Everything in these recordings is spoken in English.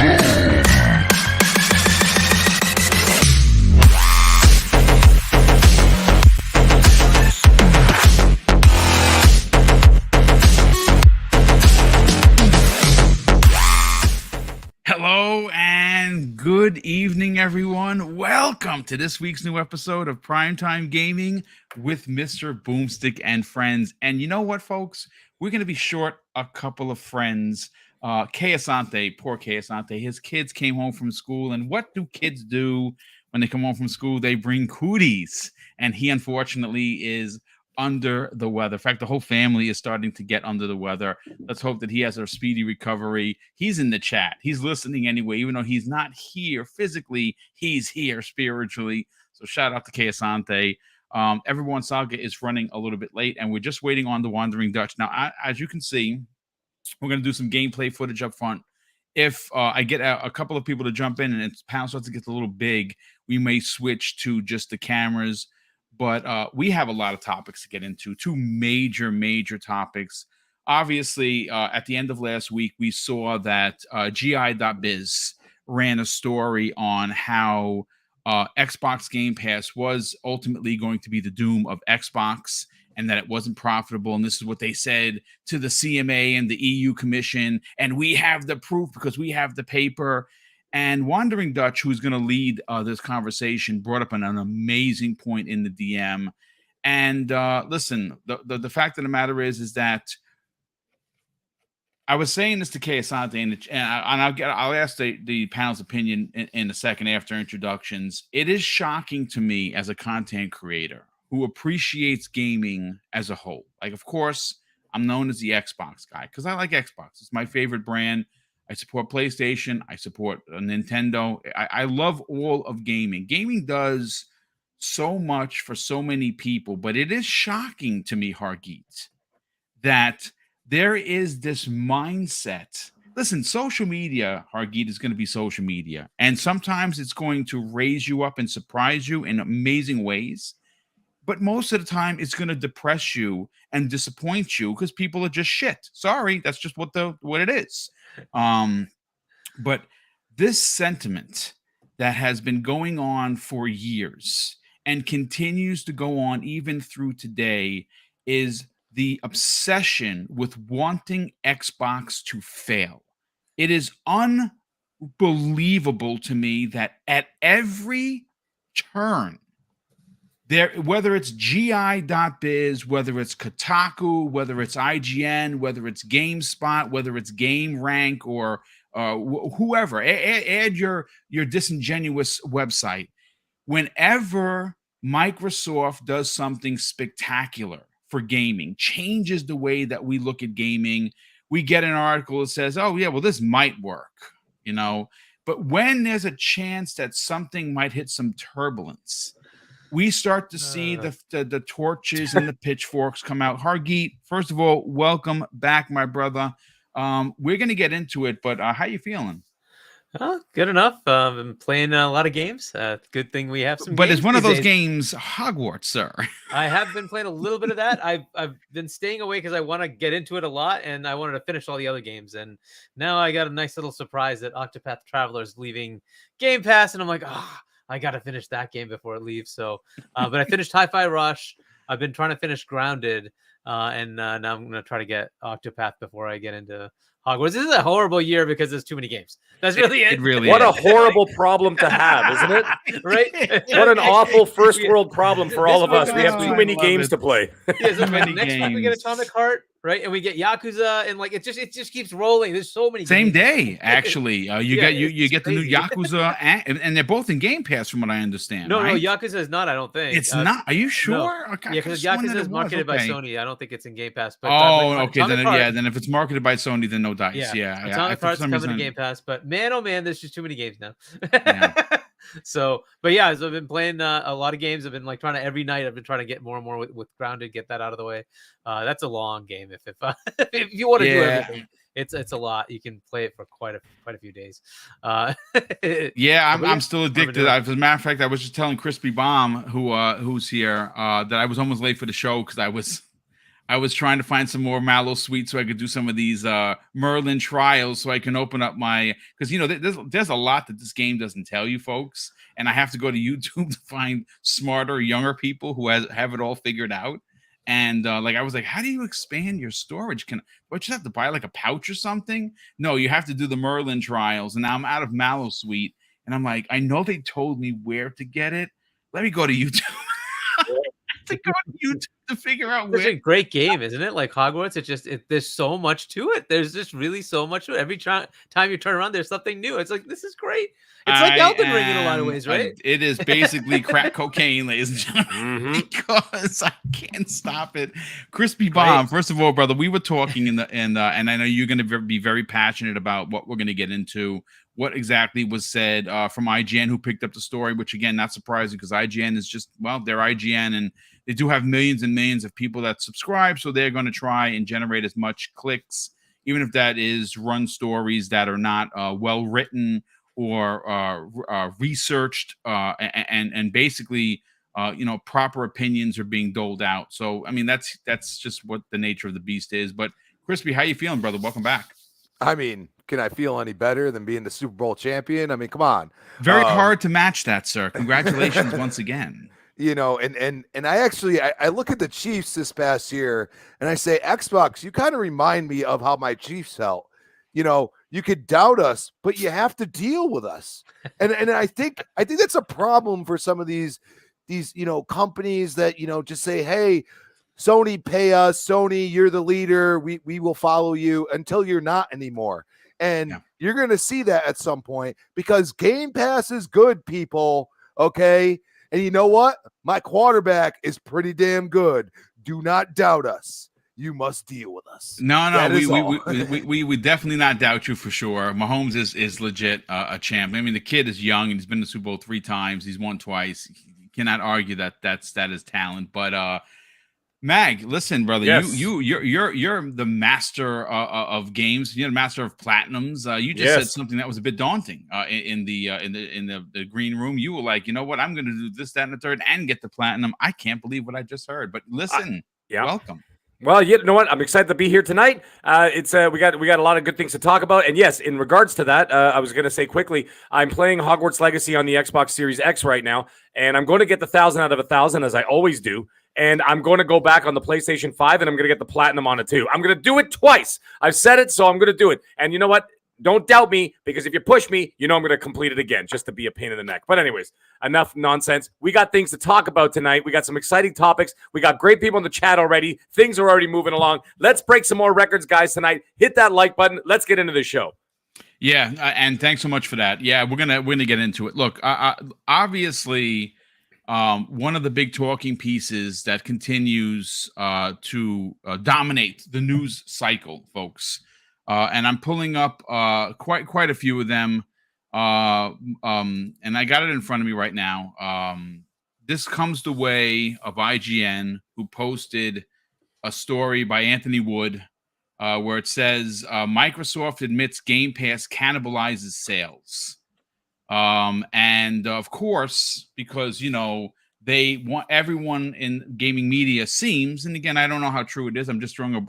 Hello and good evening, everyone. Welcome to this week's new episode of Primetime Gaming with Mr. BoomStick and friends. And you know what, folks? We're going to be short a couple of friends. Asante, poor Asante, his kids came home from school. And what do kids do when they come home from school? They bring cooties. And he, unfortunately, is under the weather. In fact, the whole family is starting to get under the weather. Let's hope that he has a speedy recovery. He's in the chat. He's listening anyway, even though he's not here physically, he's here spiritually. So shout out to Asante. Everyone Saga is running a little bit late, and we're just waiting on the Wandering Dutch. Now, as you can see, we're going to do some gameplay footage up front. If I get a couple of people to jump in and its panel starts to get a little big, we may switch to just the cameras. But we have a lot of topics to get into, two major topics. Obviously, at the end of last week, we saw that GI.Biz ran a story on how Xbox Game Pass was ultimately going to be the doom of Xbox and that it wasn't profitable. And this is what they said to the CMA and the EU Commission. And we have the proof because we have the paper. And Wandering Dutch, who's going to lead this conversation, brought up an amazing point in the DM. And listen, the fact of the matter is that I was saying this to Asante, and I'll ask the panel's opinion in a second after introductions. It is shocking to me as a content creator who appreciates gaming as a whole. Like, of course, I'm known as the Xbox guy because I like Xbox. It's my favorite brand. I support PlayStation. I support Nintendo. I love all of gaming. Gaming does so much for so many people, but it is shocking to me, Hargeet, that there is this mindset. Listen, social media, Hargeet, is going to be social media. And sometimes it's going to raise you up and surprise you in amazing ways. But most of the time, it's going to depress you and disappoint you because people are just shit. Sorry, that's just what it is. But this sentiment that has been going on for years and continues to go on even through today is the obsession with wanting Xbox to fail. It is unbelievable to me that at every turn, whether it's GI.Biz, whether it's Kotaku, whether it's IGN, whether it's GameSpot, whether it's GameRank, or whoever, add your disingenuous website. Whenever Microsoft does something spectacular for gaming, changes the way that we look at gaming, we get an article that says, oh, yeah, well, this might work, you know. But when there's a chance that something might hit some turbulence, we start to see the torches and the pitchforks come out. Hargeet, first of all, welcome back, my brother. We're going to get into it, but how you feeling? Good enough. I've been playing a lot of games. Good thing we have some. But games is one of those days. games Hogwarts, sir? I have been playing a little bit of that. I've been staying away because I want to get into it a lot, and I wanted to finish all the other games. And now I got a nice little surprise that Octopath Traveler is leaving Game Pass, and I'm like, I got to finish that game before it leaves. So, but I finished Hi-Fi Rush. I've been trying to finish Grounded, and now I'm going to try to get Octopath before I get into Hogwarts. This is a horrible year because there's too many games. That's really it. It really what is. a horrible problem to have, isn't it? Right? What an awful first world problem for all of us. We have too many games to play. Yeah, so many next games. week we get Atomic Heart, right? And we get Yakuza, and like it just keeps rolling. There's so many. Same games. day, actually. You get the new crazy. Yakuza, and they're both in Game Pass, from what I understand. No, right? Yakuza is not. I don't think It's not. Are you sure? No. Okay, Yeah, because Yakuza is marketed by Sony. I don't think it's in Game Pass. But okay. Then if it's marketed by Sony, then no dice. Yeah. Atomic Heart's coming to Game Pass, but man, oh man, there's just too many games now. Yeah. So I've been playing a lot of games. I've been like trying to every night. I've been trying to get more and more with Grounded, get that out of the way. That's a long game. If you want to do everything, it's a lot. You can play it for quite a few days. I'm still addicted. As a matter of fact, I was just telling Crispy Bomb, who's here, that I was almost late for the show because I was trying to find some more Mallow Sweet so I could do some of these Merlin trials so I can open up my, because there's a lot that this game doesn't tell you, folks, and I have to go to YouTube to find smarter, younger people who have it all figured out. And I was like, how do you expand your storage? Do I just have to buy like a pouch or something? No, you have to do the Merlin trials. And now I'm out of Mallow Sweet, and I'm like, I know they told me where to get it. Let me go to YouTube. To go to YouTube to figure out It's where. a great game, isn't it? Like Hogwarts, there's so much to it. There's just really so much to it. Every time you turn around, there's something new. It's like, this is great. It's like Elden Ring in a lot of ways, right? It is basically crack cocaine, ladies and gentlemen, because I can't stop it. Crispy Bomb, first of all, brother, we were talking and I know you're going to be very passionate about what we're going to get into. What exactly was said from IGN, who picked up the story, which again, not surprising because IGN is just, well, they're IGN and they do have millions and millions of people that subscribe. So they're going to try and generate as much clicks, even if that is run stories that are not well written or researched and basically, proper opinions are being doled out. So, I mean, that's just what the nature of the beast is. But Crispy, how you feeling, brother? Welcome back. I mean, can I feel any better than being the Super Bowl champion? I mean, come on. Very hard to match that, sir. Congratulations once again. And I actually I look at the Chiefs this past year and I say, Xbox, you kind of remind me of how my Chiefs felt. You could doubt us, but you have to deal with us. And I think that's a problem for some of these companies that just say, hey, Sony, pay us. Sony, you're the leader. We will follow you until you're not anymore. And you're going to see that at some point because Game Pass is good, people. Okay. And you know what? My quarterback is pretty damn good. Do not doubt us. You must deal with us. No, we would definitely not doubt you for sure. Mahomes is legit a champ. I mean, the kid is young and he's been to the Super Bowl 3 times. He's won twice. You cannot argue that is talent. But Mag, listen, brother, yes. you're the master of games. You're the master of platinums. You just said something that was a bit daunting in the green room. You were like, you know what? I'm going to do this, that, and the third, and get the platinum. I can't believe what I just heard. But listen, welcome. Well, you know what? I'm excited to be here tonight. We got a lot of good things to talk about. And yes, in regards to that, I was going to say quickly, I'm playing Hogwarts Legacy on the Xbox Series X right now, and I'm going to get the 1,000 out of 1,000 as I always do. And I'm going to go back on the PlayStation 5 and I'm going to get the platinum on it too. I'm going to do it twice. I've said it, so I'm going to do it. And you know what? Don't doubt me, because if you push me, I'm going to complete it again just to be a pain in the neck. But anyways, enough nonsense. We got things to talk about tonight. We got some exciting topics. We got great people in the chat already. Things are already moving along. Let's break some more records, guys, tonight. Hit that like button. Let's get into the show. Yeah, and thanks so much for that. Yeah, we're gonna get into it. Look, obviously, one of the big talking pieces that continues to dominate the news cycle, folks. And I'm pulling up quite a few of them, and I got it in front of me right now. This comes the way of IGN, who posted a story by Anthony Wood, where it says Microsoft admits Game Pass cannibalizes sales, and of course, because they want everyone in gaming media seems, and again, I don't know how true it is. I'm just throwing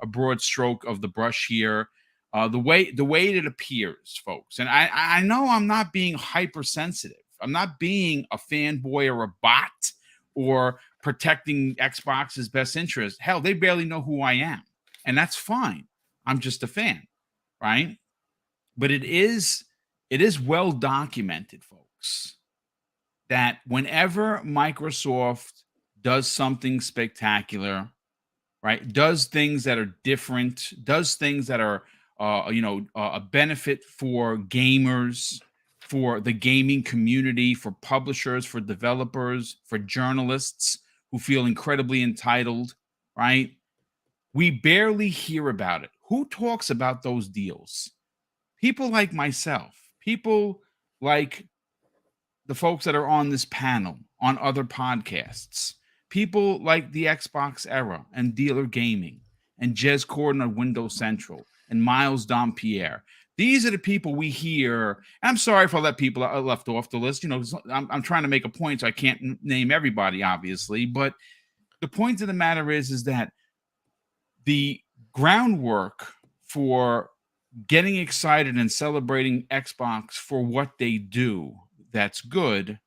a broad stroke of the brush here. The way it appears, folks, and I know I'm not being hypersensitive. I'm not being a fanboy or a bot or protecting Xbox's best interest. Hell, they barely know who I am, and that's fine. I'm just a fan, right? But it is well documented, folks, that whenever Microsoft does something spectacular, right, does things that are different, does things that are a benefit for gamers, for the gaming community, for publishers, for developers, for journalists who feel incredibly entitled, right? We barely hear about it. Who talks about those deals? People like myself, people like the folks that are on this panel, on other podcasts, people like the Xbox Era and Dealer Gaming and Jez Corden on Windows Central and Miles Dompierre. These are the people we hear. I'm sorry if I let people left off the list. I'm trying to make a point, so I can't name everybody, obviously. But the point of the matter is that the groundwork for getting excited and celebrating Xbox for what they do that's good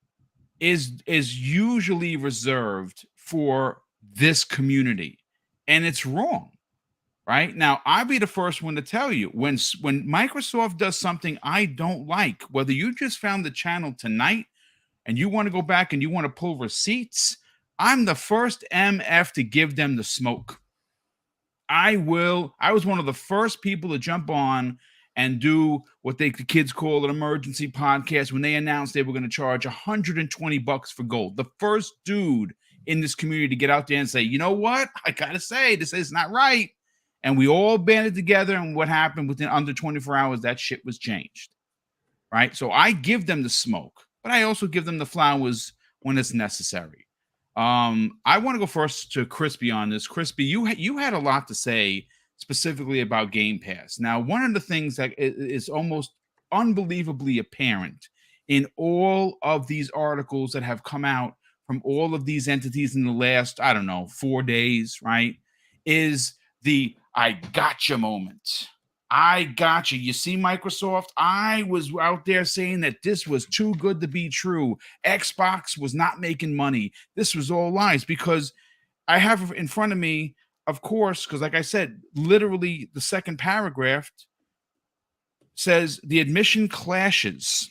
is usually reserved for this community, and it's wrong. Right now, I'll be the first one to tell you when Microsoft does something I don't like, whether you just found the channel tonight and you want to go back and you want to pull receipts, I'm the first MF to give them the smoke. I will. I was one of the first people to jump on and do what the kids call an emergency podcast when they announced they were going to charge $120 for gold. The first dude in this community to get out there and say, you know what? I got to say, this is not right. And we all banded together. And what happened within under 24 hours, that shit was changed. Right. So I give them the smoke, but I also give them the flowers when it's necessary. I want to go first to Crispy on this. Crispy, you had a lot to say specifically about Game Pass. Now, one of the things that is almost unbelievably apparent in all of these articles that have come out from all of these entities in the last, 4 days, right, is the I gotcha moment. I got you. You see, Microsoft, I was out there saying that this was too good to be true. Xbox was not making money. This was all lies, because I have in front of me, of course, because like I said, literally the second paragraph says the admission clashes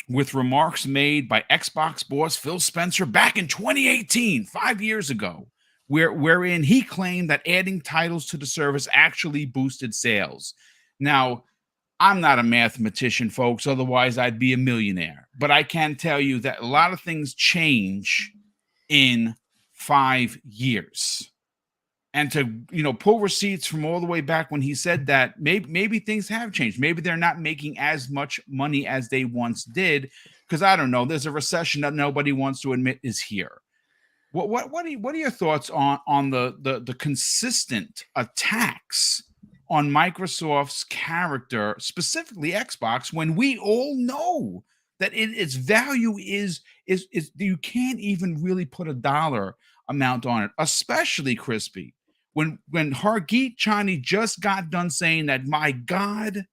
with remarks made by Xbox boss Phil Spencer back in 2018, 5 years ago, wherein he claimed that adding titles to the service actually boosted sales. Now, I'm not a mathematician, folks, otherwise I'd be a millionaire. But I can tell you that a lot of things change in 5 years. And to pull receipts from all the way back when he said that, maybe things have changed. Maybe they're not making as much money as they once did, because I don't know. There's a recession that nobody wants to admit is here. What are your thoughts on the consistent attacks on Microsoft's character, specifically Xbox, when we all know that its value is you can't even really put a dollar amount on it, especially Crispy. When Hargeet Chani just got done saying that, my God,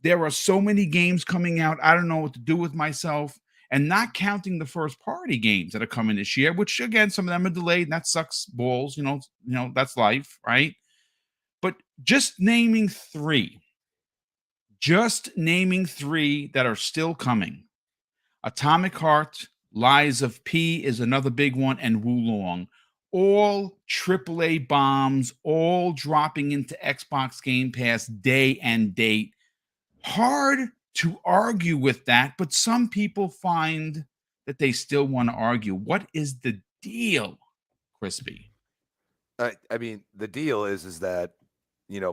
there are so many games coming out, I don't know what to do with myself. And not counting the first party games that are coming this year, which again, some of them are delayed, and that sucks balls, that's life, right? But just naming three that are still coming. Atomic Heart, Lies of P is another big one, and Wulong. All AAA bombs, all dropping into Xbox Game Pass day and date. Hard to argue with that, but some people find that they still want to argue. What is the deal, Crispy? I mean, the deal is that,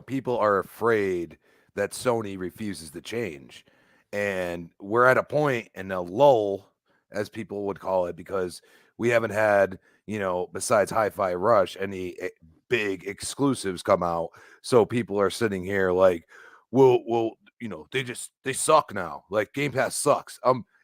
people are afraid that Sony refuses to change. And we're at a point in a lull, as people would call it, because we haven't had, besides Hi-Fi Rush, any big exclusives come out. So people are sitting here like, well, they suck now. Like, Game Pass sucks.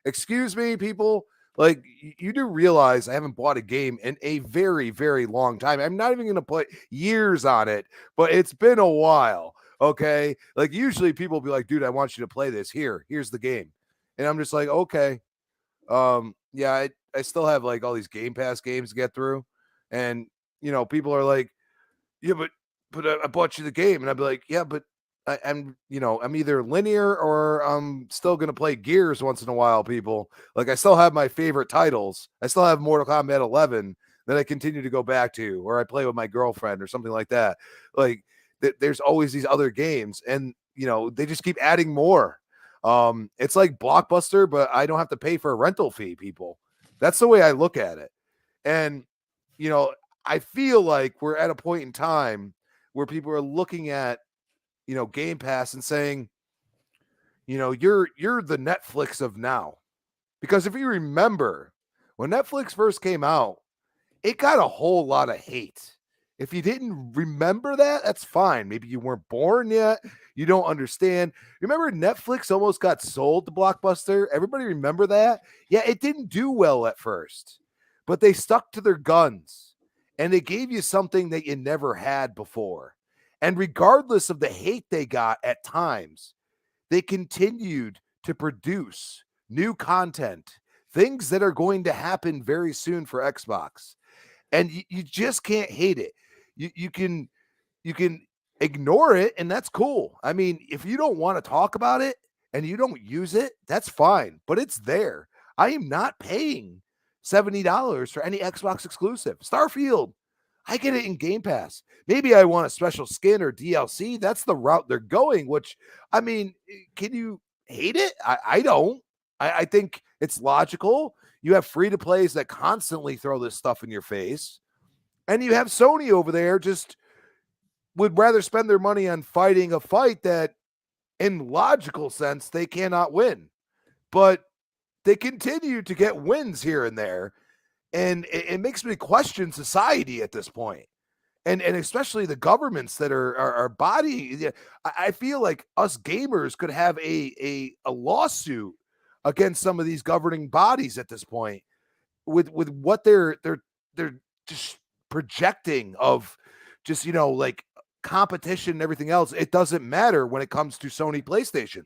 Excuse me, people. Like, you do realize I haven't bought a game in a very, very long time. I'm not even going to put years on it, but it's been a while. Okay. Like, usually people will be like, dude, I want you to play this. Here's the game. And I'm just like, okay. Yeah, I still have like all these Game Pass games to get through. And, people are like, yeah, but I bought you the game. And I'd be like, yeah, but I'm either linear or I'm still going to play Gears once in a while, people. Like, I still have my favorite titles. I still have Mortal Kombat 11 that I continue to go back to, or I play with my girlfriend or something like that. Like, there's always these other games, and, they just keep adding more. It's like Blockbuster, but I don't have to pay for a rental fee, people. That's the way I look at it. And, I feel like we're at a point in time where people are looking at, Game Pass and saying, you're the Netflix of now. Because if you remember, when Netflix first came out, it got a whole lot of hate. If you didn't remember that, that's fine. Maybe you weren't born yet. You don't understand. Remember, Netflix almost got sold to Blockbuster? Everybody remember that? Yeah, it didn't do well at first, but they stuck to their guns. and they gave you something that you never had before. And regardless of the hate they got at times, they continued to produce new content, things that are going to happen very soon for Xbox. And you just can't hate it. You can ignore it, and that's cool. I mean, if you don't want to talk about it and you don't use it, that's fine, but it's there. I am not paying $70 for any Xbox exclusive. Starfield, I get it in Game Pass. Maybe I want a special skin or DLC. That's the route they're going, which, I mean, can you hate it? I don't. I think it's logical. You have free-to-plays that constantly throw this stuff in your face. And you have Sony over there just would rather spend their money on fighting a fight that, in logical sense, they cannot win. But they continue to get wins here and there. And it makes me question society at this point. And especially the governments that are body. I feel like us gamers could have a lawsuit against some of these governing bodies at this point with what they're just projecting of just, like competition and everything else. It doesn't matter when it comes to Sony PlayStation.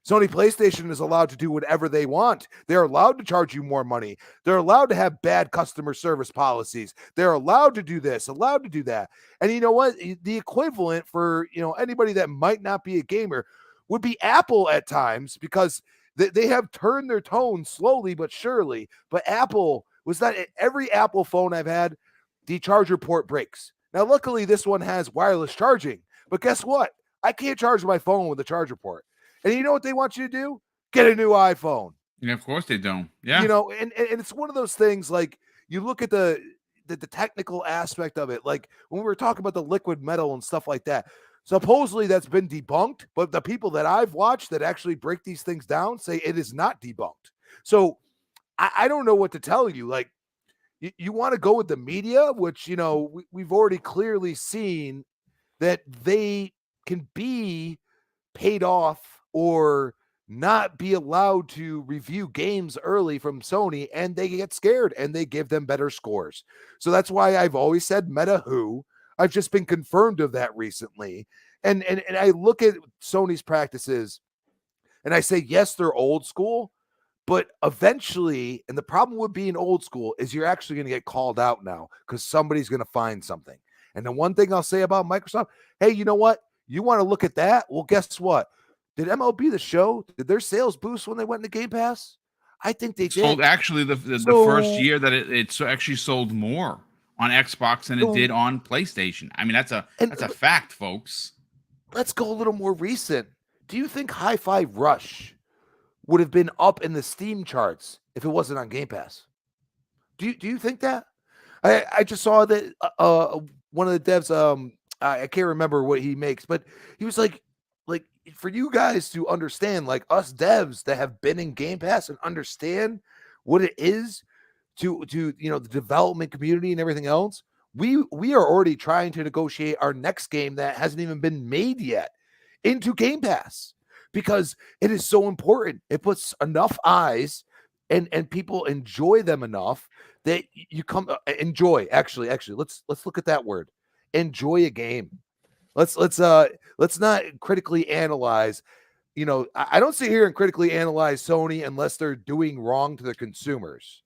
Sony PlayStation is allowed to do whatever they want. They're allowed to charge you more money. They're allowed to have bad customer service policies. They're allowed to do this, allowed to do that. And you know what? The equivalent for, anybody that might not be a gamer would be Apple at times, because they have turned their tone slowly but surely. But Apple was that every Apple phone I've had, the charger port breaks. Now, luckily, this one has wireless charging. But guess what? I can't charge my phone with a charger port. And you know what they want you to do? Get a new iPhone. Yeah, of course they don't. Yeah. And it's one of those things, like, you look at the technical aspect of it. Like when we were talking about the liquid metal and stuff like that, supposedly that's been debunked, but the people that I've watched that actually break these things down say it is not debunked. So I don't know what to tell you. Like, you want to go with the media, which, we've already clearly seen that they can be paid off or not be allowed to review games early from Sony, and they get scared and they give them better scores. So that's why I've always said Meta Who. I've just been confirmed of that recently. And I look at Sony's practices and I say, yes, they're old school, but eventually, and the problem with being old school is you're actually going to get called out now because somebody's going to find something. And the one thing I'll say about Microsoft, hey, you know what? You want to look at that? Well, guess what? Did MLB The Show, did their sales boost when they went into Game Pass? I think they sold did. Actually, the first year that it actually sold more on Xbox than it did on PlayStation. I mean, that's a fact, folks. Let's go a little more recent. Do you think Hi-Fi Rush would have been up in the Steam charts if it wasn't on Game Pass? Do you think that? I just saw that one of the devs, I can't remember what he makes, but he was like for you guys to understand, like us devs that have been in Game Pass and understand what it is to the development community and everything else, we are already trying to negotiate our next game that hasn't even been made yet into Game Pass because it is so important. It puts enough eyes and people enjoy them enough that you come enjoy. Actually, let's look at that word. Enjoy a game. Let's not critically analyze. I don't sit here and critically analyze Sony unless they're doing wrong to their consumers.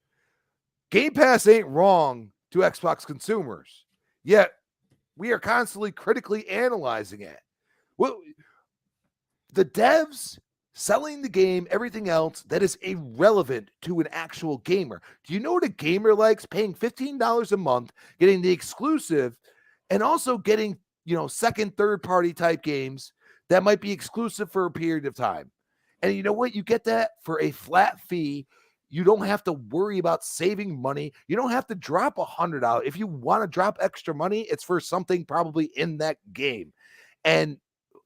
Game Pass ain't wrong to Xbox consumers, yet we are constantly critically analyzing it. Well, the devs selling the game, everything else that is irrelevant to an actual gamer. Do you know what a gamer likes? Paying $15 a month, getting the exclusive, and also getting second, third party type games that might be exclusive for a period of time. And you know what? You get that for a flat fee. You don't have to worry about saving money. You don't have to drop $100. If you want to drop extra money, it's for something probably in that game. And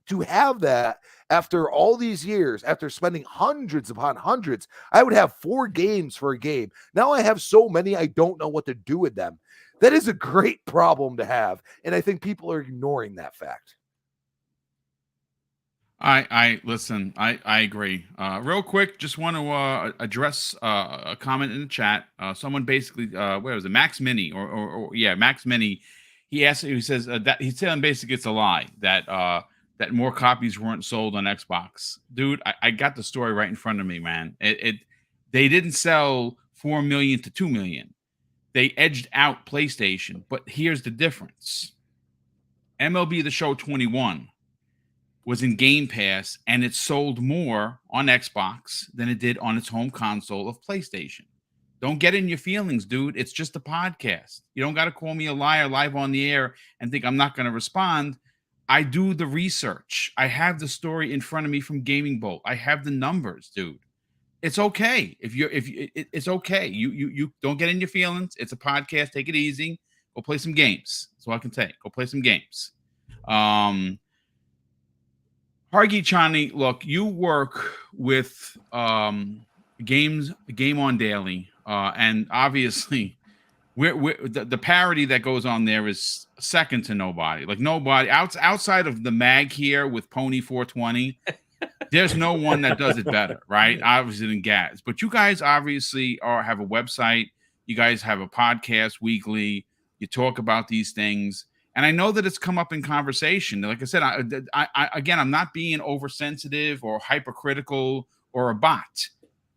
to have that after all these years, after spending hundreds upon hundreds, I would have 4 games for a game. Now I have so many, I don't know what to do with them. That is a great problem to have. And I think people are ignoring that fact. I listen. I agree. Real quick, just want to address a comment in the chat. Someone basically, where was it? Max Mini or yeah, Max Mini. He asked. He says that he's saying basically it's a lie that more copies weren't sold on Xbox. Dude, I got the story right in front of me, man. They didn't sell 4 million to 2 million. They edged out PlayStation, but here's the difference. MLB The Show 21 was in Game Pass, and it sold more on Xbox than it did on its home console of PlayStation. Don't get in your feelings, dude. It's just a podcast. You don't got to call me a liar live on the air and think I'm not going to respond. I do the research. I have the story in front of me from Gaming Bolt. I have the numbers, dude. It's okay. It's okay. You don't get in your feelings. It's a podcast. Take it easy. Go play some games. That's all I can take. Go play some games. Hargi Chani, look, you work with Game On Daily, and obviously the parody that goes on there is second to nobody. Like nobody outside of the mag here with Pony 420. There's no one that does it better, right? Obviously than Gaz. But you guys obviously have a website. You guys have a podcast weekly. You talk about these things. And I know that it's come up in conversation. Like I said, again, I'm not being oversensitive or hypercritical or a bot.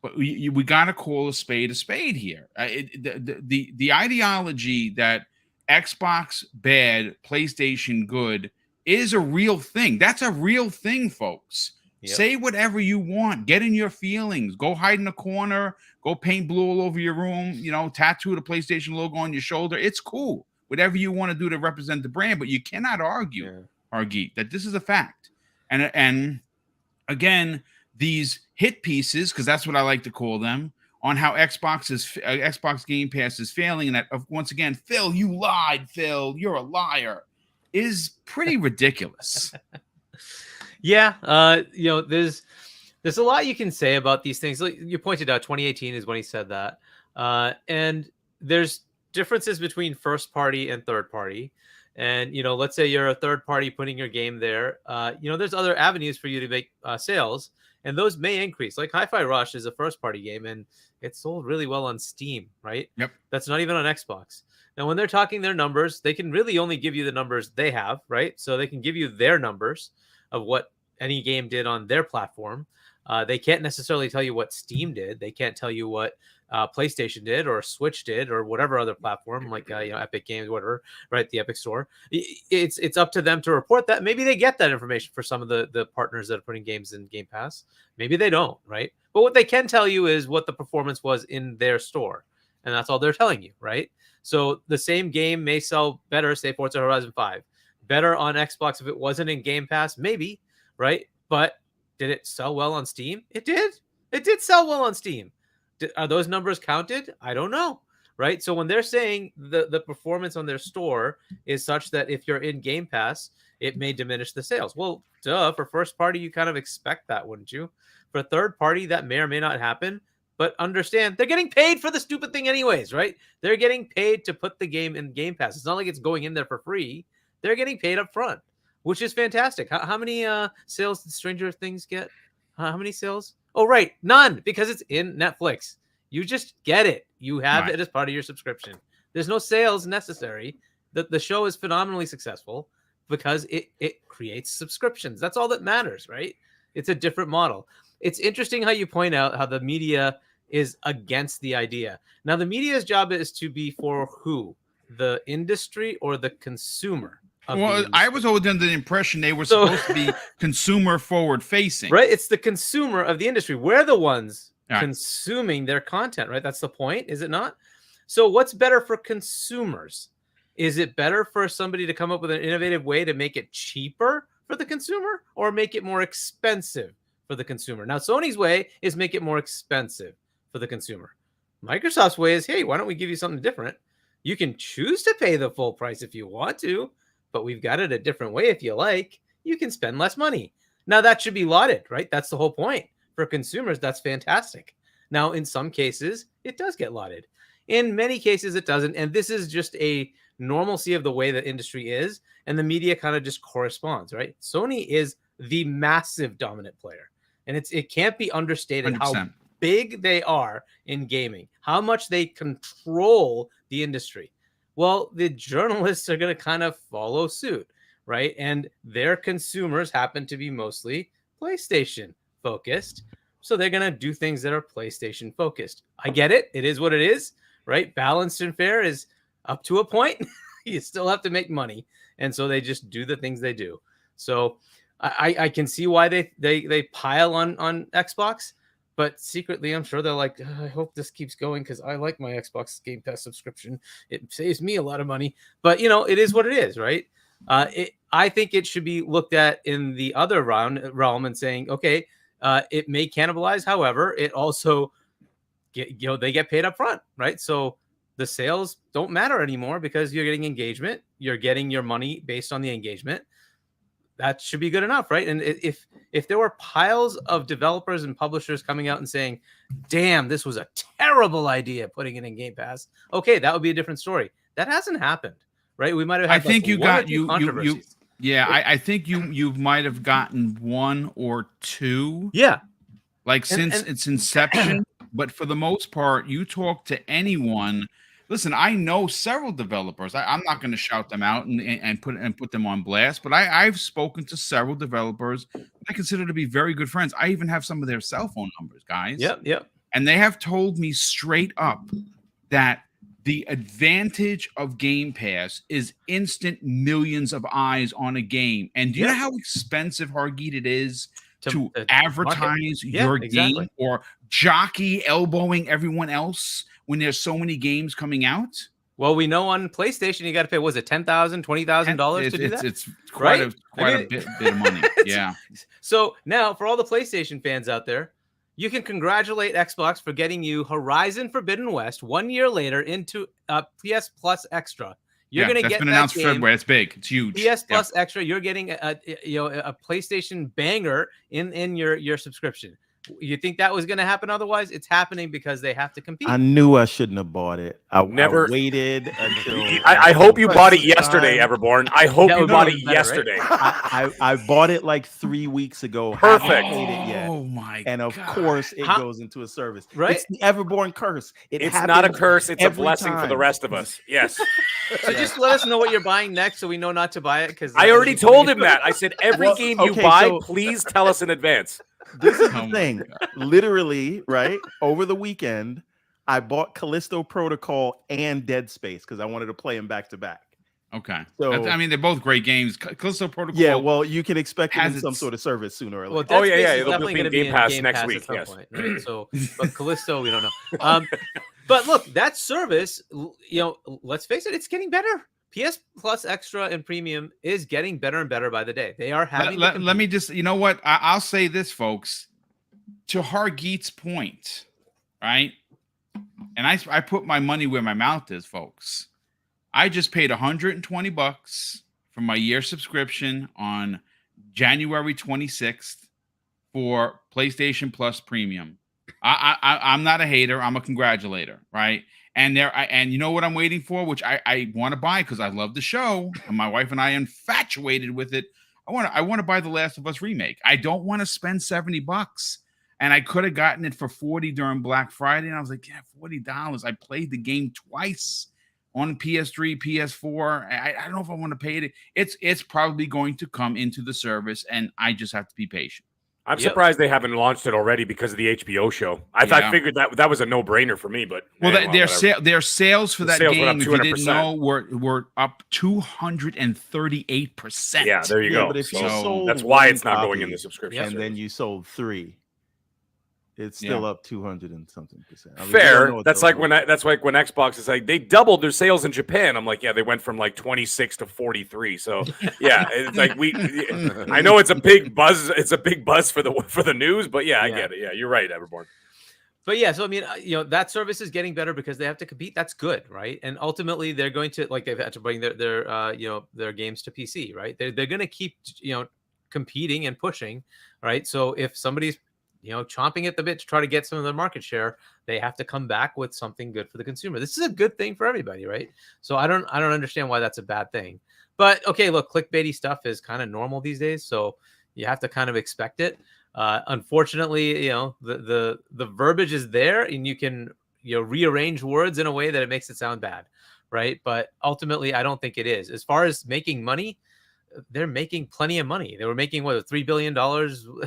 But we got to call a spade here. The ideology that Xbox bad, PlayStation good is a real thing. That's a real thing, folks. Yep. Say whatever you want. Get in your feelings. Go hide in a corner. Go paint blue all over your room. You know, tattoo the PlayStation logo on your shoulder. It's cool. Whatever you want to do to represent the brand, but you cannot argue, that this is a fact. And again, these hit pieces, because that's what I like to call them, on how Xbox Game Pass is failing, and that once again, Phil, you lied, Phil, you're a liar, is pretty ridiculous. Yeah, there's a lot you can say about these things. Like you pointed out, 2018 is when he said that, and there's differences between first party and third party. And let's say you're a third party putting your game there. There's other avenues for you to make sales, and those may increase. Like Hi-Fi Rush is a first party game, and it sold really well on Steam, right? Yep. That's not even on Xbox. Now, when they're talking their numbers, they can really only give you the numbers they have, right? So they can give you their numbers of what any game did on their platform. They can't necessarily tell you what Steam did. They can't tell you what PlayStation did or Switch did or whatever other platform like Epic Games, whatever, right? The Epic Store. It's up to them to report that. Maybe they get that information for some of the partners that are putting games in Game Pass. Maybe they don't, right? But what they can tell you is what the performance was in their store, and that's all they're telling you, right? So the same game may sell better, say Forza Horizon 5, better on Xbox if it wasn't in Game Pass, maybe, right? But did it sell well on Steam? It did. It did sell well on Steam. Are those numbers counted? I don't know, right? So when they're saying the performance on their store is such that if you're in Game Pass, it may diminish the sales. Well, duh, for first party, you kind of expect that, wouldn't you? For third party, that may or may not happen. But understand, they're getting paid for the stupid thing anyways, right? They're getting paid to put the game in Game Pass. It's not like it's going in there for free. They're getting paid up front, which is fantastic. How many sales did Stranger Things get? How many sales? Oh, right. None, because it's in Netflix. You just get it. You have it as part of your subscription. There's no sales necessary. The show is phenomenally successful because it creates subscriptions. That's all that matters, right? It's a different model. It's interesting how you point out how the media is against the idea. Now, the media's job is to be for who? The industry or the consumer? Well, I was always under the impression they were supposed to be consumer forward facing. Right? It's the consumer of the industry. We're the ones consuming their content, right? That's the point, is it not? So what's better for consumers? Is it better for somebody to come up with an innovative way to make it cheaper for the consumer or make it more expensive for the consumer? Now, Sony's way is make it more expensive for the consumer. Microsoft's way is, hey, why don't we give you something different? You can choose to pay the full price if you want to, but we've got it a different way if you like. You can spend less money. Now, that should be lauded, right? That's the whole point. For consumers, that's fantastic. Now, in some cases, it does get lauded. In many cases, it doesn't. And this is just a normalcy of the way the industry is. And the media kind of just corresponds, right? Sony is the massive dominant player. And it can't be understated 100%. how big they are in gaming, how much they control the industry. Well, the journalists are going to kind of follow suit, right? And their consumers happen to be mostly PlayStation focused. So they're going to do things that are PlayStation focused. I get it. It is what it is, right? Balanced and fair is up to a point. You still have to make money. And so they just do the things they do. So I can see why they pile on Xbox, but secretly I'm sure they're like, I hope this keeps going because I like my Xbox Game Pass subscription. It saves me a lot of money. But it is what it is, right? I think it should be looked at in the other realm and saying, okay, it may cannibalize. However, it also they get paid up front, right? So the sales don't matter anymore because you're getting engagement. You're getting your money based on the engagement. That should be good enough, right? And if there were piles of developers and publishers coming out and saying, damn, this was a terrible idea putting it in Game Pass, okay, that would be a different story. That hasn't happened, right? We might have had I think you got controversies. I think you might have gotten one or two. Yeah. Like since its inception, but for the most part, you talk to anyone. Listen, I know several developers. I'm not going to shout them out and put them on blast, but I've spoken to several developers I consider to be very good friends. I even have some of their cell phone numbers, guys. Yep. And they have told me straight up that the advantage of Game Pass is instant millions of eyes on a game. And do you know how expensive, Hargeet, it is to advertise your game or jockey elbowing everyone else when there's so many games coming out? Well, we know on PlayStation you got to pay, was it $10,000, $20,000 to do that? It's quite a bit of money. Yeah. So now for all the PlayStation fans out there, you can congratulate Xbox for getting you Horizon Forbidden West 1 year later into PS Plus Extra. You're going to get been announced for February. It's big. It's huge. PS Plus Extra. You're getting a PlayStation banger in your subscription. You think that was going to happen otherwise? It's happening because they have to compete. I knew I shouldn't have bought it. I waited until. I hope you bought it yesterday, Everborn. I hope you bought it yesterday. Right? I bought it like 3 weeks ago. Perfect. Haven't paid it yet. Oh my! And of course, it goes into a service. Right? It's the Everborn curse. It's not a curse. It's a blessing for the rest of us. Yes. So just let us know what you're buying next, so we know not to buy it. Because I already told him that. I said every game you buy, please tell us in advance. This is the thing. Literally, right? Over the weekend, I bought Callisto Protocol and Dead Space because I wanted to play them back to back. Okay. So, they're both great games. Callisto Protocol. Yeah, well, you can expect it in some sort of service sooner or later. Well, it'll be in Game Pass next week. Yes. Point, right? So, but Callisto, we don't know. But look, that service, let's face it, it's getting better. PS Plus Extra and Premium is getting better and better by the day. They are having. Let me just, you know what? I'll say this, folks. To Hargeet's point, right? And I put my money where my mouth is, folks. I just paid $120 for my year subscription on January 26th for PlayStation Plus Premium. I'm not a hater. I'm a congratulator, right? And you know what I'm waiting for, which I want to buy because I love the show, and my wife and I are infatuated with it. I want to buy The Last of Us remake. I don't want to spend $70, and I could have gotten it for $40 during Black Friday, and I was like, yeah, $40. I played the game twice on PS3, PS4. I don't know if I want to pay it. It's probably going to come into the service, and I just have to be patient. I'm surprised they haven't launched it already because of the HBO show. I figured that was a no-brainer for me, but their sales for that game, if you didn't know, were up 238%. Yeah, there you go. But if you sold that's why it's not going in the subscription. And then you sold 3. It's still up 200 and something %. I mean, fair. That's like when Xbox is like they doubled their sales in Japan. I'm like, yeah, they went from like 26 to 43. So yeah, it's like I know it's a big buzz. It's a big buzz for the news, but I get it. Yeah, you're right, Everborn. But yeah, so I mean, that service is getting better because they have to compete. That's good, right? And ultimately, they're going to they've had to bring their games to PC, right? They're going to keep competing and pushing, right? So if somebody's chomping at the bit to try to get some of their market share, they have to come back with something good for the consumer. This is a good thing for everybody, right? So I don't understand why that's a bad thing. But okay, look, clickbaity stuff is kind of normal these days. So you have to kind of expect it. Unfortunately, you know, the verbiage is there, and you can, you know, rearrange words in a way that it makes it sound bad, right? But ultimately, I don't think it is. As far as making money, they're making plenty of money. They were making what, $3 billion.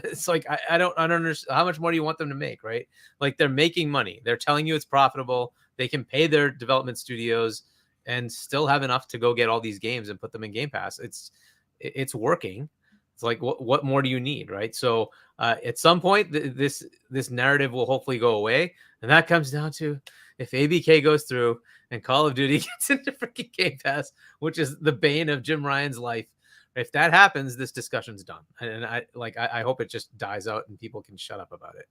It's like, I don't understand, how much more do you want them to make, right? Like, they're making money. They're telling you it's profitable. They can pay their development studios and still have enough to go get all these games and put them in Game Pass. It's working. It's like, what more do you need, right? So at some point, this narrative will hopefully go away, and that comes down to if ABK goes through and Call of Duty gets into freaking Game Pass, which is the bane of Jim Ryan's life. If that happens, this discussion's done, and I hope it just dies out and people can shut up about it.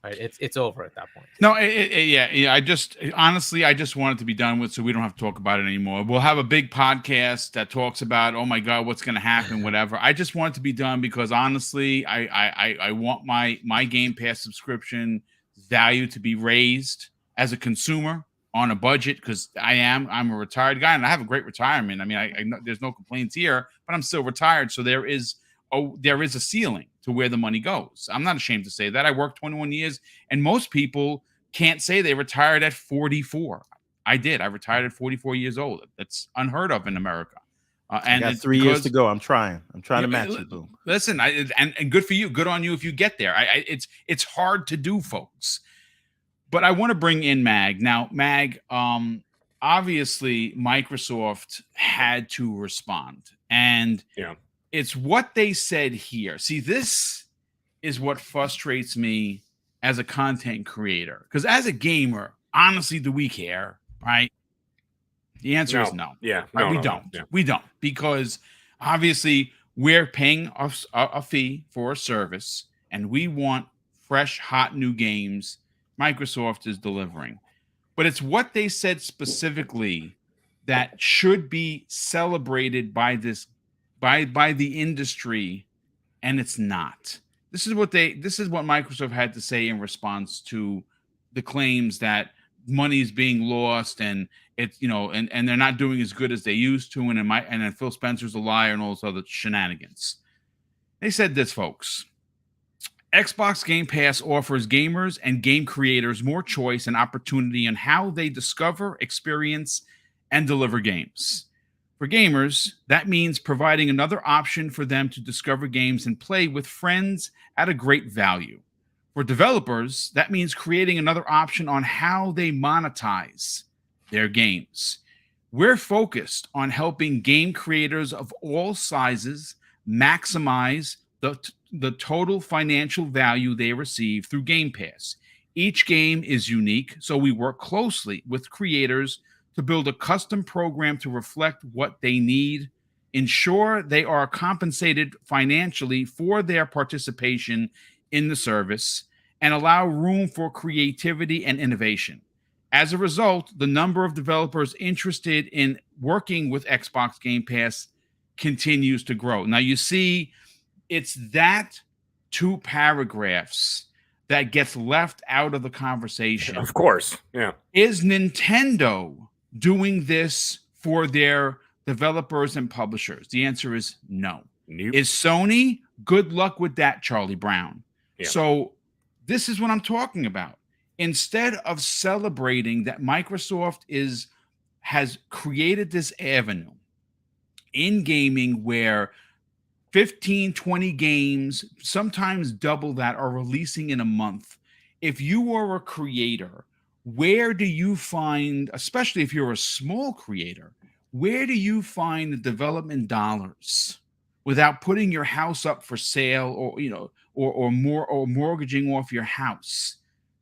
Right? It's over at that point. No, yeah. I just honestly, I just want it to be done with, so we don't have to talk about it anymore. We'll have a big podcast that talks about, oh my God, what's going to happen, whatever. I just want it to be done because honestly, I want my Game Pass subscription value to be raised as a consumer on a budget, because I'm a retired guy and I have a great retirement. I mean, I there's no complaints here, but I'm still retired, so there is a ceiling to where the money goes. I'm not ashamed to say that. I worked 21 years, and most people can't say they retired at 44. I did. I retired at 44 years old. That's unheard of in America. And I got 3 years to go. I'm trying to match you, Boom. Listen, and good for you. Good on you if you get there. It's hard to do, folks. But I want to bring in Mag. Now, Mag, obviously, Microsoft had to respond. And it's what they said here. See, this is what frustrates me as a content creator. Because as a gamer, honestly, do we care, right? The answer is no. Yeah, right? We don't. Yeah. We don't. Because obviously, we're paying a fee for a service, and we want fresh, hot, new games. Microsoft is delivering. But it's what they said specifically that should be celebrated by the industry, and it's not. This is what Microsoft had to say in response to the claims that money is being lost, and it's, you know, and they're not doing as good as they used to, and then Phil Spencer's a liar and all those other shenanigans. They said this, folks. Xbox Game Pass offers gamers and game creators more choice and opportunity in how they discover, experience, and deliver games. For gamers, that means providing another option for them to discover games and play with friends at a great value. For developers, that means creating another option on how they monetize their games. We're focused on helping game creators of all sizes maximize the total financial value they receive through Game Pass. Each game is unique, so we work closely with creators to build a custom program to reflect what they need, ensure they are compensated financially for their participation in the service, and allow room for creativity and innovation. As a result, the number of developers interested in working with Xbox Game Pass continues to grow. Now, you see, it's that 2 paragraphs that gets left out of the conversation. Of course, yeah. Is Nintendo doing this for their developers and publishers? The answer is no. Nope. Is Sony? Good luck with that, Charlie Brown. Yeah. So this is what I'm talking about. Instead of celebrating that Microsoft has created this avenue in gaming where 15, 20 games, sometimes double that, are releasing in a month. If you are a creator, where do you find, especially if you're a small creator, where do you find the development dollars without putting your house up for sale, or, you know, or mortgaging off your house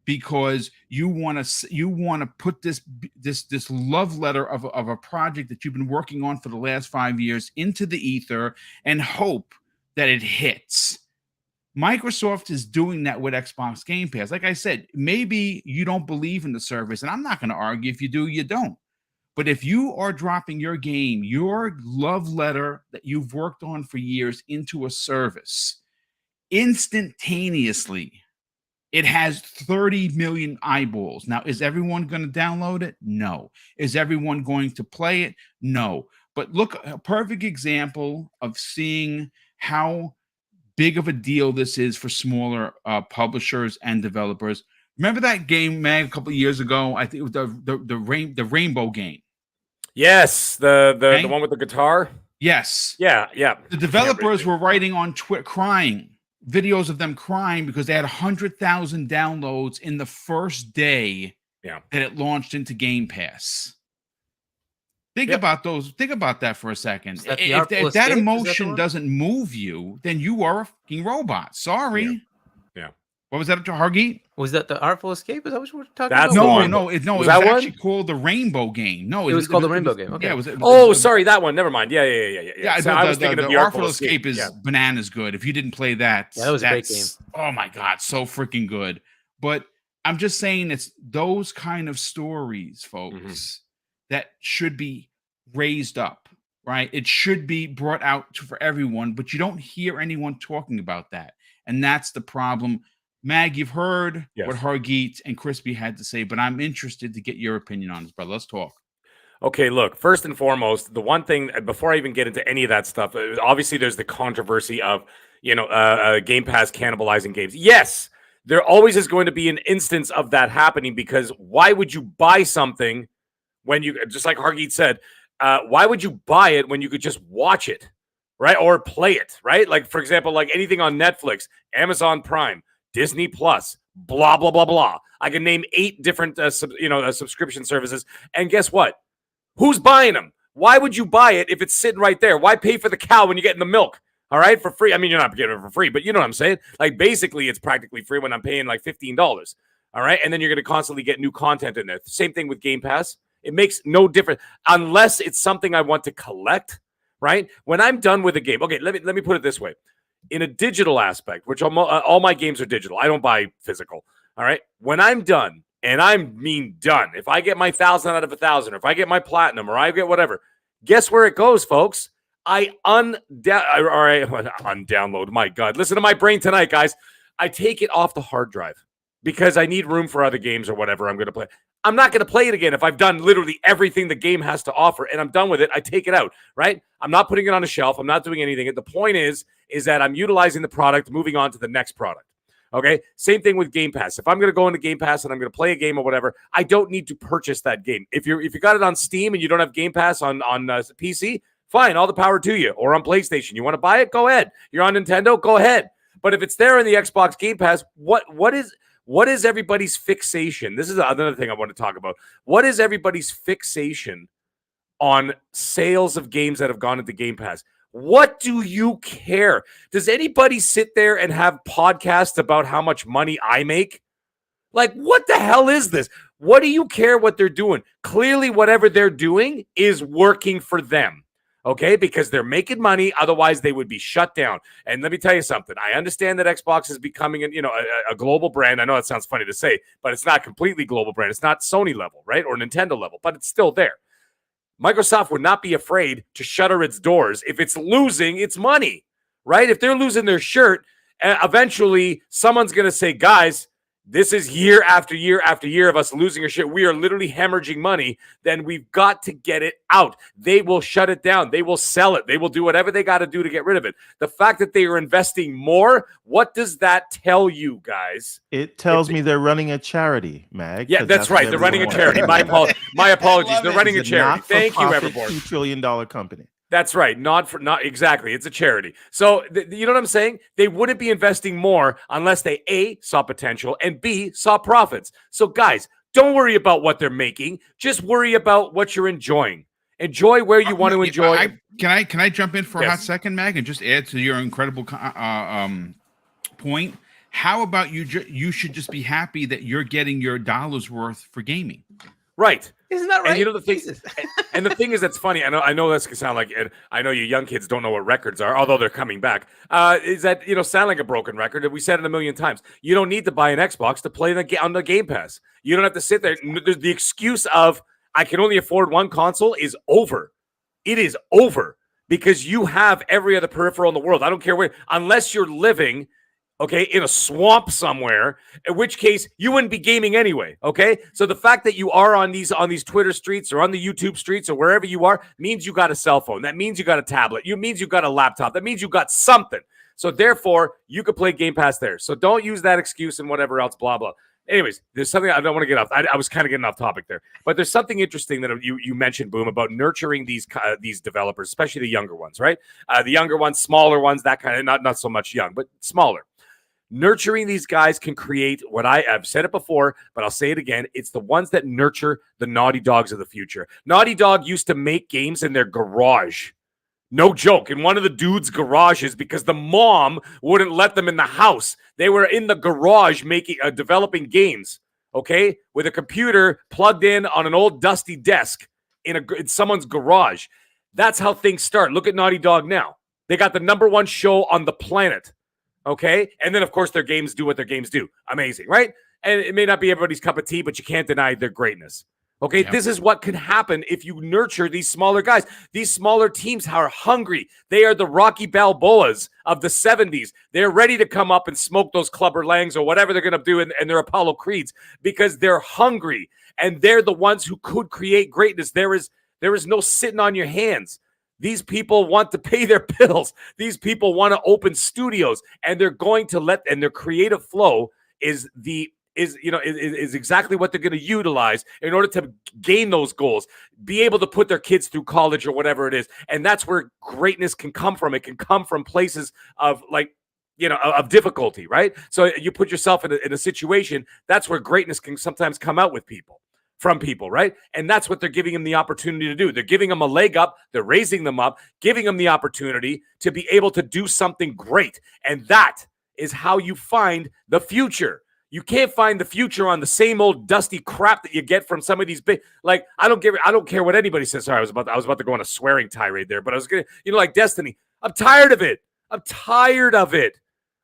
because you want to put this love letter of a project that you've been working on for the last 5 years into the ether and hope that it hits? Microsoft is doing that with Xbox Game Pass. Like I said, maybe you don't believe in the service, and I'm not going to argue. If you do, you don't. But if you are dropping your game, your love letter that you've worked on for years, into a service, instantaneously, it has 30 million eyeballs. Now, is everyone going to download it? No. Is everyone going to play it? No. But look, a perfect example of seeing how big of a deal this is for smaller publishers and developers. Remember that game, Mag, a couple of years ago? I think it was the Rainbow game. Yes, the one with the guitar. Yes. Yeah. The developers were writing on Twitter, crying, videos of them crying because they had 100,000 downloads in the first day that it launched into Game Pass. Think about that for a second. If that emotion doesn't move you, then you are a fucking robot. Sorry. Yeah. What was that, Hargeet? Was that the Artful Escape? Is that what we're talking That's about? No. It was actually called the Rainbow Game. No, it was called the Rainbow Game. Okay. Yeah. Sorry, that one. Never mind. Yeah. So I was thinking of the Artful Escape is bananas good. If you didn't play that, that was a great game. Oh my god, so freaking good. But I'm just saying, it's those kind of stories, folks, that should be raised up, right? It should be brought out for everyone, but you don't hear anyone talking about that, and that's the problem. Mag, you've heard what Hargeet and Crispy had to say, but I'm interested to get your opinion on this, brother. Let's talk. Okay, look, first and foremost, the one thing, before I even get into any of that stuff, obviously there's the controversy of, Game Pass cannibalizing games. Yes, there always is going to be an instance of that happening, because why would you buy something when you, just like Hargeet said, why would you buy it when you could just watch it, right? Or play it, right? Like, for example, like anything on Netflix, Amazon Prime, Disney Plus, blah, blah, blah, blah. I can name 8 different, subscription services. And guess what? Who's buying them? Why would you buy it if it's sitting right there? Why pay for the cow when you're getting the milk? All right, for free. I mean, you're not getting it for free, but you know what I'm saying? Like, basically, it's practically free when I'm paying like $15. All right, and then you're going to constantly get new content in there. Same thing with Game Pass. It makes no difference unless it's something I want to collect, right? When I'm done with a game, okay, let me put it this way. In a digital aspect, which all my games are digital. I don't buy physical. All right. When I'm done, and I mean done, if I get my 1,000 out of 1,000, or if I get my platinum, or I get whatever, guess where it goes, folks? I undownload. My God, listen to my brain tonight, guys. I take it off the hard drive because I need room for other games or whatever I'm going to play. I'm not going to play it again if I've done literally everything the game has to offer and I'm done with it. I take it out, right? I'm not putting it on a shelf. I'm not doing anything. The point is that I'm utilizing the product, moving on to the next product. Okay? Same thing with Game Pass. If I'm going to go into Game Pass and I'm going to play a game or whatever, I don't need to purchase that game. If you got it on Steam and you don't have Game Pass on PC, fine, all the power to you. Or on PlayStation. You want to buy it? Go ahead. You're on Nintendo? Go ahead. But if it's there in the Xbox Game Pass, what is everybody's fixation? This is another thing I want to talk about. What is everybody's fixation on sales of games that have gone into Game Pass? What do you care? Does anybody sit there and have podcasts about how much money I make? Like, what the hell is this? What do you care what they're doing? Clearly, whatever they're doing is working for them. Okay, because they're making money. Otherwise, they would be shut down. And let me tell you something. I understand that Xbox is becoming a global brand. I know that sounds funny to say, but it's not completely global brand. It's not Sony level, right? Or Nintendo level, but it's still there. Microsoft would not be afraid to shutter its doors if it's losing its money, right? If they're losing their shirt, eventually someone's going to say, guys, this is year after year after year of us losing our shit. We are literally hemorrhaging money. Then we've got to get it out. They will shut it down. They will sell it. They will do whatever they got to do to get rid of it. The fact that they are investing more, what does that tell you, guys? It tells me they're running a charity, Mag. Yeah, that's right. They're running a charity. My apologies. They're running a charity. Thank you, Everboard. $2 trillion company. That's right. Not exactly. It's a charity. So you know what I'm saying? They wouldn't be investing more unless they A, saw potential, and B, saw profits. So guys, don't worry about what they're making. Just worry about what you're enjoying. Enjoy where you want to enjoy. Can I jump in for a hot second, Mag, and just add to your incredible point? How about you should just be happy that you're getting your dollars worth for gaming. Right. Isn't that right? And you know the thing, and the thing is that's funny. I know this can sound like it. I know you young kids don't know what records are, although they're coming back. Is that sound like a broken record? We said it a million times. You don't need to buy an Xbox to play on the Game Pass. You don't have to sit there. The excuse of I can only afford one console is over. It is over because you have every other peripheral in the world. I don't care where, unless you're living. Okay, in a swamp somewhere, in which case you wouldn't be gaming anyway. Okay, so the fact that you are on these Twitter streets or on the YouTube streets or wherever you are means you got a cell phone. That means you got a tablet. It means you got a laptop. That means you got something. So therefore, you could play Game Pass there. So don't use that excuse and whatever else, blah, blah. Anyways, there's something I don't want to get off. I was kind of getting off topic there, but there's something interesting that you mentioned, Boom, about nurturing these developers, especially the younger ones, right? The younger ones, smaller ones, that kind of not so much young, but smaller. Nurturing these guys can create what I've said it before, but I'll say it again. It's the ones that nurture the Naughty Dogs of the future. Naughty Dog used to make games in their garage. No joke, in one of the dudes' garages because the mom wouldn't let them in the house. They were in the garage developing games, okay, with a computer plugged in on an old dusty desk in someone's garage. That's how things start. Look at Naughty Dog now. They got the #1 show on the planet, okay? And then, of course, their games do what their games do. Amazing, right? And it may not be everybody's cup of tea, but you can't deny their greatness. Okay, yep. This is what can happen if you nurture these smaller guys. These smaller teams are hungry. They are the Rocky Balboas of the 70s. They're ready to come up and smoke those Clubber Langs or whatever they're going to do and their Apollo Creeds because they're hungry. And they're the ones who could create greatness. There is no sitting on your hands. These people want to pay their bills. These people want to open studios. And they're going to and their creative flow is exactly what they're going to utilize in order to gain those goals, be able to put their kids through college or whatever it is. And that's where greatness can come from. It can come from places of of difficulty, right? So you put yourself in a situation, that's where greatness can sometimes come out from people, right? And that's what they're giving them the opportunity to do. They're giving them a leg up. They're raising them up, giving them the opportunity to be able to do something great. And that is how you find the future. You can't find the future on the same old dusty crap that you get from some of these big. Like I don't care what anybody says. Sorry, I was about to go on a swearing tirade there, but I was gonna, like Destiny. I'm tired of it.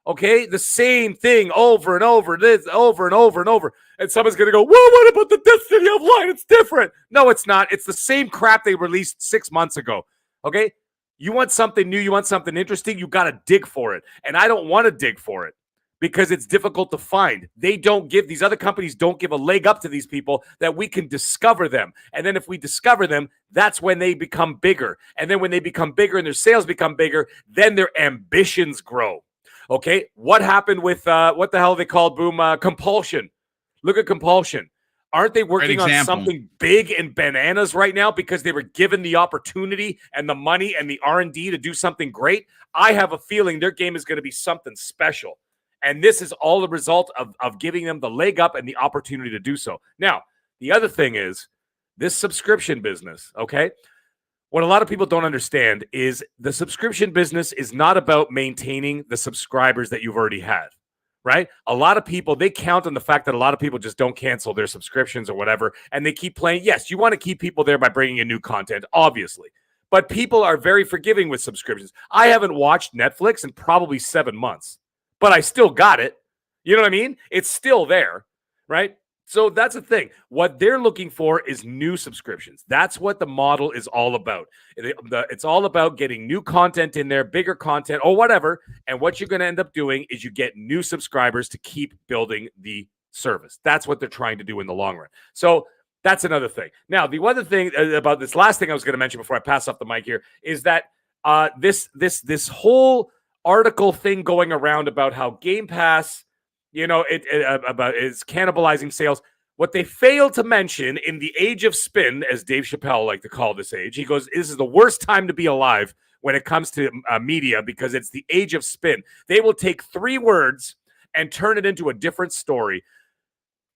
Okay, the same thing over and over, over and over and over, and someone's gonna go, "Well, what about the Destiny Online? It's different." No, it's not. It's the same crap they released 6 months ago. Okay, you want something new, you want something interesting, you got to dig for it, and I don't want to dig for it. Because it's difficult to find. These other companies don't give a leg up to these people that we can discover them. And then if we discover them, that's when they become bigger. And then when they become bigger and their sales become bigger, then their ambitions grow. Okay, what happened with, what the hell they called, Boom, Compulsion? Look at Compulsion. Aren't they working on something big and bananas right now because they were given the opportunity and the money and the R&D to do something great? I have a feeling their game is going to be something special. And this is all the result of giving them the leg up and the opportunity to do so. Now, the other thing is this subscription business, okay? What a lot of people don't understand is the subscription business is not about maintaining the subscribers that you've already had, right? A lot of people, they count on the fact that a lot of people just don't cancel their subscriptions or whatever, and they keep playing. Yes, you want to keep people there by bringing in new content, obviously. But people are very forgiving with subscriptions. I haven't watched Netflix in probably 7 months. But I still got it. You know what I mean? It's still there, right? So that's the thing. What they're looking for is new subscriptions. That's what the model is all about. It's all about getting new content in there, bigger content, or whatever. And what you're going to end up doing is you get new subscribers to keep building the service. That's what they're trying to do in the long run. So that's another thing. Now, the other thing about this last thing I was going to mention before I pass off the mic here is that this whole article thing going around about how Game Pass, is cannibalizing sales. What they fail to mention in the age of spin, as Dave Chappelle liked to call this age, he goes, this is the worst time to be alive when it comes to media because it's the age of spin. They will take 3 words and turn it into a different story.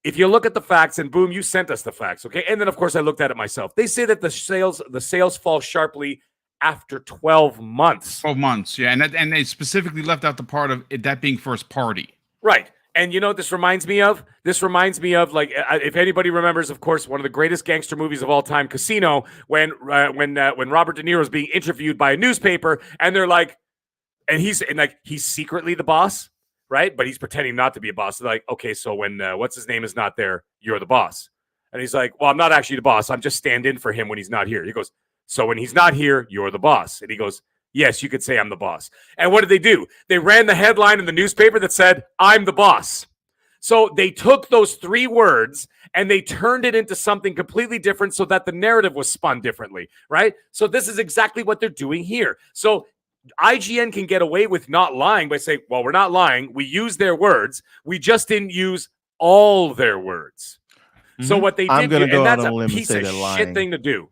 If you look at the facts, and Boom, you sent us the facts, okay? And then, of course, I looked at it myself. They say that the sales fall sharply after 12 months. 12 months, yeah. And they specifically left out the part of it, that being first party. Right. And you know what this reminds me of? This reminds me of, like, if anybody remembers, of course, one of the greatest gangster movies of all time, Casino, when Robert De Niro is being interviewed by a newspaper, and they're like, and he's secretly the boss, right? But he's pretending not to be a boss. They're like, okay, so when what's his name is not there, you're the boss. And he's like, well, I'm not actually the boss. I'm just stand in for him when he's not here. He goes, so when he's not here, you're the boss. And he goes, yes, you could say I'm the boss. And what did they do? They ran the headline in the newspaper that said, I'm the boss. So they took those 3 words and they turned it into something completely different so that the narrative was spun differently, right? So this is exactly what they're doing here. So IGN can get away with not lying by saying, well, we're not lying. We use their words. We just didn't use all their words. So what they I'm did, gonna do, go and out that's on a a limb and piece say of they're shit lying. thing to do.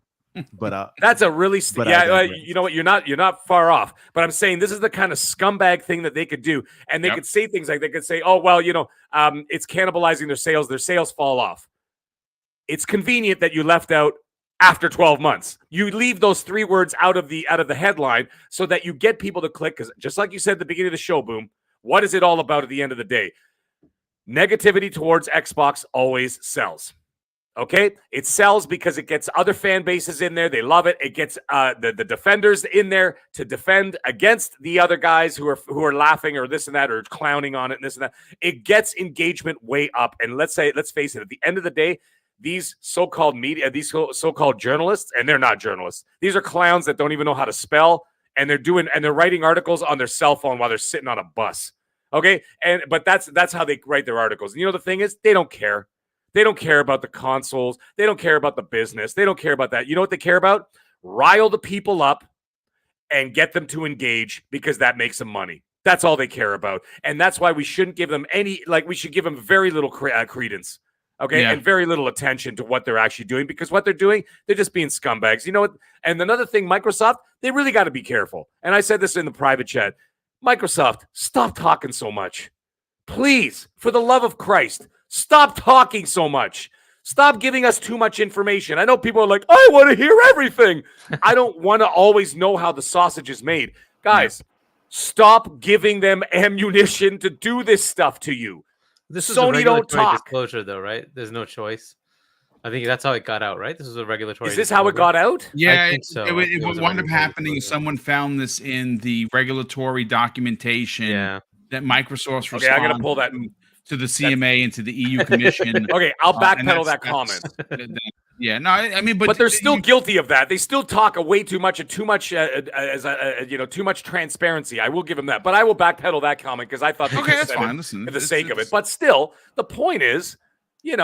But That's a really but I digress. you know what, you're not far off. But I'm saying this is the kind of scumbag thing that they could do, and they could say things like they could say, "Oh well, you know, it's cannibalizing their sales. Their sales fall off." It's convenient that you left out after 12 months. You leave those 3 words out of the headline so that you get people to click. Because just like you said at the beginning of the show, Boom, what is it all about at the end of the day? Negativity towards Xbox always sells. Okay, it sells because it gets other fan bases in there. They love it. It gets the defenders in there to defend against the other guys who are laughing or this and that or clowning on it and this and that. It gets engagement way up. And let's face it, at the end of the day, these so-called media, these so-called journalists, and they're not journalists. These are clowns that don't even know how to spell, and they're writing articles on their cell phone while they're sitting on a bus. Okay, but that's how they write their articles. And you know the thing is, they don't care. They don't care about the consoles. They don't care about the business. They don't care about that. You know what they care about? Rile the people up and get them to engage because that makes them money. That's all they care about. And that's why we shouldn't give them we should give them very little credence. Okay. And very little attention to what they're actually doing because what they're doing, they're just being scumbags. You know what? And another thing, Microsoft, they really got to be careful. And I said this in the private chat. Microsoft, stop talking so much. Please, for the love of Christ. Stop talking so much. Stop giving us too much information. I know people are like, I want to hear everything. I don't want to always know how the sausage is made. Guys, stop giving them ammunition to do this stuff to you. This is Sony a don't regulatory talk. disclosure, though, right? There's no choice. I think that's how it got out, right? This is a regulatory. Is this how it got out? Yeah, I think so. What wound up happening is someone found this in the regulatory documentation that Microsoft's Okay, I'm going to pull that. To the CMA and to the EU Commission. Okay, I'll backpedal that comment. Yeah, no, I mean, but they're still guilty of that. They still talk way too much and too much, too much transparency. I will give them that, but I will backpedal that comment because I thought they just said it for the sake of it. But still, the point is, they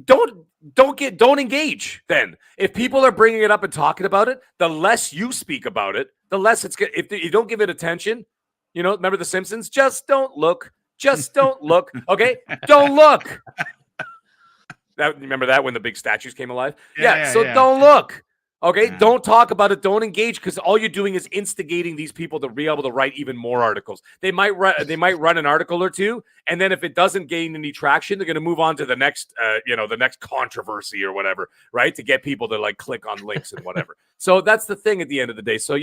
don't engage. Then, if people are bringing it up and talking about it, the less you speak about it, the less it's good. If you don't give it attention, remember The Simpsons? Just don't look. Just don't look. Okay? Don't look. Remember that when the big statues came alive? Yeah. Don't look. Okay? Yeah. Don't talk about it. Don't engage because all you're doing is instigating these people to be able to write even more articles. They might run an article or two, and then if it doesn't gain any traction, they're going to move on to the next the next controversy or whatever, right? To get people to click on links and whatever. So that's the thing at the end of the day. So,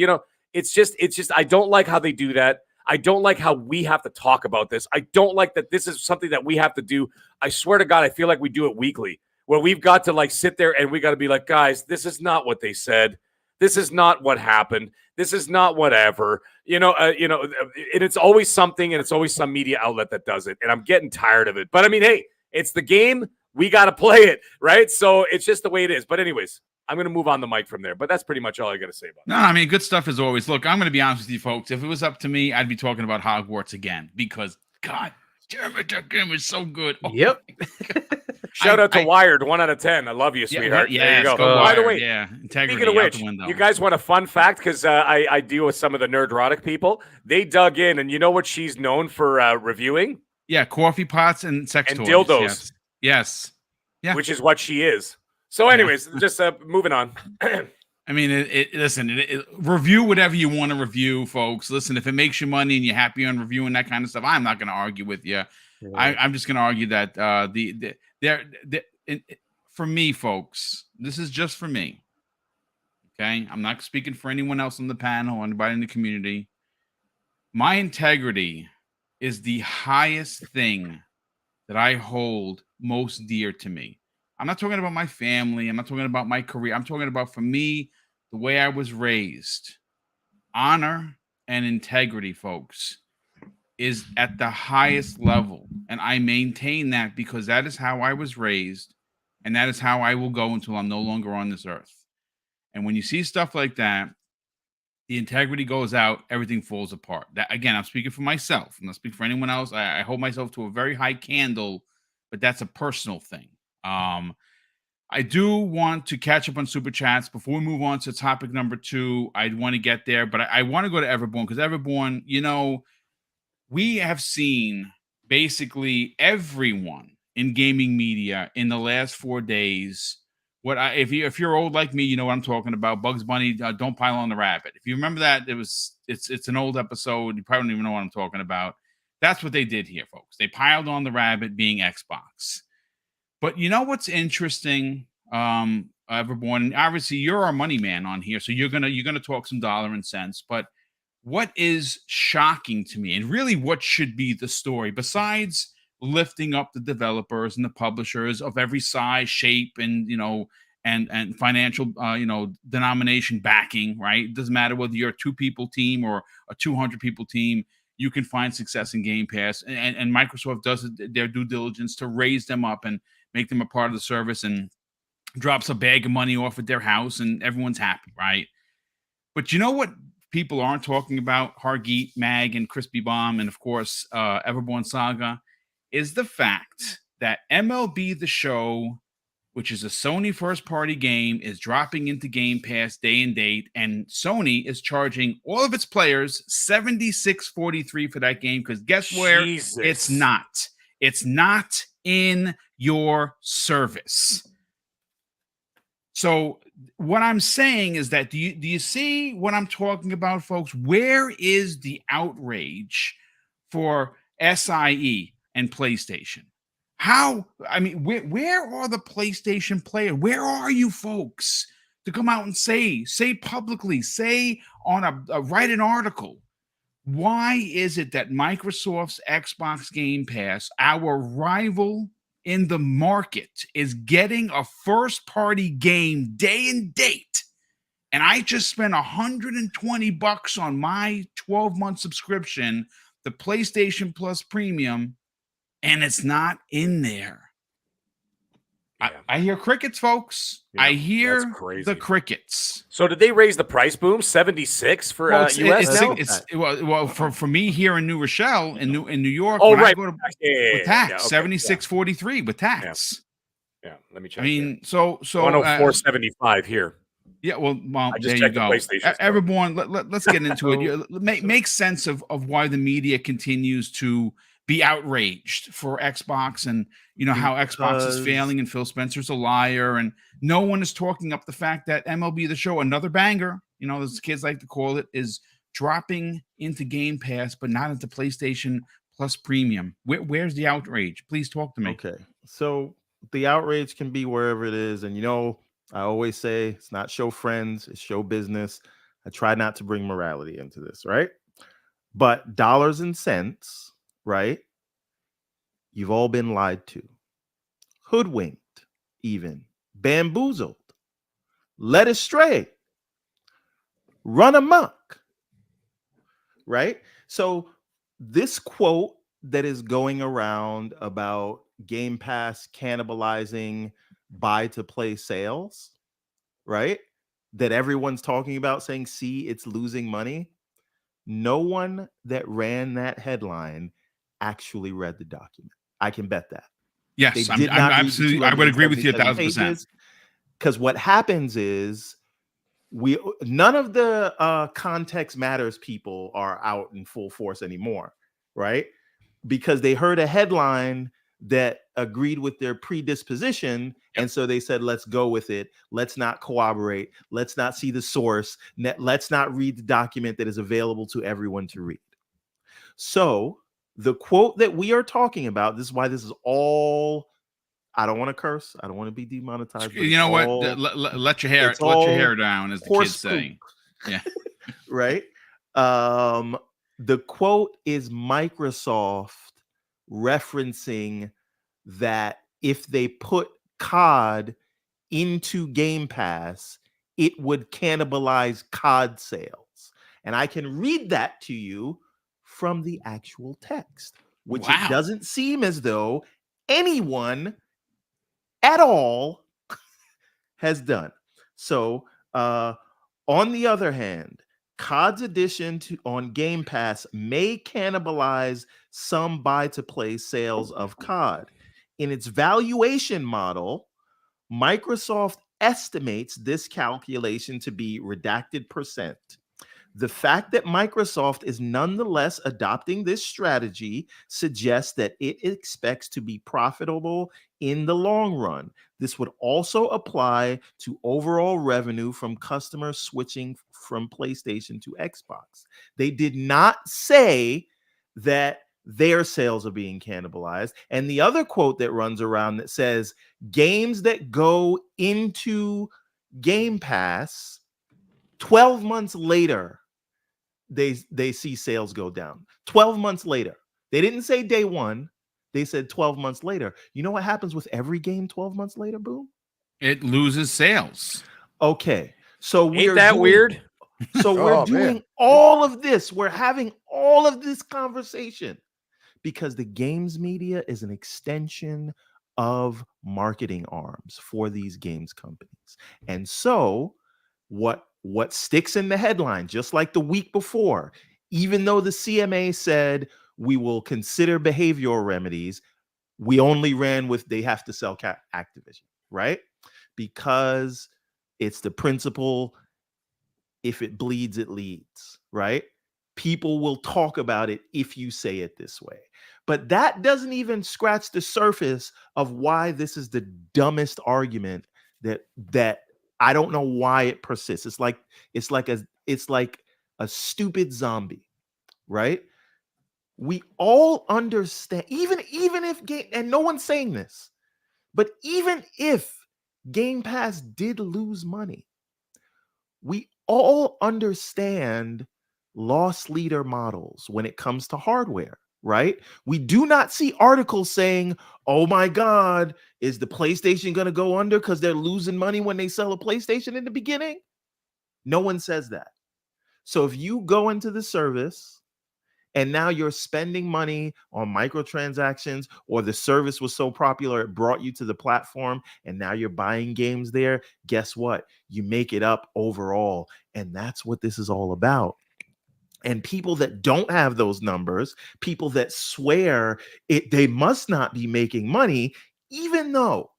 it's just I don't like how they do that. I don't like how we have to talk about this. I don't like that this is something that we have to do. I swear to God, I feel like we do it weekly, where we've got to sit there and we got to be like, guys, this is not what they said. This is not what happened. This is not whatever. And it's always something, and it's always some media outlet that does it. And I'm getting tired of it. But I mean, hey, it's the game. We got to play it, right? So it's just the way it is. But anyways, I'm going to move on the mic from there, but that's pretty much all I got to say about it. No, I mean, good stuff as always. Look, I'm going to be honest with you folks. If it was up to me, I'd be talking about Hogwarts again because, God, that game is so good. Oh, yep. Shout out to Wired, 1 out of 10. I love you, sweetheart. There you go. By the way, speaking of which, you guys want a fun fact? Because I deal with some of the nerdrotic people. They dug in, and you know what she's known for reviewing? Yeah, coffee pots and sex toys. Dildos. Yes. Yeah. Which is what she is. So, anyways, just moving on. I mean, listen, review whatever you want to review, folks. Listen, if it makes you money and you're happy on reviewing that kind of stuff, I'm not going to argue with you. Yeah. I'm just going to argue that for me, folks, this is just for me. Okay, I'm not speaking for anyone else on the panel or anybody in the community. My integrity is the highest thing that I hold most dear to me. I'm not talking about my family. I'm not talking about my career. I'm talking about, for me, the way I was raised. Honor and integrity, folks, is at the highest level. And I maintain that because that is how I was raised. And that is how I will go until I'm no longer on this earth. And when you see stuff like that, the integrity goes out, everything falls apart. That, again, I'm speaking for myself. I'm not speaking for anyone else. I hold myself to a very high candle, but that's a personal thing. I do want to catch up on super chats before we move on to topic number 2. I want to get there, but I want to go to Everborn because Everborn, we have seen basically everyone in gaming media in the last 4 days. If you're old like me, you know what I'm talking about. Bugs Bunny, don't pile on the rabbit. If you remember that, it's an old episode. You probably don't even know what I'm talking about. That's what they did here, folks. They piled on the rabbit being Xbox. But you know what's interesting, Everborn? Obviously, you're our money man on here, so you're gonna talk some dollar and cents. But what is shocking to me, and really what should be the story, besides lifting up the developers and the publishers of every size, shape, and and financial denomination backing, right? It doesn't matter whether you're a 2-people team or a 200 people team. You can find success in Game Pass, and Microsoft does their due diligence to raise them up and make them a part of the service and drops a bag of money off at their house and everyone's happy, right? But you know what people aren't talking about, Hargeet, Mag, and Crispy Bomb, and of course, Everborn Saga, is the fact that MLB The Show, which is a Sony first-party game, is dropping into Game Pass day and date, and Sony is charging all of its players $76.43 for that game, because guess where? Jesus. It's not. It's not in your service. So what I'm saying is that do you see what I'm talking about, folks? Where is the outrage for SIE and PlayStation? Where are the PlayStation players? Where are you folks to come out and say publicly, write an article? Why is it that Microsoft's Xbox Game Pass, our rival in the market, is getting a first-party game day and date, and I just spent $120 on my 12-month subscription, the PlayStation Plus Premium, and it's not in there? Yeah. I hear crickets, folks. Yeah, I hear that's crazy. the crickets. So did they raise the price, Boom? 76 for US now? For me here in New Rochelle, in New York. Oh, when right. I go to, with tax, okay, 76.43 with tax. Yeah, let me check. I mean, so 104.75 here. Yeah, well, I just there you checked the go. PlayStation store. Everyone, let's get into it. Make sense of why the media continues to be outraged for Xbox, and how Xbox is failing, and Phil Spencer's a liar, and no one is talking up the fact that MLB The Show, another banger, as kids like to call it, is dropping into Game Pass, but not into PlayStation Plus Premium. Where's the outrage? Please talk to me. Okay, so the outrage can be wherever it is, and I always say it's not show friends, it's show business. I try not to bring morality into this, right? But dollars and cents, right? You've all been lied to, hoodwinked, even bamboozled, led astray, run amok, right? So this quote that is going around about Game Pass cannibalizing buy-to-play sales, right? That everyone's talking about, saying, see, it's losing money. No one that ran that headline actually read the document. I can bet that. Yes, I'm absolutely. I would agree with you 1,000%. Because what happens is none of the context matters people are out in full force anymore, right? Because they heard a headline that agreed with their predisposition, and so they said, let's go with it. Let's not corroborate. Let's not see the source. Let's not read the document that is available to everyone to read. So the quote that we are talking about, this is why this is all, I don't want to curse. I don't want to be demonetized. You know what? Let your hair down, as the kids say. Yeah. Right. The quote is Microsoft referencing that if they put COD into Game Pass, it would cannibalize COD sales. And I can read that to you from the actual text, which it doesn't seem as though anyone at all has done. So on the other hand, COD's addition on Game Pass may cannibalize some buy-to-play sales of COD. In its valuation model, Microsoft estimates this calculation to be redacted percent. The fact that Microsoft is nonetheless adopting this strategy suggests that it expects to be profitable in the long run. This would also apply to overall revenue from customers switching from PlayStation to Xbox. They did not say that their sales are being cannibalized. And the other quote that runs around that says games that go into Game Pass 12 months later, they see sales go down. 12 months later. They didn't say day one. They said 12 months later. You know what happens with every game 12 months later, Boom? It loses sales. Okay. So Ain't that weird? So we're Oh, doing man. all of this. We're having all of this conversation because the games media is an extension of marketing arms for these games companies. And so what sticks in the headline, just like the week before, even though the CMA said we will consider behavioral remedies, we only ran with they have to sell Activision, right? Because it's the principle, if it bleeds, it leads, right? People will talk about it if you say it this way. But that doesn't even scratch the surface of why this is the dumbest argument that I don't know why it persists. It's like a stupid zombie, right? We all understand, even if and no one's saying this, but even if Game Pass did lose money, we all understand loss leader models when it comes to hardware, right? We do not see articles saying, oh my God, is the PlayStation going to go under because they're losing money when they sell a PlayStation in the beginning? No one says that. So if you go into the service and now you're spending money on microtransactions, or the service was so popular it brought you to the platform and now you're buying games there, guess what? You make it up overall. And that's what this is all about. And people that don't have those numbers, people that swear they must not be making money, even though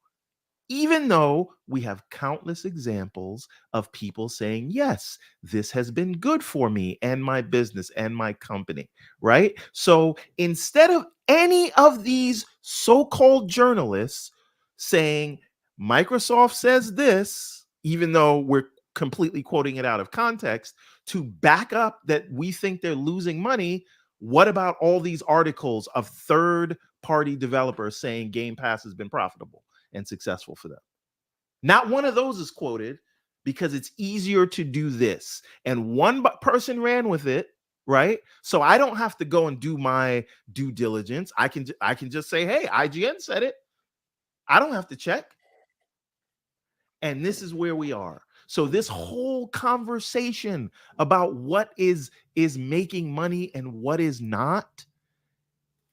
we have countless examples of people saying, yes, this has been good for me and my business and my company, right? So instead of any of these so-called journalists saying Microsoft says this, even though we're completely quoting it out of context, to back up that we think they're losing money, what about all these articles of third-party developers saying Game Pass has been profitable and successful for them? Not one of those is quoted because it's easier to do this. And one person ran with it, right? So I don't have to go and do my due diligence. I can just say, hey, IGN said it. I don't have to check. And this is where we are. So this whole conversation about what is making money and what is not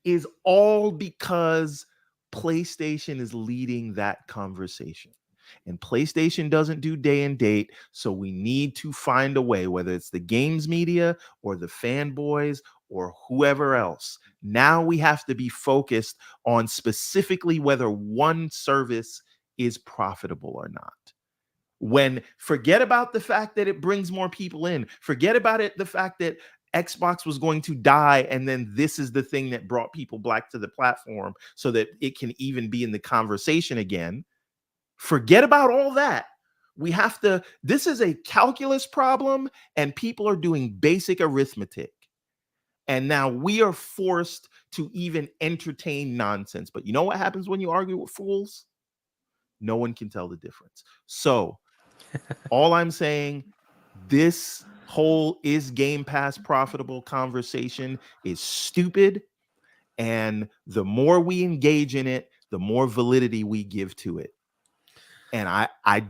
is all because PlayStation is leading that conversation. And PlayStation doesn't do day and date, so we need to find a way, whether it's the games media or the fanboys or whoever else. Now we have to be focused on specifically whether one service is profitable or not. Forget about the fact that it brings more people in. Forget about the fact that Xbox was going to die, and then this is the thing that brought people back to the platform so that it can even be in the conversation again. Forget about all that. This is a calculus problem, and people are doing basic arithmetic. And now we are forced to even entertain nonsense. But you know what happens when you argue with fools? No one can tell the difference. So all I'm saying, this whole is Game Pass profitable conversation is stupid. And the more we engage in it, the more validity we give to it. And I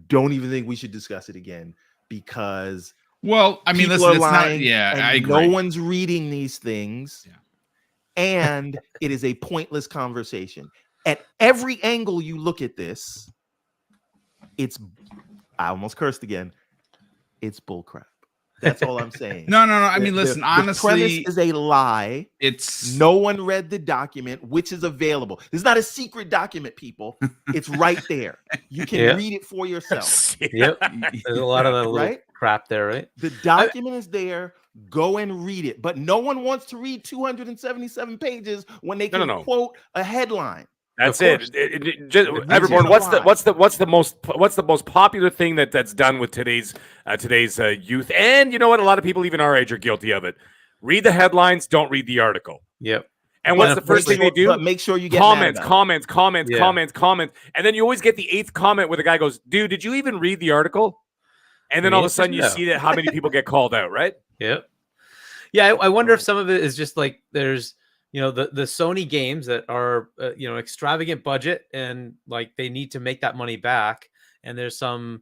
don't even think we should discuss it again, because well, I mean, people listen, are it's lying, not, yeah, and I agree. no one's reading these things. Yeah. And it is a pointless conversation. At every angle you look at this, I almost cursed again. It's bullcrap. That's all I'm saying. No. I mean, listen, The premise honestly, is a lie. it's No one read the document, which is available. It's not a secret document, people. It's right there. You can read it for yourself. Yep. There's a lot of that little Right? crap there, right? The document is there. Go and read it. But no one wants to read 277 pages when they can quote a headline. That's it. Everyone, what's the most popular thing that's done with today's youth? And you know what? A lot of people even our age are guilty of it. Read the headlines, don't read the article. Yep. And what's the first thing they do? But make sure you get comments. comments. And then you always get the 8th comment where the guy goes, "Dude, did you even read the article?" And then all of a sudden you see that how many people get called out, right? Yep. Yeah, I wonder if some of it is just like there's the Sony games that are extravagant budget and like they need to make that money back, and there's some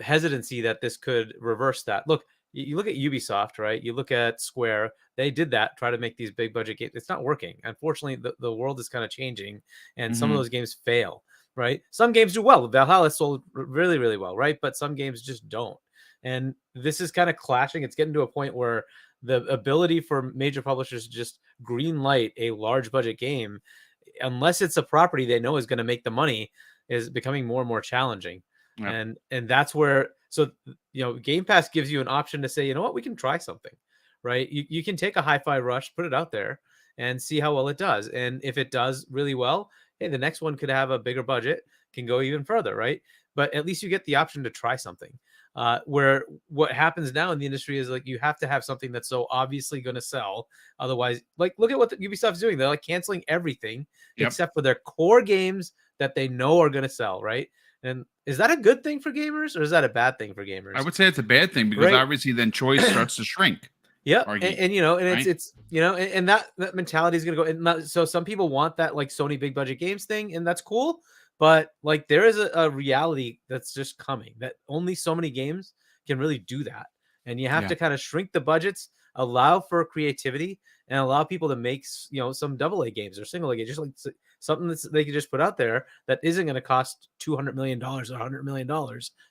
hesitancy that this could reverse that. Look, you look at Ubisoft, right? You look at Square. They did that, try to make these big budget games. It's not working. Unfortunately, the world is kind of changing, and some of those games fail, right? Some games do well. Valhalla sold really, really well, right? But some games just don't. And this is kind of clashing. It's getting to a point where the ability for major publishers to just green light a large budget game, unless it's a property they know is going to make the money, is becoming more and more challenging. Yeah. And that's where, so, Game Pass gives you an option to say, you know what, we can try something, right? You can take a Hi-Fi Rush, put it out there and see how well it does. And if it does really well, hey, the next one could have a bigger budget, can go even further, right? But at least you get the option to try something. Where what happens now in the industry is like you have to have something that's so obviously going to sell. Otherwise, like look at what Ubisoft's doing. They're like canceling everything except for their core games that they know are going to sell, right? And is that a good thing for gamers or is that a bad thing for gamers? I would say it's a bad thing because obviously then choice starts to shrink. Yeah, and it's and that mentality is going to go. And so some people want that like Sony big budget games thing, and that's cool. But like there is a reality that's just coming that only so many games can really do that. And you have to kind of shrink the budgets, allow for creativity, and allow people to make some AA games or single A games, just like something that they can just put out there that isn't going to cost $200 million or $100 million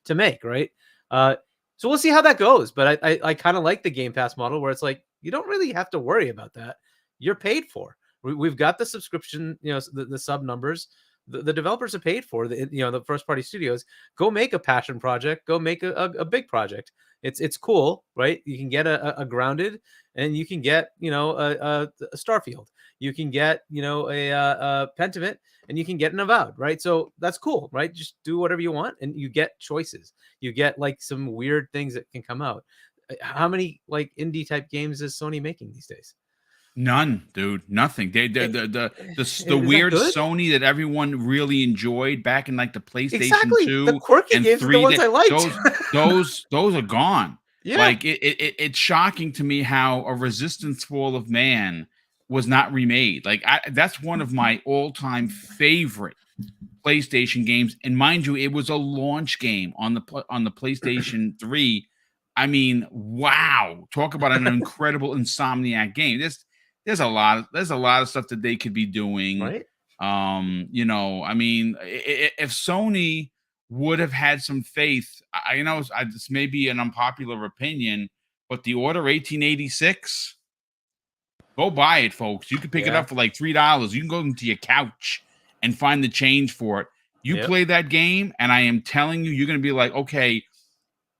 to make, right? So we'll see how that goes. But I kind of like the Game Pass model where it's like you don't really have to worry about that. You're paid for. We've got the subscription, the sub numbers. The developers are paid for the first party studios. Go make a passion project. Go make a big project. It's cool, right? You can get a Grounded, and you can get a Starfield. You can get a Pentiment, and you can get an Avowed, right? So that's cool, right? Just do whatever you want, and you get choices. You get like some weird things that can come out. How many like indie type games is Sony making these days? None, dude. Nothing. The weird Sony that everyone really enjoyed back in like the PlayStation 2 the quirky and games 3. Are the ones I liked. Those are gone. Yeah. Like it's shocking to me how a Resistance Fall of Man was not remade. Like that's one of my all-time favorite PlayStation games. And mind you, it was a launch game on the PlayStation 3. I mean, wow! Talk about an incredible Insomniac game. There's a lot of stuff that they could be doing. Right. I mean, if Sony would have had some faith, this may be an unpopular opinion, but the Order 1886, go buy it, folks. You can pick it up for like $3. You can go into your couch and find the change for it. You play that game, and I am telling you, you're going to be like, okay,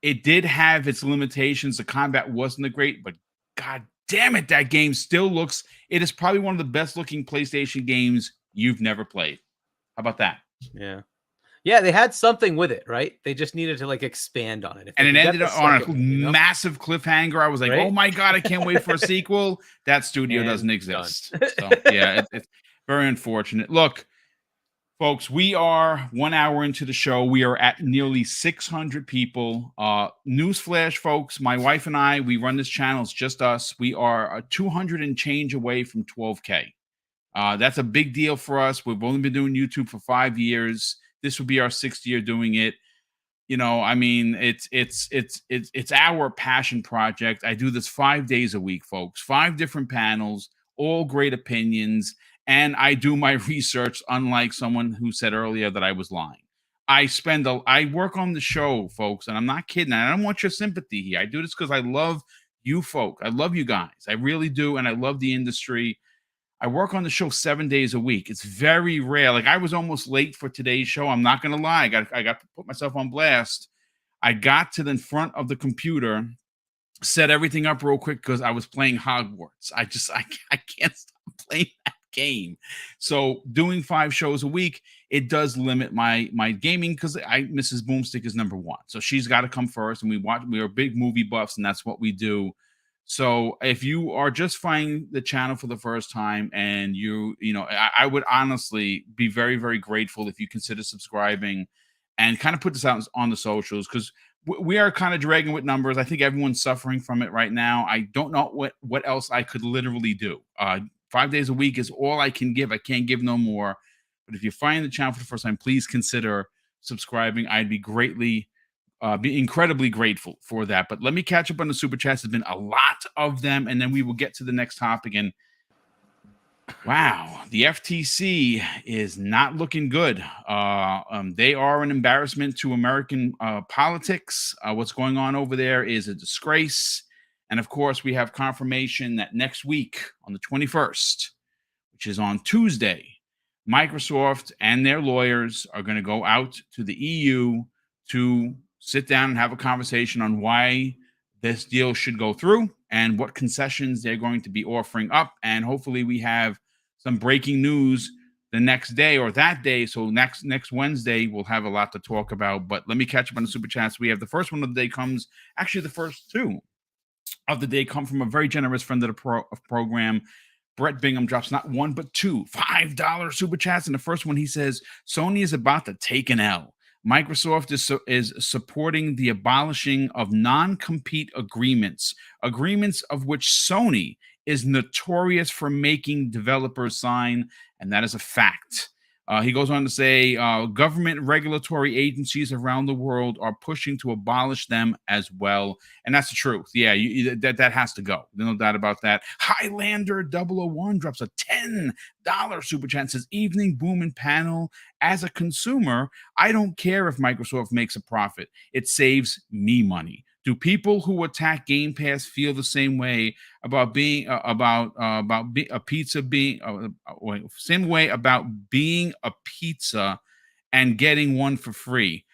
it did have its limitations. The combat wasn't great, but God damn it, that game still looks. It is probably one of the best looking PlayStation games you've never played. How about that? Yeah, they had something with it, right? They just needed to like expand on it. And it ended on a massive cliffhanger. I was like, oh my God, I can't wait for a sequel. That studio doesn't exist. So yeah, it's very unfortunate. Look, folks, we are 1 hour into the show. We are at nearly 600 people. Newsflash, folks, my wife and I, we run this channel. It's just us. We are 200 and change away from 12K. That's a big deal for us. We've only been doing YouTube for 5 years. This will be our 6th year doing it. I mean, it's our passion project. I do this 5 days a week, folks. 5 different panels, all great opinions. And I do my research, unlike someone who said earlier that I was lying. I work on the show, folks, and I'm not kidding. I don't want your sympathy here. I do this because I love you folk. I love you guys. I really do, and I love the industry. I work on the show 7 days a week. It's very rare. Like, I was almost late for today's show. I'm not gonna lie. I got to put myself on blast. I got to the front of the computer, set everything up real quick because I was playing Hogwarts. I can't stop playing that game. So doing 5 shows a week, it does limit my gaming because Mrs. Boomstick is number one. So she's got to come first, and we are big movie buffs, and that's what we do. So if you are just finding the channel for the first time, and I would honestly be very, very grateful if you consider subscribing and kind of put this out on the socials, because we are kind of dragging with numbers. I think everyone's suffering from it right now. I don't know what else I could literally do. 5 days a week is all I can give. I can't give no more. But if you find the channel for the first time, please consider subscribing. I'd be incredibly grateful for that. But let me catch up on the super chats. There's been a lot of them, and then we will get to the next topic. And wow, the FTC is not looking good. They are an embarrassment to American politics. What's going on over there is a disgrace. And of course, we have confirmation that next week on the 21st, which is on Tuesday, Microsoft and their lawyers are going to go out to the EU to sit down and have a conversation on why this deal should go through and what concessions they're going to be offering up. And hopefully we have some breaking news the next day or that day. So next Wednesday, we'll have a lot to talk about. But let me catch up on the super chats. We have the first one of the day actually the first 2 of the day come from a very generous friend of the program. Brett Bingham drops not 1, but 2 $5 super chats. And the first one, he says, Sony is about to take an L. Microsoft is supporting the abolishing of non-compete agreements of which Sony is notorious for making developers sign, and that is a fact. He goes on to say, government regulatory agencies around the world are pushing to abolish them as well. And that's the truth. Yeah, that has to go. No doubt about that. Highlander 001 drops a $10 super chat and says, evening boom and panel. As a consumer, I don't care if Microsoft makes a profit. It saves me money. Do people who attack Game Pass feel the same way about being a pizza being same way about being a pizza and getting one for free?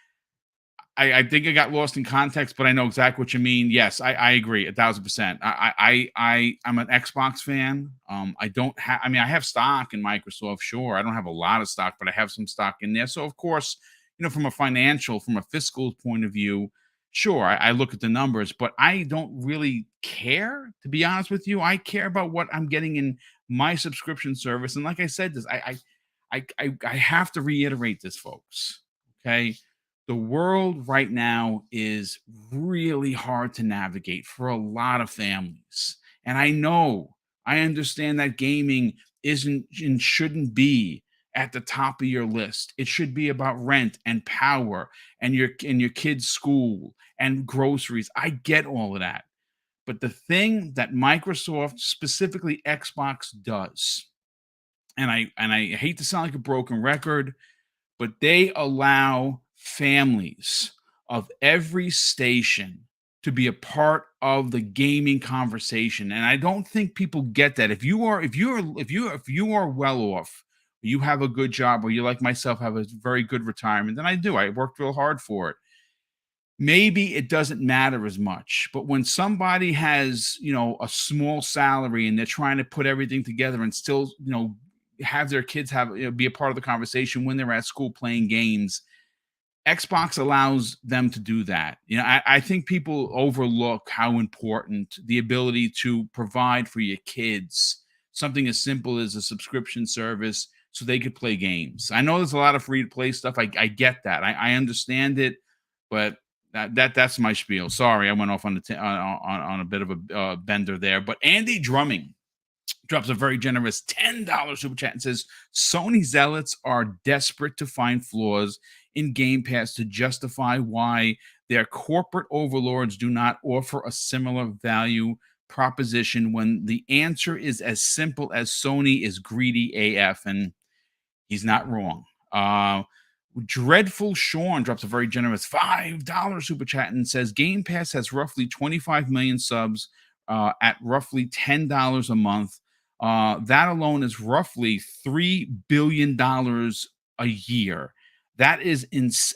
I think I got lost in context, but I know exactly what you mean. Yes, I agree 1,000%. I'm an Xbox fan. I have stock in Microsoft. Sure, I don't have a lot of stock, but I have some stock in there. So of course, from a fiscal point of view, sure, I look at the numbers, but I don't really care, to be honest with you. I care about what I'm getting in my subscription service. And like I said, I have to reiterate this, folks. Okay. The world right now is really hard to navigate for a lot of families. And I understand that gaming isn't and shouldn't be at the top of your list. It should be about rent and power and your kids' school and groceries. I get all of that. But the thing that Microsoft, specifically Xbox, does, and I hate to sound like a broken record, but they allow families of every station to be a part of the gaming conversation. And I don't think people get that. If you are well off, you have a good job, or you, like myself, have a very good retirement, then I do. I worked real hard for it. Maybe it doesn't matter as much, but when somebody has, a small salary and they're trying to put everything together and still, have their kids be a part of the conversation when they're at school playing games, Xbox allows them to do that. I think people overlook how important the ability to provide for your kids something as simple as a subscription service so they could play games. I know there's a lot of free to play stuff. I get that. I understand it, but that's my spiel. Sorry, I went off on a bit of a bender there. But Andy Drumming drops a very generous $10 super chat and says, Sony zealots are desperate to find flaws in Game Pass to justify why their corporate overlords do not offer a similar value proposition, when the answer is as simple as Sony is greedy AF. And he's not wrong. Dreadful Sean drops a very generous $5 super chat and says Game Pass has roughly 25 million subs at roughly $10 a month. That alone is roughly $3 billion a year. That is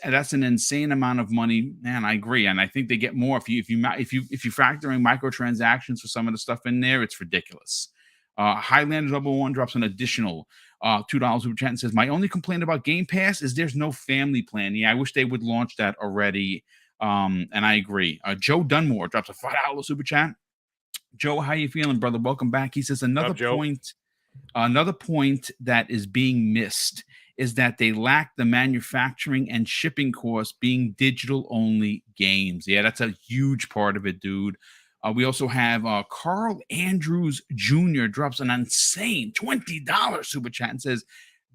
that's an insane amount of money, man. I agree, and I think they get more if you factor in microtransactions for some of the stuff in there. It's ridiculous. Highlander 1 drops an additional $2 super chat and says, my only complaint about Game Pass is there's no family plan. Yeah, I wish they would launch that already. And I agree. Joe Dunmore drops a $5 super chat. Joe, how you feeling, brother? Welcome back. He says another point that is being missed is that they lack the manufacturing and shipping costs being digital only games. Yeah, that's a huge part of it, dude. We also have Carl Andrews Jr. drops an insane $20 super chat and says,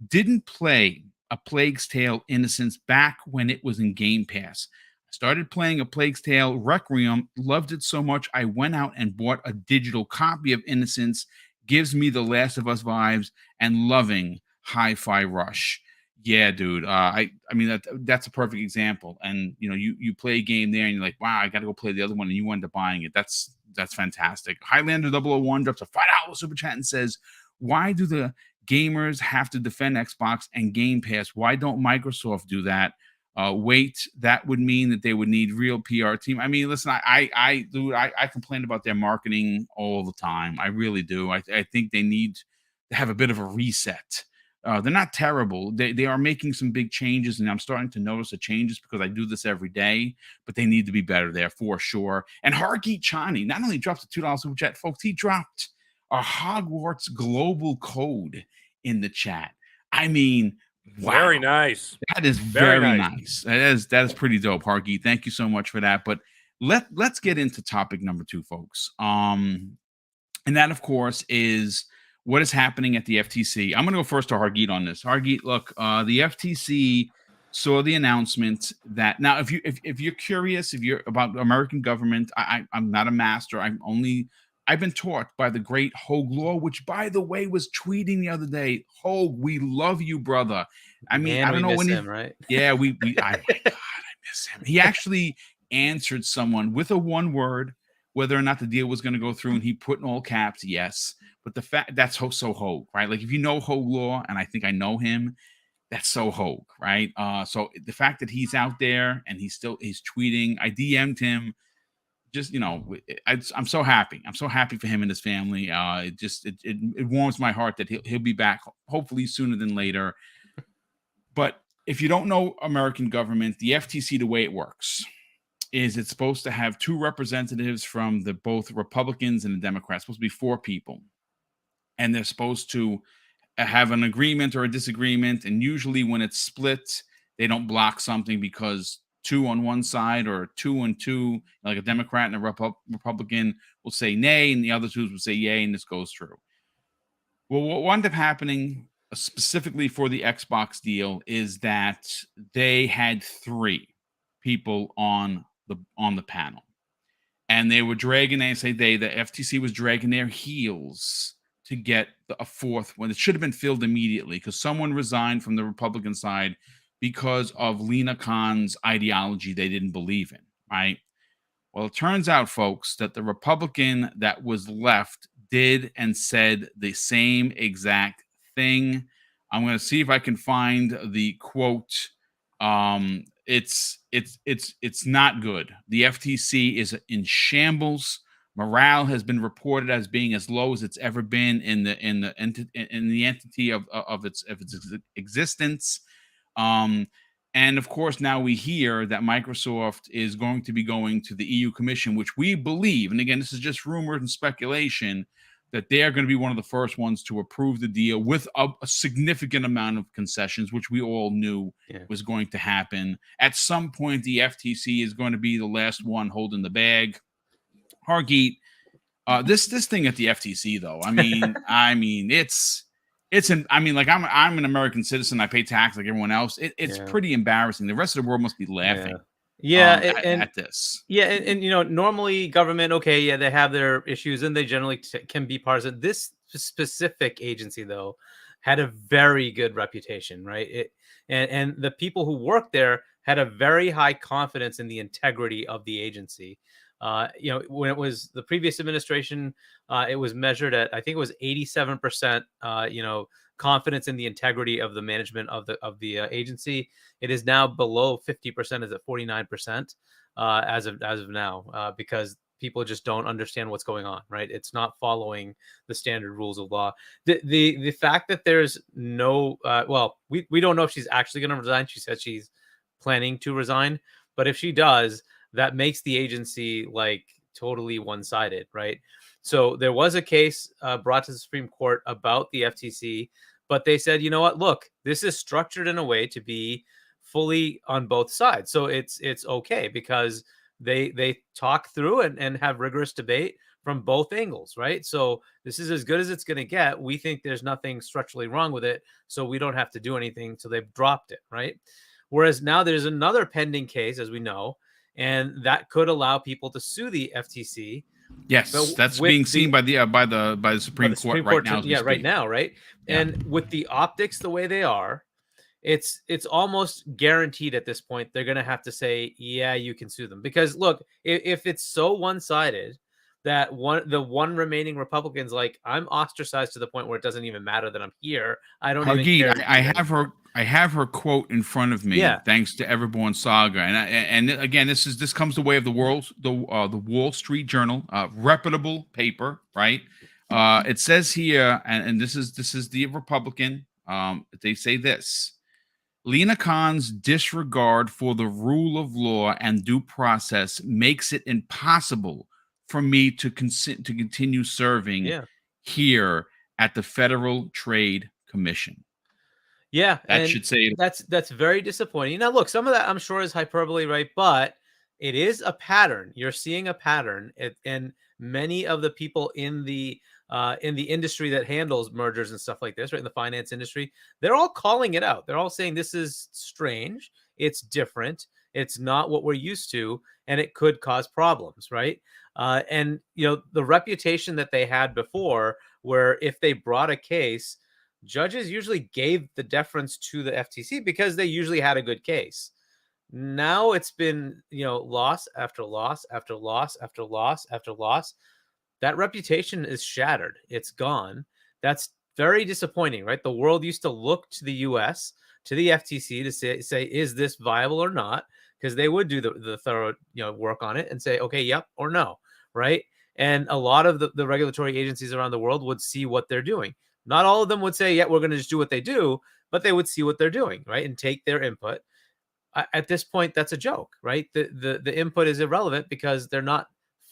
didn't play A Plague's Tale Innocence back when it was in Game Pass. I started playing A Plague's Tale Requiem, loved it so much I went out and bought a digital copy of Innocence. Gives me the Last of Us vibes and loving Hi-Fi Rush. Yeah, dude. I mean that's a perfect example. And you play a game there and you're like, wow, I got to go play the other one, and you end up buying it. That's fantastic. Highlander 001 drops a $5 super chat and says, why do the gamers have to defend Xbox and Game Pass? Why don't Microsoft do that? Wait, that would mean that they would need real PR team. I mean, listen, I complain about their marketing all the time. I really do. I think they need to have a bit of a reset. They're not terrible. They are making some big changes, and I'm starting to notice the changes because I do this every day, but they need to be better there for sure. And Hargeet Chani not only dropped a $2 super chat, folks, he dropped a Hogwarts global code in the chat. I mean, wow. Very nice. That is very nice. That is pretty dope, Hargeet. Thank you so much for that. But let's get into topic number 2, folks. And that, of course, is what is happening at the FTC. I'm going to go first to Hargeet on this. Hargeet, look, the FTC saw the announcement that now, if you're curious, if you're about American government, I'm not a master. I've been taught by the great Hogue Law, which, by the way, was tweeting the other day. Hogue, we love you, brother. I mean, I don't know when him, right? Yeah, oh my God, I miss him. He actually answered someone with a one word whether or not the deal was going to go through, and he put in all caps yes. But the fact that's so Hogue, right? Like if you know Hogue Law, and I think I know him, that's so Hogue, right? So the fact that he's out there and he's tweeting, I DM'd him. Just I'm so happy. I'm so happy for him and his family. It warms my heart that he'll be back, hopefully sooner than later. But if you don't know American government, the FTC, the way it works is it's supposed to have 2 representatives from both Republicans and the Democrats. It's supposed to be 4 people, and they're supposed to have an agreement or a disagreement. And usually, when it's split, they don't block something because 2 on one side or 2 and 2, like a Democrat and a Republican will say nay, and the other 2 will say yay, and this goes through. Well, what wound up happening specifically for the Xbox deal is that they had 3 people on the panel, and they were dragging. The FTC was dragging their heels to get a 4th one. It should have been filled immediately because someone resigned from the Republican side because of Lina Khan's ideology they didn't believe in, right? Well, it turns out, folks, that the Republican that was left did and said the same exact thing. I'm going to see if I can find the quote. It's not good. The FTC is in shambles. Morale has been reported as being as low as it's ever been in the entity of its existence. And of course, now we hear that Microsoft is going to be going to the EU Commission, which we believe, and again, this is just rumors and speculation, that they are going to be one of the first ones to approve the deal with a significant amount of concessions, which we all knew was going to happen. At some point, the FTC is going to be the last one holding the bag. Hargeet, this thing at the FTC, though, I'm an American citizen. I pay tax like everyone else. It's pretty embarrassing. The rest of the world must be laughing. At this. And normally government, they have their issues and they generally can be partisan. This specific agency, though, had a very good reputation, right? And the people who worked there had a very high confidence in the integrity of the agency. When it was the previous administration, it was measured at, I think it was 87%, confidence in the integrity of the management of the agency. It is now below 50%, is at 49% as of now, because people just don't understand what's going on, right? It's not following the standard rules of law. The fact that there's no, we don't know if she's actually going to resign. She said she's planning to resign, but if she does, that makes the agency like totally one-sided, right? So there was a case brought to the Supreme Court about the FTC, but they said, you know what, look, this is structured in a way to be fully on both sides. So it's okay because they talk through and have rigorous debate from both angles, right? So this is as good as it's going to get. We think there's nothing structurally wrong with it, so we don't have to do anything. So they've dropped it, right? Whereas now there's another pending case, as we know, and that could allow people to sue the FTC. Yes, that's being seen by the Supreme Court right now. Yeah, right now, right? Yeah. And with the optics the way they are, it's almost guaranteed at this point they're going to have to say, yeah, you can sue them. Because look, if it's so one-sided that the one remaining Republican's like, I'm ostracized to the point where it doesn't even matter that I'm here. I don't even care. I have her quote in front of me. Yeah. Thanks to Everborn Saga, and again, this comes the way of the Wall Street Journal, reputable paper, right? It says here, and this is the Republican. They say this: Lina Khan's disregard for the rule of law and due process makes it impossible for me to continue serving here at the Federal Trade Commission. Yeah, that should say that's very disappointing. Now, look, some of that I'm sure is hyperbole, right? But it is a pattern. You're seeing a pattern, and many of the people in the industry that handles mergers and stuff like this, right, in the finance industry, they're all calling it out. They're all saying this is strange. It's different. It's not what we're used to, and it could cause problems, right? And the reputation that they had before, where if they brought a case, judges usually gave the deference to the FTC because they usually had a good case. Now it's been, loss after loss after loss after loss after loss. That reputation is shattered. It's gone. That's very disappointing, right? The world used to look to the US, to the FTC to say, is this viable or not? Because they would do the thorough, work on it and say, okay, yep or no, right? And a lot of the regulatory agencies around the world would see what they're doing. Not all of them would say, yeah, we're going to just do what they do, but they would see what they're doing, right? And take their input. At this point, that's a joke, right? The input is irrelevant because they're not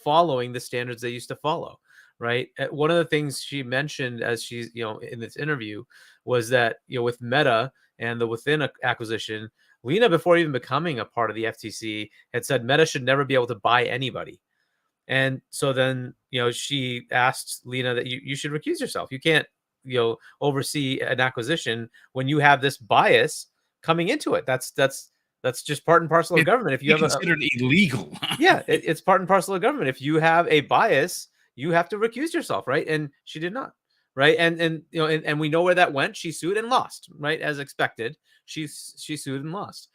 following the standards they used to follow, right? One of the things she mentioned as she's, in this interview was that, with Meta and the Within acquisition, Lina, before even becoming a part of the FTC, had said Meta should never be able to buy anybody. And so then, she asked Lina that you should recuse yourself. You can't, oversee an acquisition when you have this bias coming into it. That's just part and parcel of government. If you have considered illegal, it's part and parcel of government. If you have a bias, you have to recuse yourself, right? And she did not, right? And we know where that went. She sued and lost, right? As expected, she sued and lost.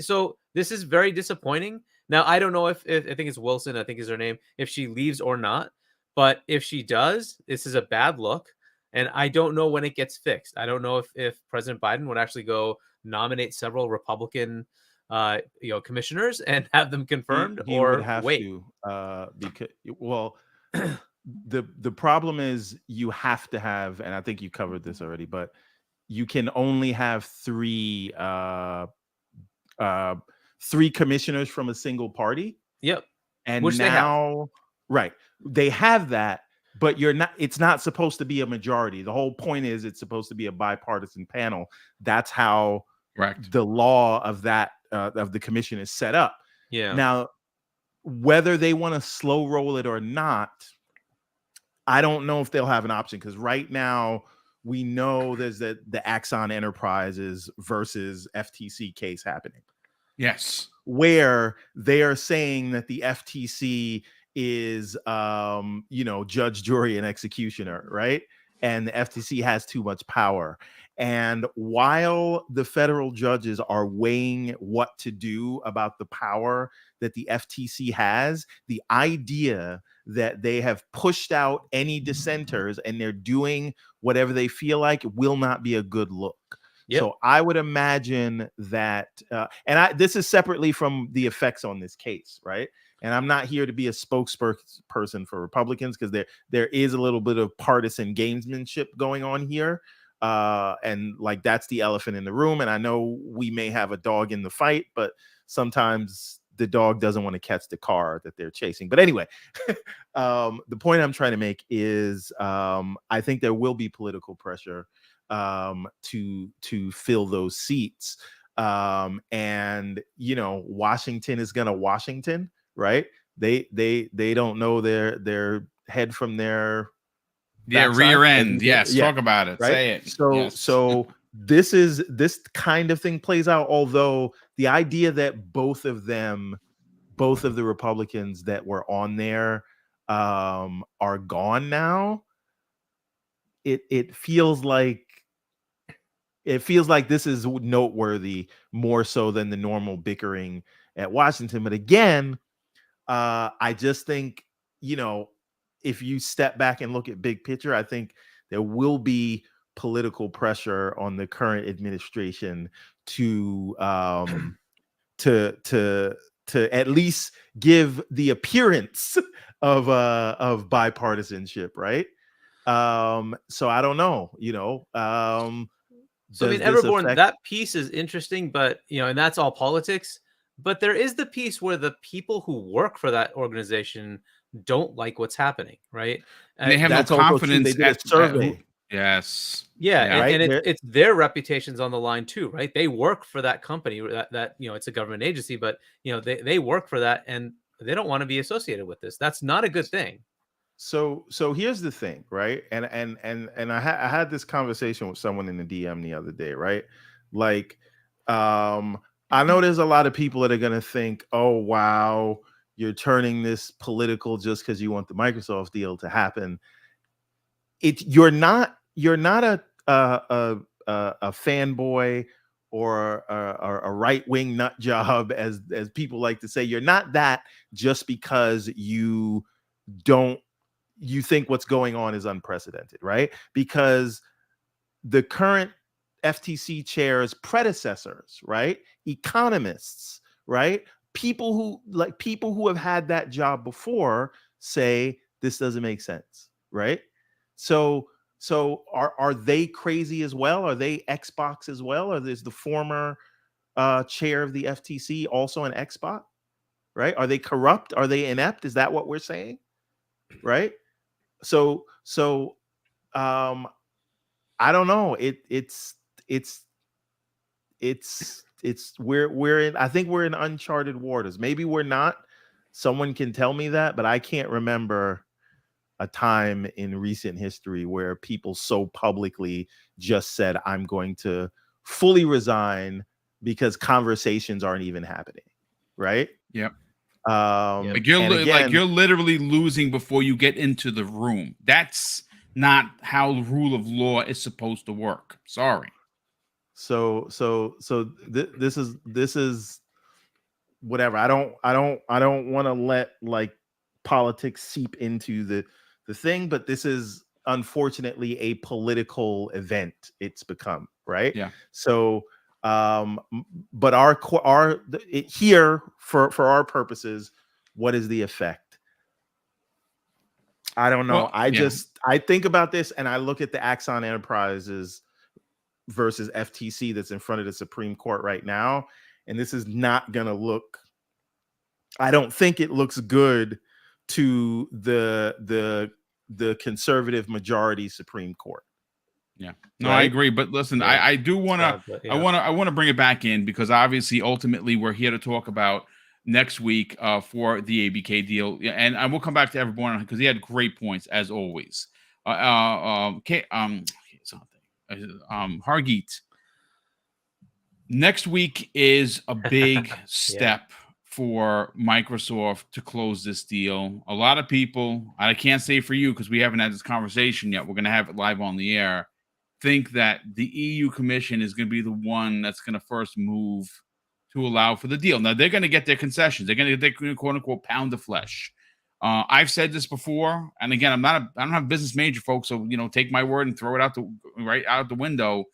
So this is very disappointing. Now I don't know if I think it's Wilson, I think is her name, if she leaves or not. But if she does, this is a bad look. And I don't know when it gets fixed. I don't know if President Biden would actually go nominate several Republican, commissioners and have them confirmed, he or would have wait. to, because the problem is you have to have, and I think you covered this already, but you can only have three commissioners from a single party. Yep. And which now, right, they have that. But it's not supposed to be a majority. The whole point is it's supposed to be a bipartisan panel. That's how the law of that of the commission is set up. Yeah. Now, whether they want to slow roll it or not, I don't know if they'll have an option, because right now we know there's the Axon Enterprises versus FTC case happening. Yes. Where they are saying that the FTC is judge, jury, and executioner, right? and the FTC has too much power. And while the federal judges are weighing what to do about the power that the FTC has, the idea that they have pushed out any dissenters and they're doing whatever they feel like will not be a good look. Yep. So I would imagine that, this is separately from the effects on this case, right? And I'm not here to be a spokesperson for Republicans, because there is a little bit of partisan gamesmanship going on here. And like, that's the elephant in the room. And I know we may have a dog in the fight, but sometimes the dog doesn't want to catch the car that they're chasing. But anyway, the point I'm trying to make is I think there will be political pressure to fill those seats. And Washington is gonna Washington, right? They don't know their head from their rear end. Yes, yeah, talk about it. right? Say it. So Yes. so this kind of thing plays out, although the idea that both of the Republicans that were on there are gone now, it feels like this is noteworthy more so than the normal bickering at Washington. But again, I just think, if you step back and look at big picture, I think there will be political pressure on the current administration to at least give the appearance of bipartisanship, right? So I don't know, So I mean, Everborn, that piece is interesting, but and that's all politics. But there is the piece where the people who work for that organization don't like what's happening, right? And they have no confidence. They did a survey. Yes. Yeah, right? and it's their reputations on the line too, right? They work for that company that it's a government agency, but they work for that, and they don't want to be associated with this. That's not a good thing. So here's the thing, right? And I had this conversation with someone in the DM the other day, right? Like, I know there's a lot of people that are gonna think, oh wow, you're turning this political just because you want the Microsoft deal to happen. You're not a fanboy or a right-wing nut job, as people like to say. You're not that just because you think what's going on is unprecedented, right? Because the current FTC chair's predecessors, right? Economists, right? People who have had that job before say this doesn't make sense, right? So are they crazy as well? Are they Xbox as well? Or is the former chair of the FTC also an Xbox, right? Are they corrupt? Are they inept? Is that what we're saying, right? So I don't know. I think we're in uncharted waters. Maybe we're not. Someone can tell me that, but I can't remember a time in recent history where people so publicly just said, I'm going to fully resign because conversations aren't even happening, right? Yep. Like you're literally losing before you get into the room. That's not how the rule of law is supposed to work. Sorry. So this is whatever. I don't want to let like politics seep into the thing, but this is unfortunately a political event. It's become, right? Yeah. So but here for our purposes, what is the effect? I don't know. Well, I think about this and I look at the Axon Enterprises versus FTC that's in front of the Supreme Court right now, and this is not gonna look, I don't think it looks good to the conservative majority Supreme Court. Yeah, no, right? I agree. But listen, yeah. I do want to, I want to bring it back in, because obviously, ultimately, we're here to talk about next week for the ABK deal, and I will come back to Everborn because he had great points as always. Hargeet. Next week is a big step for Microsoft to close this deal. A lot of people, I can't say for you because we haven't had this conversation yet, we're going to have it live on the air, think that the EU Commission is going to be the one that's going to first move to allow for the deal. Now, they're going to get their concessions. They're going to get their quote-unquote pound of flesh. I've said this before, and again, I don't have a business major, folks, so, take my word and throw it right out the window.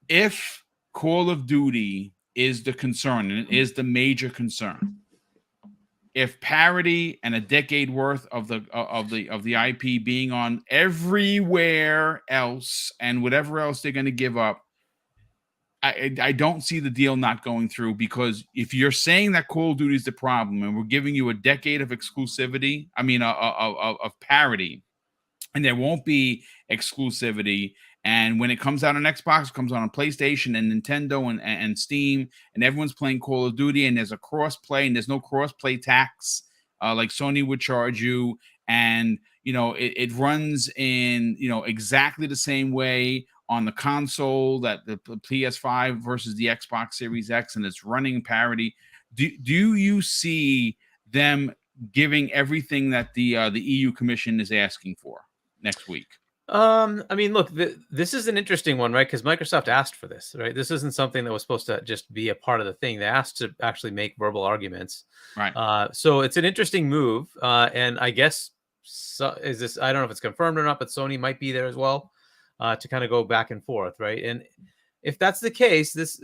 If Call of Duty is the concern, and it is the major concern, if parity and a decade worth of the IP being on everywhere else and whatever else they're going to give up, I don't see the deal not going through, because if you're saying that Call of Duty is the problem and we're giving you a decade of exclusivity, of parity, and there won't be exclusivity, and when it comes out on Xbox, it comes out on PlayStation and Nintendo and Steam, and everyone's playing Call of Duty, and there's a cross play, and there's no cross play tax like Sony would charge you, and it runs in exactly the same way on the console, that the PS5 versus the Xbox Series X, and it's running parity. Do you see them giving everything that the EU Commission is asking for next week? Look, this is an interesting one, right? Because Microsoft asked for this, right? This isn't something that was supposed to just be a part of the thing. They asked to actually make verbal arguments, right? So it's an interesting move, and I guess is this? I don't know if it's confirmed or not, but Sony might be there as well, to kind of go back and forth, right? And if that's the case, this,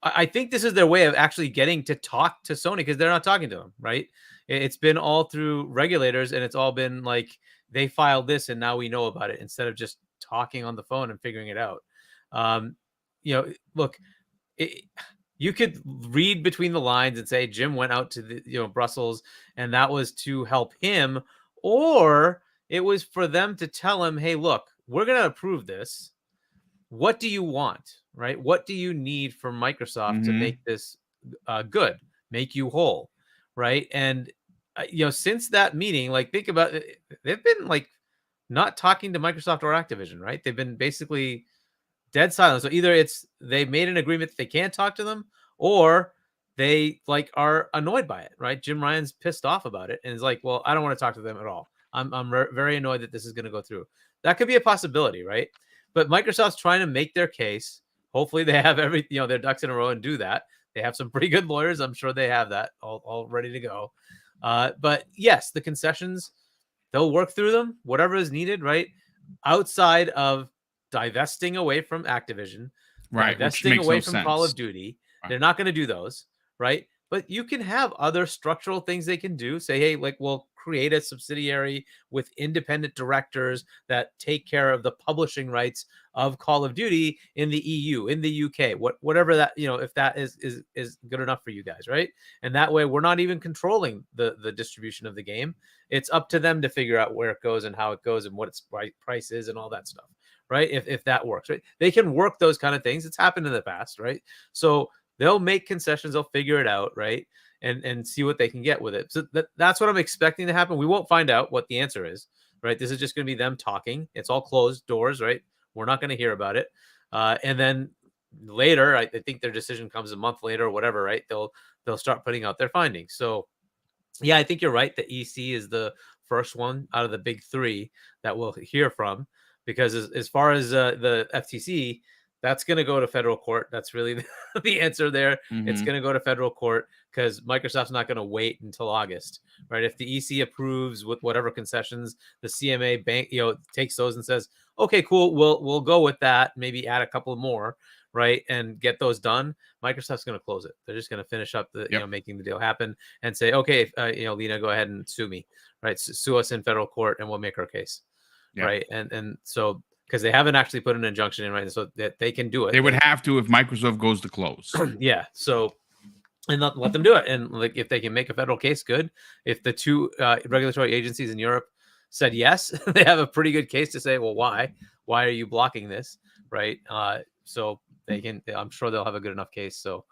I think this is their way of actually getting to talk to Sony, because they're not talking to them, right? It's been all through regulators, and it's all been like, they filed this and now we know about it, instead of just talking on the phone and figuring it out. Look, you could read between the lines and say Jim went out to the Brussels and that was to help him, or it was for them to tell him, hey, look, we're going to approve this. What do you want, right? What do you need from Microsoft to make this good, make you whole, right? And since that meeting, like, think about it, they've been like not talking to Microsoft or Activision, right? They've been basically dead silent. So either it's they made an agreement that they can't talk to them, or they like are annoyed by it, right? Jim Ryan's pissed off about it and is like, well, I don't want to talk to them at all. I'm very annoyed that this is going to go through. That could be a possibility, right? But Microsoft's trying to make their case. Hopefully they have their ducks in a row and do that. They have some pretty good lawyers. I'm sure they have that all ready to go. But yes, the concessions, they'll work through them, whatever is needed, right? Outside of divesting away from Activision, right, divesting away from Call of Duty. Right. They're not going to do those, right? But you can have other structural things they can do. Say, hey, like, we'll create a subsidiary with independent directors that take care of the publishing rights of Call of Duty in the EU, in the UK, whatever that, if that is good enough for you guys, right? And that way we're not even controlling the distribution of the game. It's up to them to figure out where it goes and how it goes and what its price is and all that stuff, right? If that works, right? They can work those kind of things. It's happened in the past, right? So they'll make concessions, they'll figure it out, right? And see what they can get with it. So that's what I'm expecting to happen. We won't find out what the answer is, right? This is just going to be them talking. It's all closed doors, right? We're not going to hear about it. And then later, I think their decision comes a month later or whatever, right? They'll start putting out their findings. So yeah, I think you're right. The EC is the first one out of the big three that we'll hear from, because as far as the FTC, that's going to go to federal court. That's really the answer there. Mm-hmm. It's going to go to federal court, because Microsoft's not going to wait until August, right? If the EC approves with whatever concessions, the CMA bank, takes those and says, okay, cool, we'll go with that. Maybe add a couple more, right? And get those done. Microsoft's going to close it. They're just going to finish up the, making the deal happen and say, okay, Lina, go ahead and sue me, right? Sue us in federal court and we'll make our case, right? And so, because they haven't actually put an injunction in, right? So that they can do it. They would have to if Microsoft goes to close. Yeah. So, and let them do it. And like, if they can make a federal case, good. If the two regulatory agencies in Europe said yes, they have a pretty good case to say, well, why are you blocking this, right? So they can. I'm sure they'll have a good enough case. So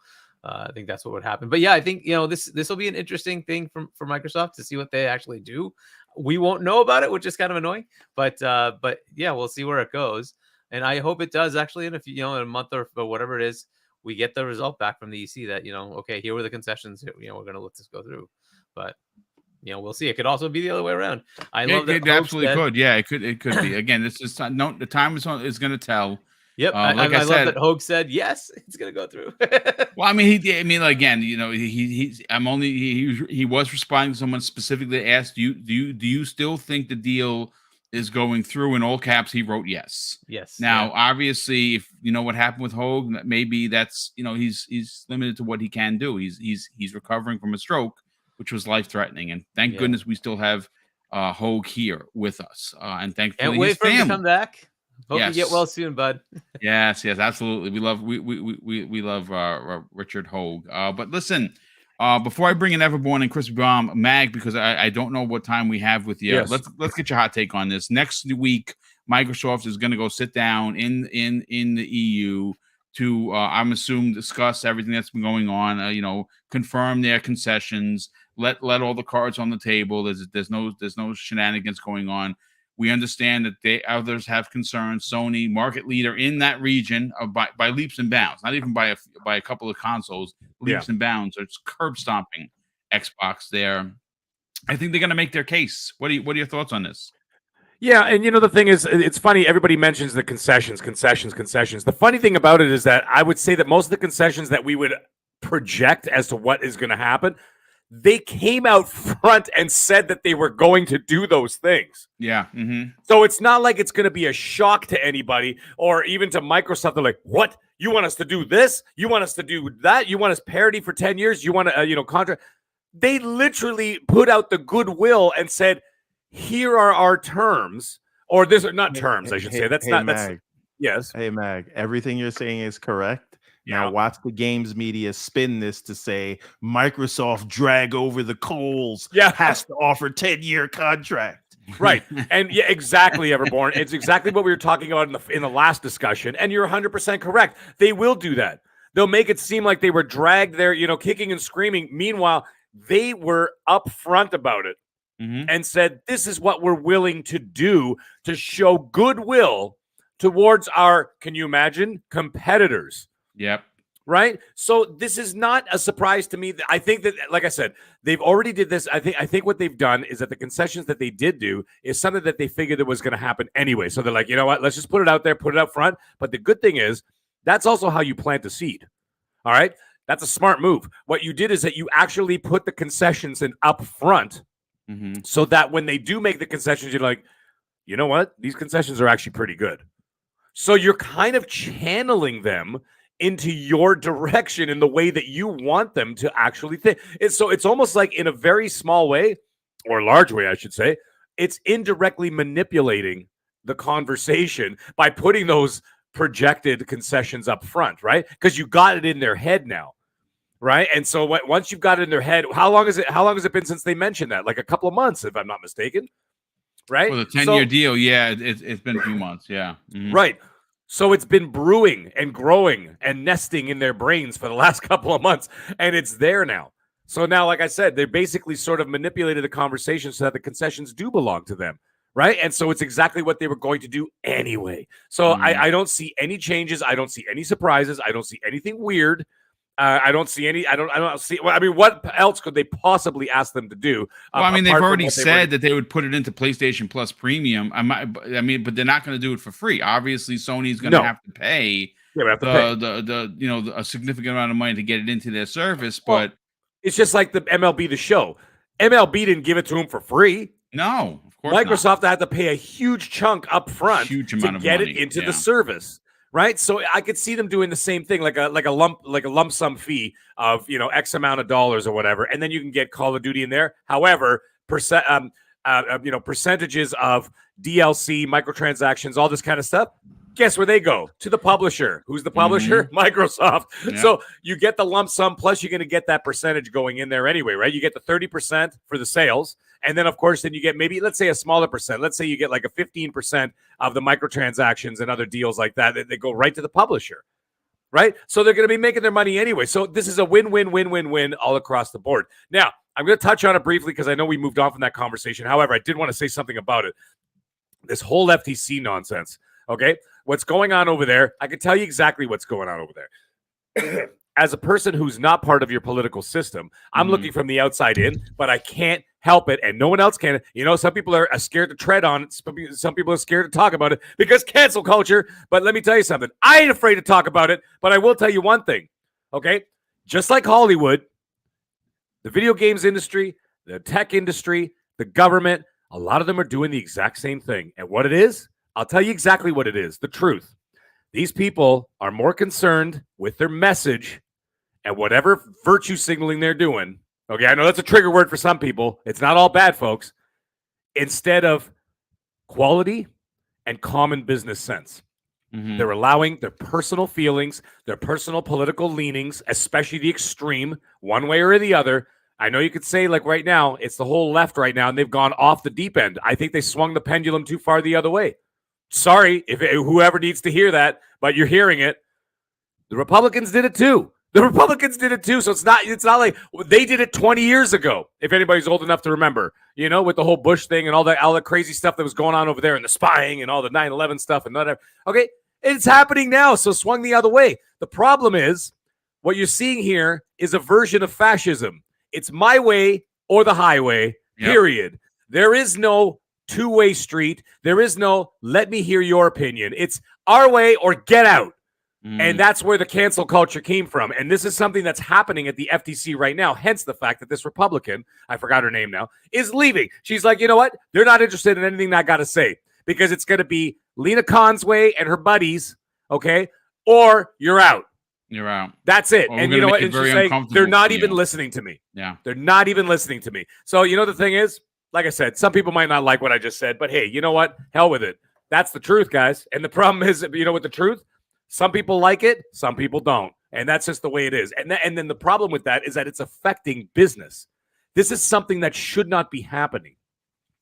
I think that's what would happen. But yeah, I think this will be an interesting thing for Microsoft to see what they actually do. We won't know about it, which is kind of annoying, but yeah, we'll see where it goes. And I hope it does actually in a few, in a month or whatever it is, we get the result back from the EC that, okay, here were the concessions, we're going to let this go through. But, we'll see. It could also be the other way around. I love that. It absolutely could. Yeah, it could be. Again, this is no, the time is going to tell. Yep. Like I love said, that Hogue said, yes, it's going to go through. Well, I mean, again, he was responding to someone specifically asked, do you still think the deal is going through? In all caps, he wrote yes. Yes. Now, obviously, if you know what happened with Hogue, maybe that's, he's limited to what he can do. He's recovering from a stroke, which was life threatening, and thank goodness we still have Hogue here with us, and thankfully can't wait his for him family. to come back. Hope you get well soon, bud. Yes, absolutely. We love Richard Hogue. But listen, before I bring in Everborn and Chris Baum, Mag, because I don't know what time we have with you. Yes. Let's get your hot take on this. Next week, Microsoft is going to go sit down in the EU to I'm assuming discuss everything that's been going on. Confirm their concessions. Let all the cards on the table. There's no shenanigans going on. We understand that others have concerns. Sony, market leader in that region, by leaps and bounds, not even by a couple of consoles, leaps and bounds. It's curb stomping Xbox there. I think they're going to make their case. What are your thoughts on this? Yeah, and the thing is, it's funny. Everybody mentions the concessions. The funny thing about it is that I would say that most of the concessions that we would project as to what is going to happen, they came out front and said that they were going to do those things. Yeah. Mm-hmm. So it's not like it's going to be a shock to anybody or even to Microsoft. They're like, what? You want us to do this? You want us to do that? You want us parity for 10 years? You want to, contract? They literally put out the goodwill and said, here are our terms. Or this are not terms, I should say. That's not, Mag. Yes. Hey, Mag, everything you're saying is correct. Yeah. Now watch the games media spin this to say Microsoft drag over the coals. Has to offer 10-year contract. Right. And yeah, exactly, Everborn. It's exactly what we were talking about in the last discussion. And you're 100% correct. They will do that. They'll make it seem like they were dragged there, kicking and screaming. Meanwhile, they were upfront about it and said, this is what we're willing to do to show goodwill towards our, can you imagine, competitors. Yep. Right. So this is not a surprise to me. I think that, like I said, they've already did this. I think what they've done is that the concessions that they did do is something that they figured that was going to happen anyway. So they're like, you know what? Let's just put it out there, put it up front. But the good thing is that's also how you plant the seed. All right. That's a smart move. What you did is that you actually put the concessions in up front so that when they do make the concessions, you're like, you know what? These concessions are actually pretty good. So you're kind of channeling them into your direction in the way that you want them to actually think. It's almost like in a very small way, or large way, I should say, it's indirectly manipulating the conversation by putting those projected concessions up front, right? Because you got it in their head now, right? And so once you've got it in their head, how long has it been since they mentioned that? Like a couple of months, if I'm not mistaken, right? Well, the 10-year deal, yeah, it's been a few months, yeah. Right. So it's been brewing and growing and nesting in their brains for the last couple of months, and it's there now. So now, like I said, they basically sort of manipulated the conversation so that the concessions do belong to them, right? And so it's exactly what they were going to do anyway. So I don't see any changes. I don't see any surprises. I don't see anything weird. I don't see any. I don't see. Well, I mean, what else could they possibly ask them to do? Well, I mean, they've already said that they would put it into PlayStation Plus Premium. But they're not going to do it for free. Obviously, Sony's going to have to pay. Yeah, we have to pay a significant amount of money to get it into their service. But it's just like the MLB The Show. MLB didn't give it to them for free. No, of course Microsoft had to pay a huge chunk up front to get it into the service. Right, so I could see them doing the same thing, like a lump sum fee of X amount of dollars or whatever, and then you can get Call of Duty in there. However, percentages of DLC, microtransactions, all this kind of stuff. Guess where they go? To the publisher. Who's the publisher? Microsoft. Yeah. So you get the lump sum, plus you're going to get that percentage going in there anyway, right? You get the 30% for the sales. And then, of course, then you get maybe, let's say, a smaller percent. Let's say you get like a 15% of the microtransactions and other deals like that. They go right to the publisher, right? So they're going to be making their money anyway. So this is a win-win all across the board. Now, I'm going to touch on it briefly because I know we moved on from that conversation. However, I did want to say something about it. This whole FTC nonsense, okay? What's going on over there, I can tell you exactly what's going on over there. as a person who's not part of your political system, I'm Mhm. looking from the outside in, but I can't help it, and no one else can. You know, some people are scared to tread on it. Some people are scared to talk about it because cancel culture. But let me tell you something. I ain't afraid to talk about it, but I will tell you one thing, okay? Just like Hollywood, the video games industry, the tech industry, the government, a lot of them are doing the exact same thing. And what it is, I'll tell you exactly what it is, the truth. These people are more concerned with their message and whatever virtue signaling they're doing. Okay, I know that's a trigger word for some people. It's not all bad, folks. Instead of quality and common business sense. Mhm. They're allowing their personal feelings, their personal political leanings, especially the extreme, one way or the other. I know you could say, like right now, it's the whole left right now, and they've gone off the deep end. I think they swung the pendulum too far the other way. Sorry, if whoever needs to hear that, but you're hearing it. The Republicans did it too. The Republicans did it too. So it's not like they did it 20 years ago, if anybody's old enough to remember, you know, with the whole Bush thing and all the crazy stuff that was going on over there and the spying and all the 9/11 stuff and whatever. Okay, it's happening now. So swung the other way. The problem is what you're seeing here is a version of fascism. It's my way or the highway, period. There is no two-way street. There is no let me hear your opinion. It's our way or get out. And that's where the cancel culture came from. And this is something that's happening at the FTC right now. Hence the fact that this Republican, I forgot her name now, is leaving. She's like, you know what? They're not interested in anything that I got to say because it's going to be Lina Khan's way and her buddies, okay? Or you're out. You're out. That's it. Or And you know what? And she's saying they're not for even you. listening to me. Yeah. They're not even listening to me. So, you know, the thing is, like I said, some people might not like what I just said, but hey, you know what? Hell with it. That's the truth, guys. And the problem is, you know what the truth? Some people like it, some people don't. And that's just the way it is. And then the problem with that is that it's affecting business. This is something that should not be happening.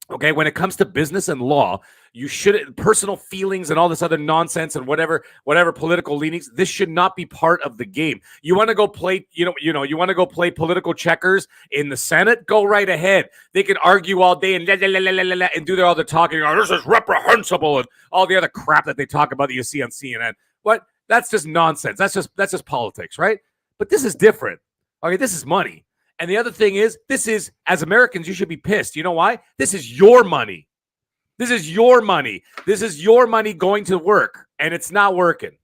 Okay, when it comes to business and law, you should personal feelings and all this other nonsense and whatever political leanings. This should not be part of the game. You want to go play, you want to go play political checkers in the Senate? Go right ahead. They can argue all day and and do all the talking. Oh, this is reprehensible and all the other crap that they talk about that you see on CNN. But that's just nonsense. That's just politics, right? But this is different. Okay, this is money. And the other thing is, this is, as Americans, you should be pissed. You know why? This is your money. This is your money. This is your money going to work, and it's not working.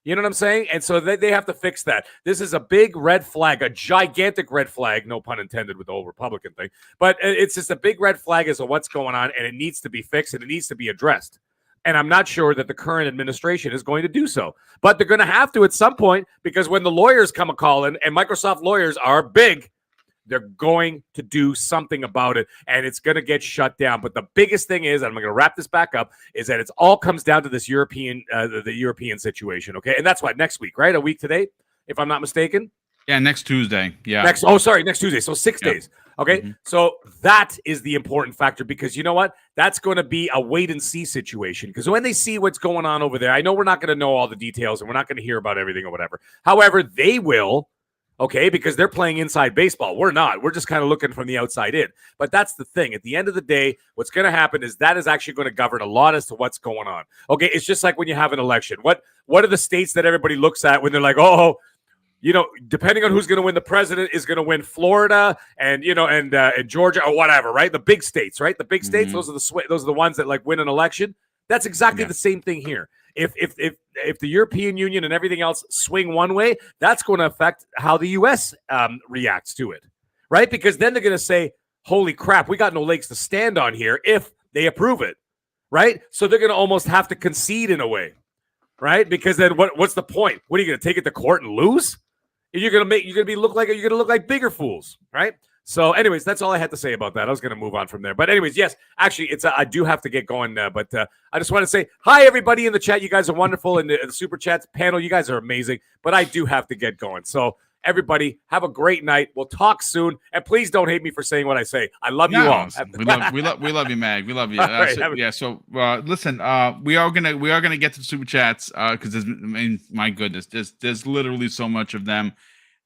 You know what I'm saying? And so they have to fix that. This is a big red flag, a gigantic red flag, no pun intended with the whole Republican thing. But it's just a big red flag as to what's going on, and it needs to be fixed, and it needs to be addressed. And I'm not sure that the current administration is going to do so. But they're going to have to at some point, because when the lawyers come a-calling, and Microsoft lawyers are big, they're going to do something about it, and it's going to get shut down. But the biggest thing is, and I'm going to wrap this back up, is that it all comes down to this European, the European situation, okay? And that's what, next week, right? A week today, if I'm not mistaken? Yeah, next Tuesday. Yeah. Next Tuesday. So 6 days. Okay. Mm-hmm. So that is the important factor because you know what? That's going to be a wait and see situation because when they see what's going on over there, I know we're not going to know all the details and we're not going to hear about everything or whatever. However, they will. Okay, because they're playing inside baseball. We're not. We're just kind of looking from the outside in. But that's the thing. At the end of the day, what's going to happen is that is actually going to govern a lot as to what's going on. Okay, it's just like when you have an election. What are the states that everybody looks at when they're like, oh, you know, depending on who's going to win the president is going to win Florida and, you know, and Georgia or whatever, right? The big states, right? The big states, those are the ones that like win an election. That's exactly the same thing here. If the European Union and everything else swing one way, that's going to affect how the U.S. Reacts to it, right? Because then they're going to say, holy crap, we got no legs to stand on here if they approve it, right? So they're going to almost have to concede in a way, right? Because then what's the point? What are you going to take it to court and lose? You're going to look like bigger fools, right? So, anyways, that's all I had to say about that. I was going to move on from there. But anyways, yes, actually, I do have to get going. But I just want to say hi, everybody in the chat. You guys are wonderful. And the Super Chats panel, you guys are amazing. But I do have to get going. So, everybody, have a great night. We'll talk soon. And please don't hate me for saying what I say. I love you all. we love you, Mag. We love you. Right, So listen, we are gonna get to the Super Chats because my goodness, there's literally so much of them.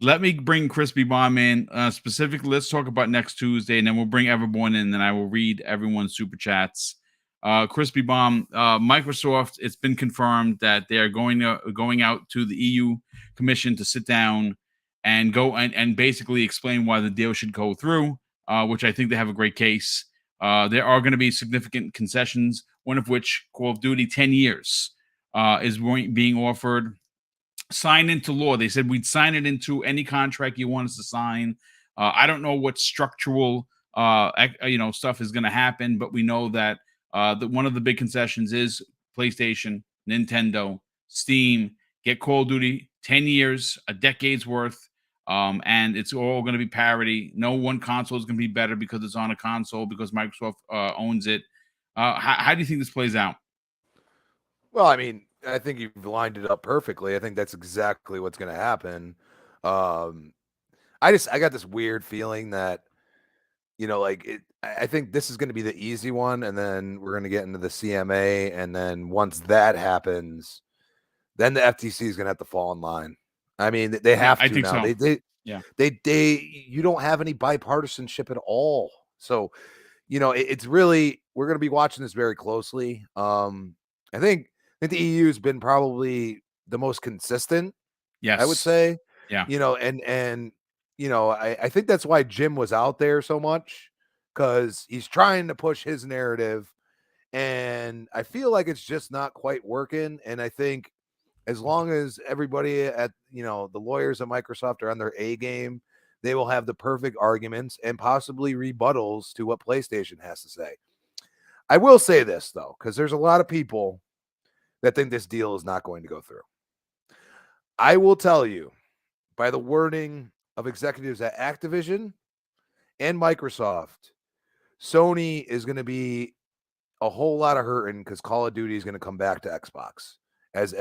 Let me bring Crispy Bomb in. Specifically, let's talk about next Tuesday, and then we'll bring Everborn in, and then I will read everyone's Super Chats Crispy Bomb, Microsoft, it's been confirmed that they're going out to the EU Commission to sit down and go and basically explain why the deal should go through, which I think they have a great case. There are going to be significant concessions, one of which, Call of Duty 10 years, is being offered. Sign into law. They said we'd sign it into any contract you want us to sign. I don't know what structural stuff is going to happen, but we know that one of the big concessions is PlayStation, Nintendo, Steam, get Call of Duty 10 years, a decade's worth, and it's all going to be parity. No one console is going to be better because it's on a console because Microsoft owns it. How do you think this plays out? Well, I mean, I think you've lined it up perfectly. I think that's exactly what's going to happen. I got this weird feeling that, I think this is going to be the easy one, and then we're going to get into the CMA, and then once that happens, then the FTC is going to have to fall in line. I mean, they have to. I think now. So. You don't have any bipartisanship at all. So, it's really, we're going to be watching this very closely. I think the EU has been probably the most consistent. Yes, I would say. Yeah. I think that's why Jim was out there so much, because he's trying to push his narrative, and I feel like it's just not quite working. And I think as long as everybody at the lawyers at Microsoft are on their A game, they will have the perfect arguments and possibly rebuttals to what PlayStation has to say. I will say this though, because there's a lot of people that think this deal is not going to go through. I will tell you, by the wording of executives at Activision and Microsoft, Sony is going to be a whole lot of hurting because Call of Duty is going to come back to Xbox as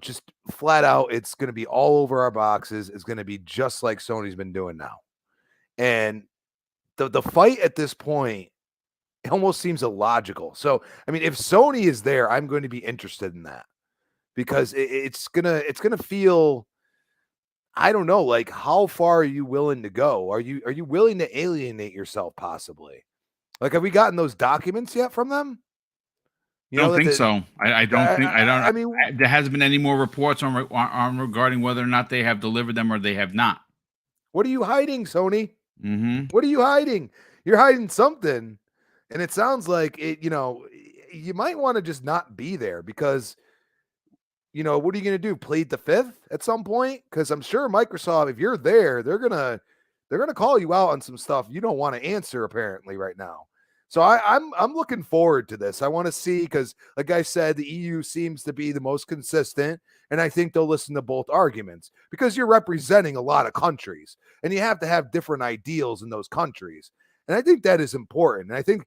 just flat out. It's going to be all over our boxes. It's going to be just like Sony's been doing now. And the fight at this point, it almost seems illogical. So, I mean, if Sony is there, I'm going to be interested in that, because it's gonna feel, I don't know, like, how far are you willing to go? Are you willing to alienate yourself possibly? Like, have we gotten those documents yet from them? I don't think so. I don't think. I mean, there hasn't been any more reports on regarding whether or not they have delivered them or they have not. What are you hiding, Sony? Mm-hmm. What are you hiding? You're hiding something, and it sounds like it. You might want to just not be there, because what are you going to do? Plead the fifth at some point? Because I'm sure Microsoft, if you're there, they're gonna call you out on some stuff you don't want to answer apparently right now. So I'm looking forward to this. I want to see, because like I said, the EU seems to be the most consistent, and I think they'll listen to both arguments, because you're representing a lot of countries and you have to have different ideals in those countries. And I think that is important. And I think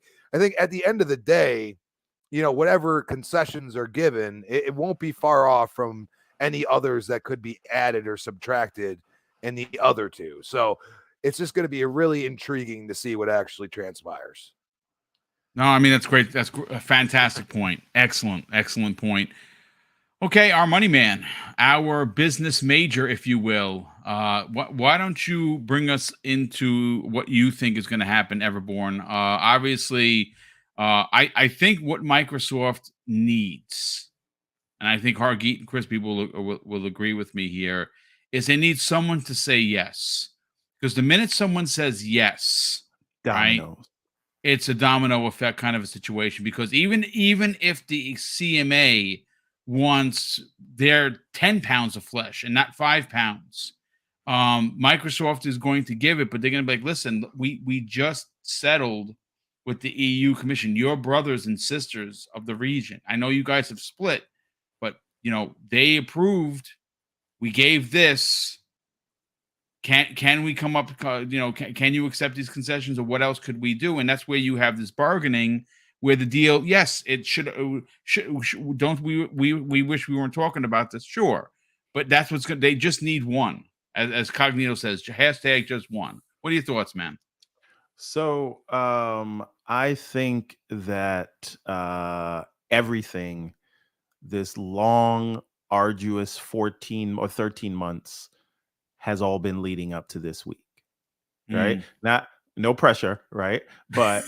at the end of the day, whatever concessions are given, it won't be far off from any others that could be added or subtracted in the other two. So it's just going to be really intriguing to see what actually transpires. No, I mean, that's great. That's a fantastic point. Excellent point. Okay, our money man, our business major, if you will. Why don't you bring us into what you think is going to happen, Everborn? Obviously, I think what Microsoft needs, and I think Hargeet and Crispy will agree with me here, is they need someone to say yes. Because the minute someone says yes, Dominoes. right, it's a domino effect kind of a situation. Because even if the CMA wants their 10 pounds of flesh and not 5 pounds, Microsoft is going to give it, but they're going to be like, listen, we just settled with the EU Commission, your brothers and sisters of the region. I know you guys have split, but they approved. We gave this. Can we come up? Can you accept these concessions, or what else could we do? And that's where you have this bargaining, where the deal, yes, it should. Don't we wish we weren't talking about this? Sure, but that's what's good. They just need one, as Cognito says. Hashtag just one. What are your thoughts, man? So I think that everything, this long, arduous 14 or 13 months, has all been leading up to this week, right? no pressure, right? But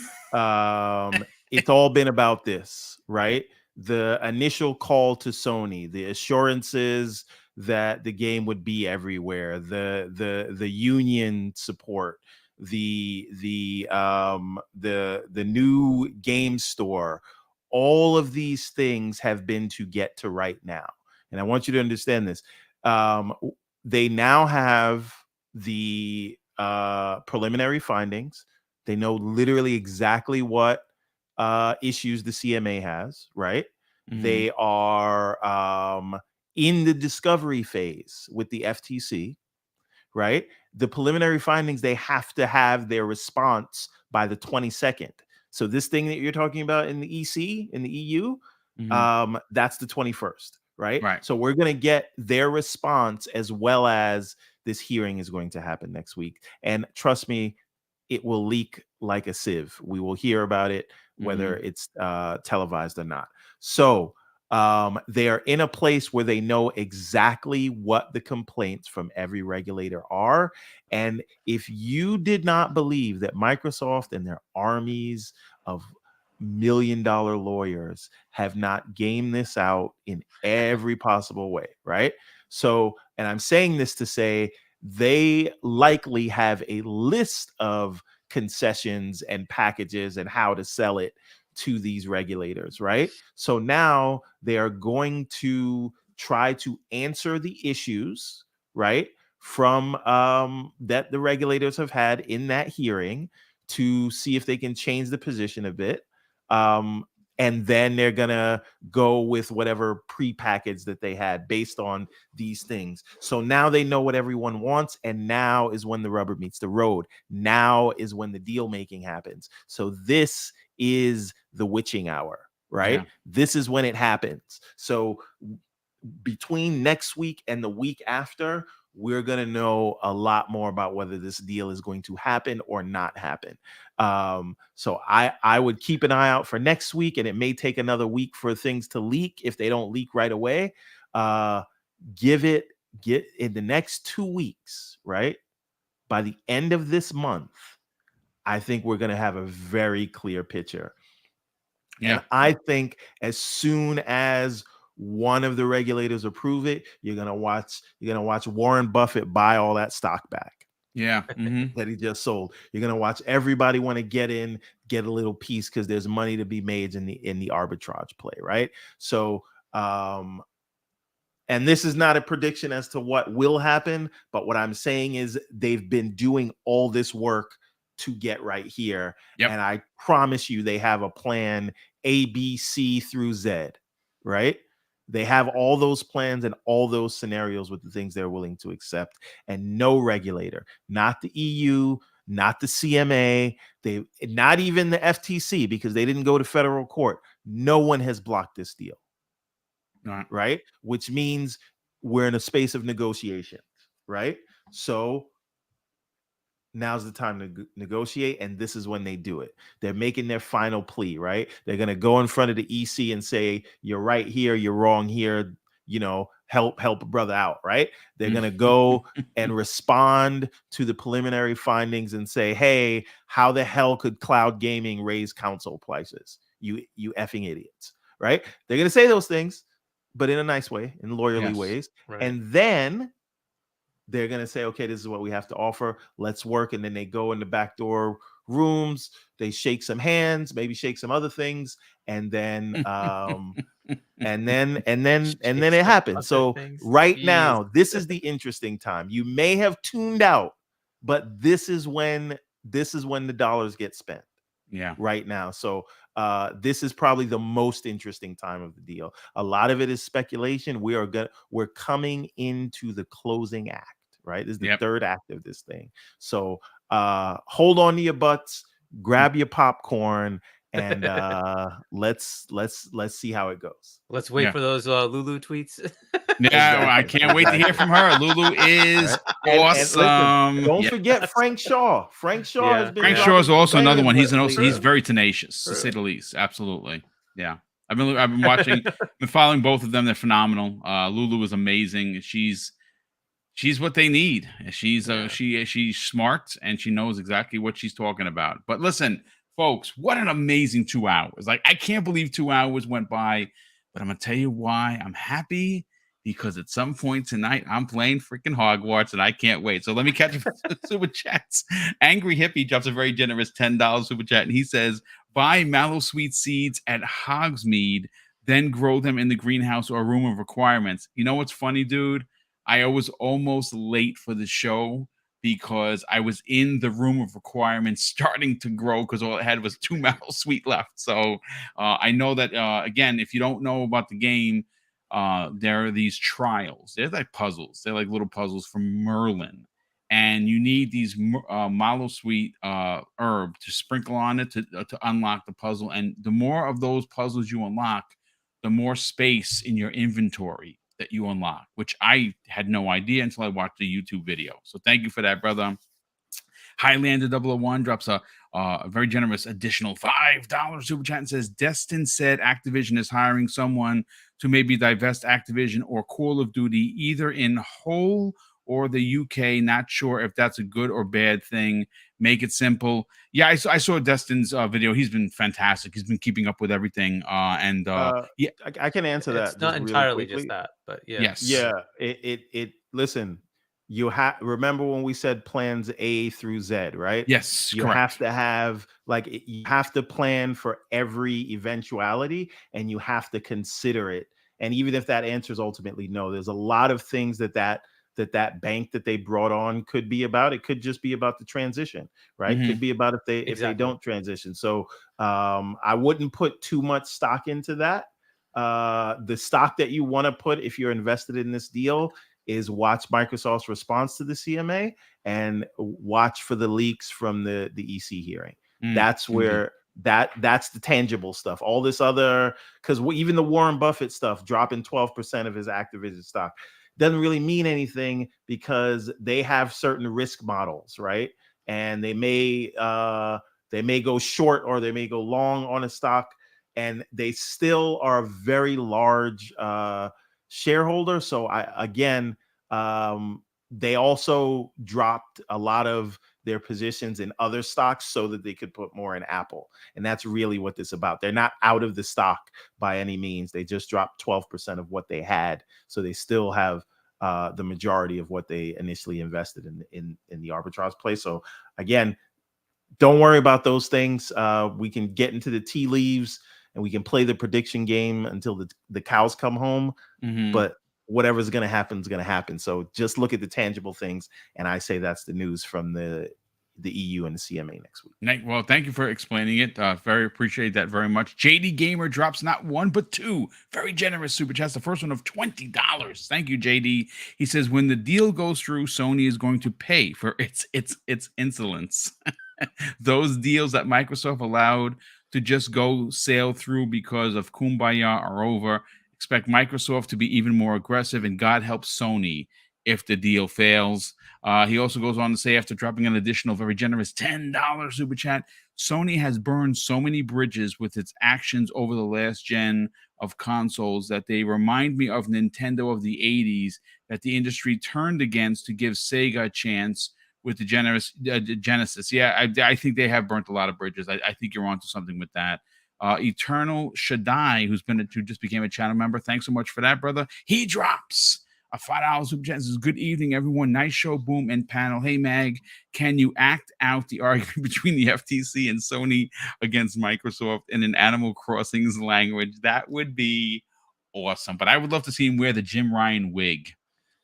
it's all been about this, right? The initial call to Sony, the assurances that the game would be everywhere, the union support, the new game store, all of these things have been to get to right now. And I want you to understand this. They now have the preliminary findings. They know literally exactly what issues the CMA has, right? Mhm. They are in the discovery phase with the FTC, right? The preliminary findings, they have to have their response by the 22nd. So this thing that you're talking about in the EC, in the EU, that's the 21st, right? Right. So we're going to get their response, as well as this hearing is going to happen next week. And trust me, it will leak like a sieve. We will hear about it, whether it's televised or not. So they are in a place where they know exactly what the complaints from every regulator are. And if you did not believe that Microsoft and their armies of million-dollar lawyers have not gamed this out in every possible way, right? So, and I'm saying this to say they likely have a list of concessions and packages and how to sell it to these regulators, right? So now they are going to try to answer the issues, right, from that the regulators have had in that hearing, to see if they can change the position a bit. And then they're gonna go with whatever pre-package that they had based on these things. So now they know what everyone wants, and now is when the rubber meets the road. Now is when the deal making happens. So this is the witching hour, right? Yeah. This is when it happens. So between next week and the week after, we're going to know a lot more about whether this deal is going to happen or not happen. So I would keep an eye out for next week, and it may take another week for things to leak if they don't leak right away. Get in the next 2 weeks, right? By the end of this month, I think we're going to have a very clear picture. Yeah. And I think as soon as one of the regulators approve it, you're gonna watch Warren Buffett buy all that stock back Yeah. that he just sold. You're gonna watch everybody want to get in, get a little piece, because there's money to be made in the arbitrage play, right? So and this is not a prediction as to what will happen, but what I'm saying is they've been doing all this work to get right here. Yep. And I promise you they have a plan A, B, C through Z, right? They have all those plans and all those scenarios with the things they're willing to accept. And no regulator, not the EU, not the CMA, not even the FTC, because they didn't go to federal court. No one has blocked this deal. Right? Which means we're in a space of negotiation, right? So now's the time to negotiate, and this is when they do it. They're making their final plea, right? They're going to go in front of the EC and say, you're right here, you're wrong here, help a brother out, right? They're going to go and respond to the preliminary findings and say, hey, how the hell could cloud gaming raise console prices? You effing idiots, right? They're going to say those things, but in a nice way, in lawyerly ways. Right. And then they're going to say, okay, this is what we have to offer. Let's work. And then they go in the backdoor rooms. They shake some hands, maybe shake some other things. And then, and then it happens. So right now, this is the interesting time. You may have tuned out, but this is when the dollars get spent. Yeah. Right now. So this is probably the most interesting time of the deal. A lot of it is speculation. We're coming into the closing act, right? This is the third act of this thing. So hold on to your butts, grab your popcorn, and let's see how it goes. Let's wait for those Lulu tweets. Yeah, I can't wait to hear from her. Lulu is awesome. And listen, don't forget Frank Shaw. Frank Shaw has been. Frank Shaw is also another one. He's very tenacious, to say the least. Absolutely. Yeah. I've been watching, been following both of them. They're phenomenal. Lulu is amazing. She's she's what they need. She's Yeah. she's smart and she knows exactly what she's talking about. But listen, folks, what an amazing 2 hours. Like, I can't believe 2 hours went by, but I'm gonna tell you why I'm happy, because at some point tonight I'm playing freaking Hogwarts and I can't wait. So let me catch up with super chats. Angry Hippie drops a very generous $10 super chat and he says, buy mallow sweet seeds at Hogsmeade, then grow them in the greenhouse or room of requirements. You know what's funny, dude? I was almost late for the show because I was in the room of requirements starting to grow because all I had was 2 mallow sweet left. So I know that, again, if you don't know about the game, there are these trials. They're like puzzles. They're like little puzzles from Merlin. And you need these mallow sweet herb to sprinkle on it to unlock the puzzle. And the more of those puzzles you unlock, the more space in your inventory that you unlock, which I had no idea until I watched the YouTube video. So thank you for that, brother. Highlander 001 drops a very generous additional $5 super chat and says, Destin said Activision is hiring someone to maybe divest Activision or Call of Duty, either in whole or the UK. Not sure if that's a good or bad thing. Make it simple. Yeah, I saw Destin's video. He's been fantastic. He's been keeping up with everything. Yeah, I can answer that. It's not just really entirely quickly. just that, but yeah. yes, Yeah, it listen, you have remember when we said plans A through Z, right? yes, You correct. have to have you have to plan for every eventuality and you have to consider it. And even if that answer is ultimately no, there's a lot of things that bank that they brought on could be about. It could just be about the transition, right? Mhm. Could be about if they Exactly. don't transition. So I wouldn't put too much stock into that. The stock that you want to put if you're invested in this deal is watch Microsoft's response to the CMA and watch for the leaks from the EC hearing. That's where that's the tangible stuff. All this other, because even the Warren Buffett stuff, dropping 12% of his Activision stock, doesn't really mean anything because they have certain risk models, right? And they may go short or they may go long on a stock, and they still are a very large shareholder. So they also dropped a lot of their positions in other stocks so that they could put more in Apple. And that's really what this is about. They're not out of the stock by any means. They just dropped 12% of what they had. So they still have the majority of what they initially invested in the arbitrage play. So again, don't worry about those things. We can get into the tea leaves and we can play the prediction game until the cows come home. But whatever's going to happen is going to happen. So just look at the tangible things. And I say that's the news from the EU and the CMA next week. Well, thank you for explaining it. Very appreciate that very much. JD Gamer drops not one but two very generous super chats. The first one of $20. Thank you, JD. He says, when the deal goes through, Sony is going to pay for its insolence. Those deals that Microsoft allowed to just go sail through because of Kumbaya are over. Expect Microsoft to be even more aggressive, and God help Sony if the deal fails. He also goes on to say, after dropping an additional very generous $10 super chat, Sony has burned so many bridges with its actions over the last gen of consoles that they remind me of Nintendo of the 80s that the industry turned against to give Sega a chance with the Genesis. Yeah, I think they have burnt a lot of bridges. I think you're onto something with that. Eternal Shaddai, who just became a channel member. Thanks so much for that, brother. He drops a $5 super chat. Says, good evening, everyone. Nice show, Boom and panel. Hey, Mag, can you act out the argument between the FTC and Sony against Microsoft in an Animal Crossing's language? That would be awesome. But I would love to see him wear the Jim Ryan wig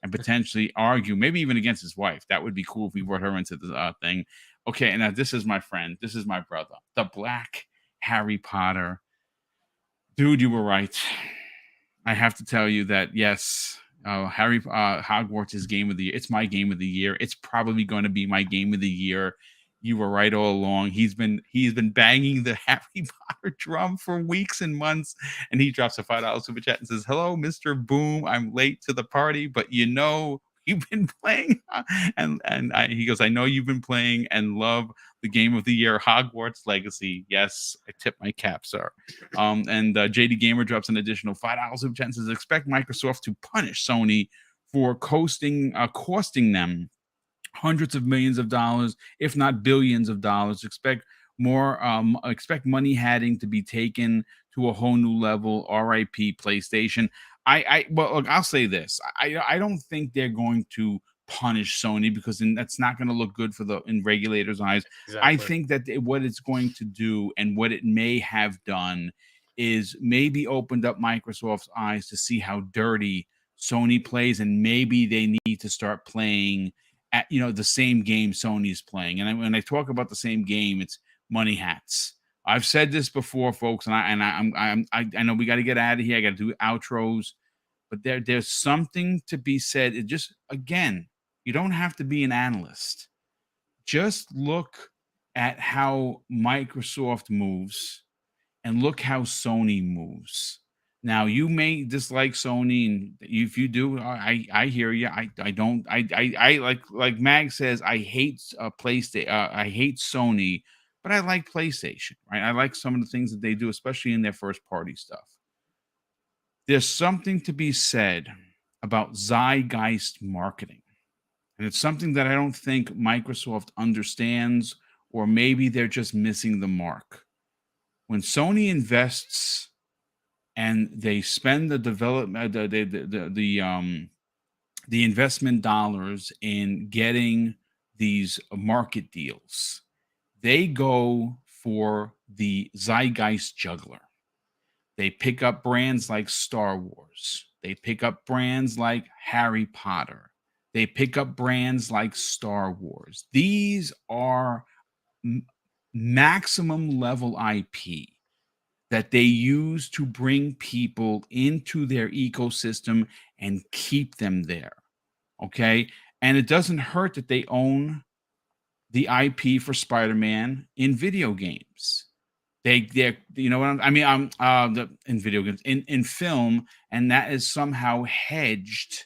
and potentially argue, maybe even against his wife. That would be cool if we brought her into the thing. Okay, and now this is my friend. This is my brother, the Black Harry Potter. Dude, you were right. I have to tell you that, yes, Hogwarts is game of the year. It's my game of the year. It's probably going to be my game of the year. You were right all along. He's been banging the Harry Potter drum for weeks and months, and he drops a $5 super chat and says, hello, Mr. Boom. I'm late to the party, but you've been playing. He goes, I know you've been playing and love the game of the year, Hogwarts Legacy. Yes, I tip my cap, sir. JD Gamer drops an additional $5 super chat and says, expect Microsoft to punish Sony for costing them hundreds of millions of dollars, if not billions of dollars. Expect money hatting to be taken to a whole new level. R.I.P. PlayStation. Well, look, I'll say this. I don't think they're going to punish Sony, because that's not going to look good for in regulators' eyes. Exactly. I think that what it's going to do, and what it may have done, is maybe opened up Microsoft's eyes to see how dirty Sony plays, and maybe they need to start playing at the same game Sony's playing. And when I talk about the same game, it's money hats. I've said this before, folks, and I know we got to get out of here. I got to do outros, but there's something to be said. It just, again, you don't have to be an analyst. Just look at how Microsoft moves and look how Sony moves. Now, you may dislike Sony, and if you do, I hear you. I don't. I like Mag says, I hate PlayStation. I hate Sony, but I like PlayStation. Right? I like some of the things that they do, especially in their first party stuff. There's something to be said about zeitgeist marketing, and it's something that I don't think Microsoft understands, or maybe they're just missing the mark. When Sony invests and they spend the development, the investment dollars in getting these market deals, they go for the zeitgeist juggler. They pick up brands like Star Wars. They pick up brands like Harry Potter. They pick up brands like Star Wars. These are maximum level IP that they use to bring people into their ecosystem and keep them there. Okay. And it doesn't hurt that they own the IP for Spider-Man in video games. They're you know what I mean? In video games, in film, and that is somehow hedged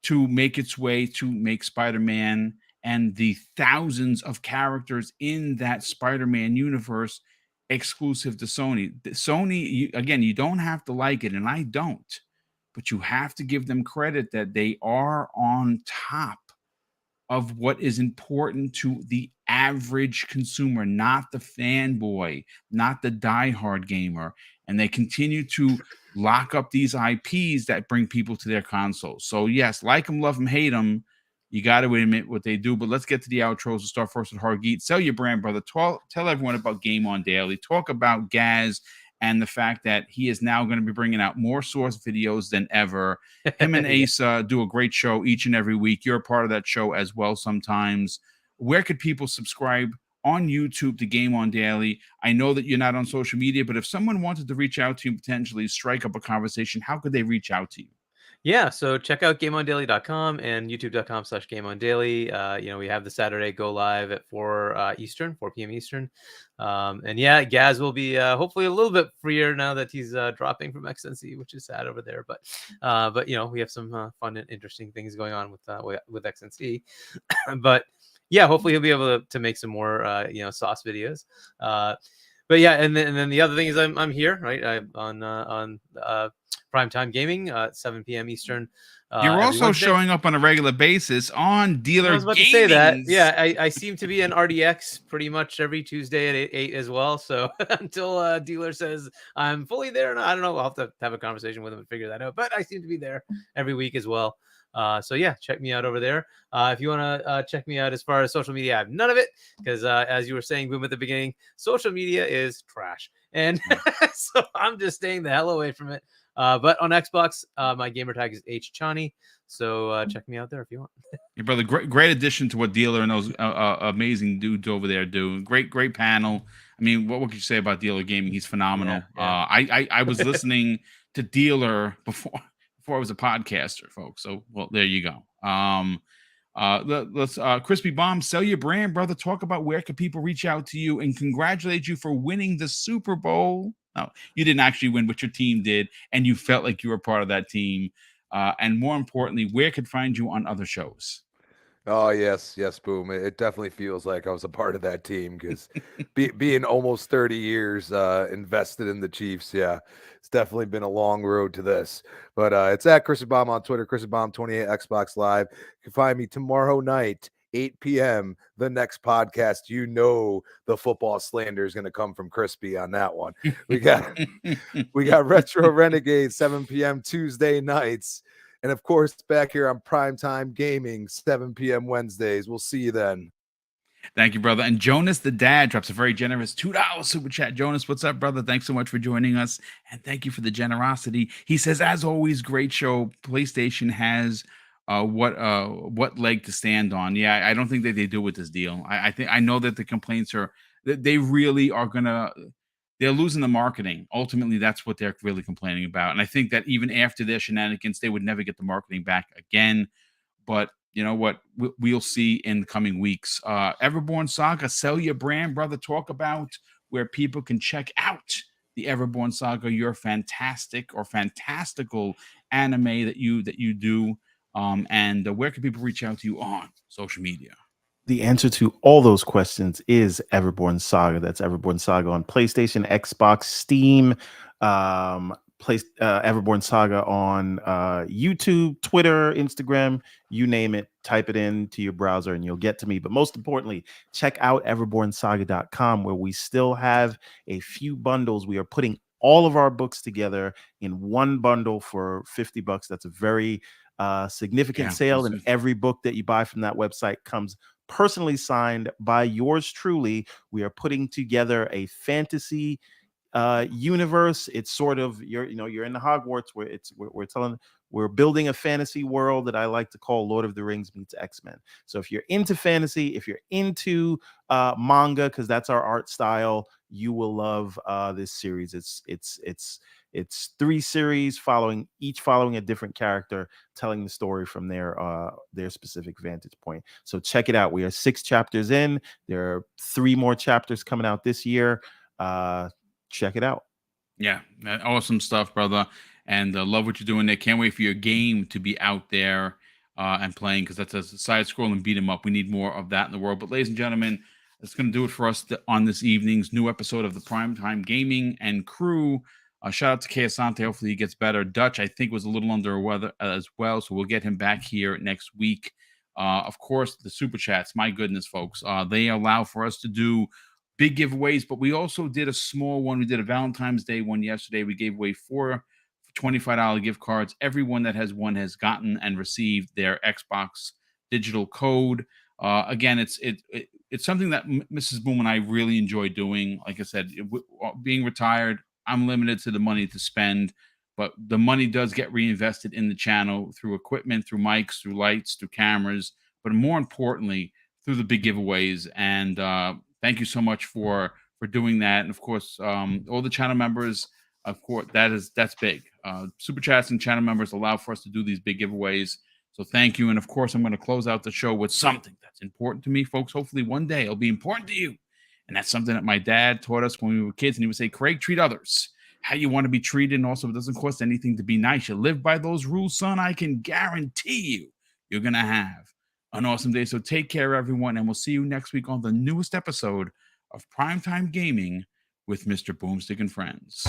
to make its way to make Spider-Man and the thousands of characters in that Spider-Man universe exclusive to Sony. Sony, again, you don't have to like it, and I don't, but you have to give them credit that they are on top of what is important to the average consumer, not the fanboy, not the diehard gamer. And they continue to lock up these IPs that bring people to their consoles. So yes, like them, love them, hate them. You got to admit what they do. But let's get to the outros. We'll start first with Hargeet. Sell your brand, brother. Tell everyone about Game On Daily. Talk about Gaz and the fact that he is now going to be bringing out more source videos than ever. Him and Asa do a great show each and every week. You're a part of that show as well sometimes. Where could people subscribe on YouTube to Game On Daily? I know that you're not on social media, but if someone wanted to reach out to you, potentially strike up a conversation, how could they reach out to you? Yeah, so check out GameOnDaily.com and YouTube.com/GameOnDaily. We have the Saturday go live at 4 p.m. Eastern. And yeah, Gaz will be hopefully a little bit freer now that he's dropping from XNC, which is sad over there. But we have some fun and interesting things going on with XNC. But yeah, hopefully he'll be able to make some more sauce videos. But yeah, and then the other thing is I'm here, right? I'm on Primetime Gaming at 7 p.m. Eastern. You're also showing up on a regular basis on Dealer I was about to say that. Yeah, I seem to be an RDX pretty much every Tuesday at 8 as well. So until Dealer says I'm fully there, I don't know. I'll have to have a conversation with him and figure that out. But I seem to be there every week as well. So yeah, check me out over there. If you want to check me out as far as social media, I have none of it because as you were saying, Boom, at the beginning, social media is trash. And so I'm just staying the hell away from it. But on Xbox, my gamer tag is HChani. So check me out there if you want. Your brother, great addition to what Dealer and those amazing dudes over there do. Great panel. I mean, what could you say about Dealer Gaming? He's phenomenal. Yeah. I was listening to Dealer before I was a podcaster, folks. So, well, there you go. Let's Crispy Bomb, sell your brand, brother. Talk about where can people reach out to you and congratulate you for winning the Super Bowl. No, you didn't actually win, but your team did, and you felt like you were part of that team. And more importantly, where could find you on other shows? Oh yes, yes, Boom. It definitely feels like I was a part of that team because being almost 30 years invested in the Chiefs, yeah, it's definitely been a long road to this. But it's at Chris Bomb on Twitter, Chris Bomb 28 Xbox Live. You can find me tomorrow night, 8 p.m. The next podcast. You know the football slander is going to come from Crispy on that one. We got Retro Renegade 7 p.m. Tuesday nights. And of course, back here on Primetime Gaming, 7 p.m. Wednesdays. We'll see you then. Thank you, brother. And Jonas the dad drops a very generous $2 super chat. Jonas, what's up, brother? Thanks so much for joining us. And thank you for the generosity. He says, as always, great show. PlayStation has what leg to stand on. Yeah, I don't think that they do with this deal. I know that the complaints are that they really are they're losing the marketing. Ultimately, that's what they're really complaining about. And I think that even after their shenanigans, they would never get the marketing back again. But you know what? We'll see in the coming weeks. Everborn Saga, sell your brand, brother. Talk about where people can check out the Everborn Saga, your fantastic or fantastical anime that you do. And where can people reach out to you on social media? The answer to all those questions is Everborn Saga. That's Everborn Saga on PlayStation, Xbox, Steam, Everborn Saga on YouTube, Twitter, Instagram, you name it. Type it into your browser and you'll get to me. But most importantly, check out everbornsaga.com, where we still have a few bundles. We are putting all of our books together in one bundle for $50. That's a very significant sale, and every book that you buy from that website comes personally signed by yours truly. We are putting together a fantasy universe. It's sort of you're in the Hogwarts where we're building a fantasy world that I like to call Lord of the Rings meets X-Men. So if you're into fantasy, if you're into manga, because that's our art style, you will love this series. It's 3 series following a different character, telling the story from their specific vantage point. So check it out. We are 6 chapters in. There are 3 more chapters coming out this year. Check it out. Yeah, awesome stuff, brother. And love what you're doing there. Can't wait for your game to be out there and playing, because that's a side scroll and beat 'em up. We need more of that in the world. But ladies and gentlemen, that's going to do it for us on this evening's new episode of the Primetime Gaming and Crew. Shout out to Keasante. Hopefully he gets better. Dutch, I think, was a little under weather as well, so we'll get him back here next week. Of course, the super chats. My goodness, folks, they allow for us to do big giveaways, but we also did a small one. We did a Valentine's Day one yesterday. We gave away 4 $25 gift cards. Everyone that has won has gotten and received their Xbox digital code. Again, it's something that Mrs. Boom and I really enjoy doing. Like I said, being retired, I'm limited to the money to spend, but the money does get reinvested in the channel through equipment, through mics, through lights, through cameras, but more importantly, through the big giveaways. And thank you so much for doing that. And of course, all the channel members, of course, that's big. Super chats and channel members allow for us to do these big giveaways. So thank you. And of course, I'm going to close out the show with something that's important to me, folks. Hopefully one day it'll be important to you. And that's something that my dad taught us when we were kids. And he would say, Craig, treat others how you want to be treated. And also, it doesn't cost anything to be nice. You live by those rules, son. I can guarantee you're going to have an awesome day. So take care, everyone. And we'll see you next week on the newest episode of Primetime Gaming with Mr. Boomstick and Friends.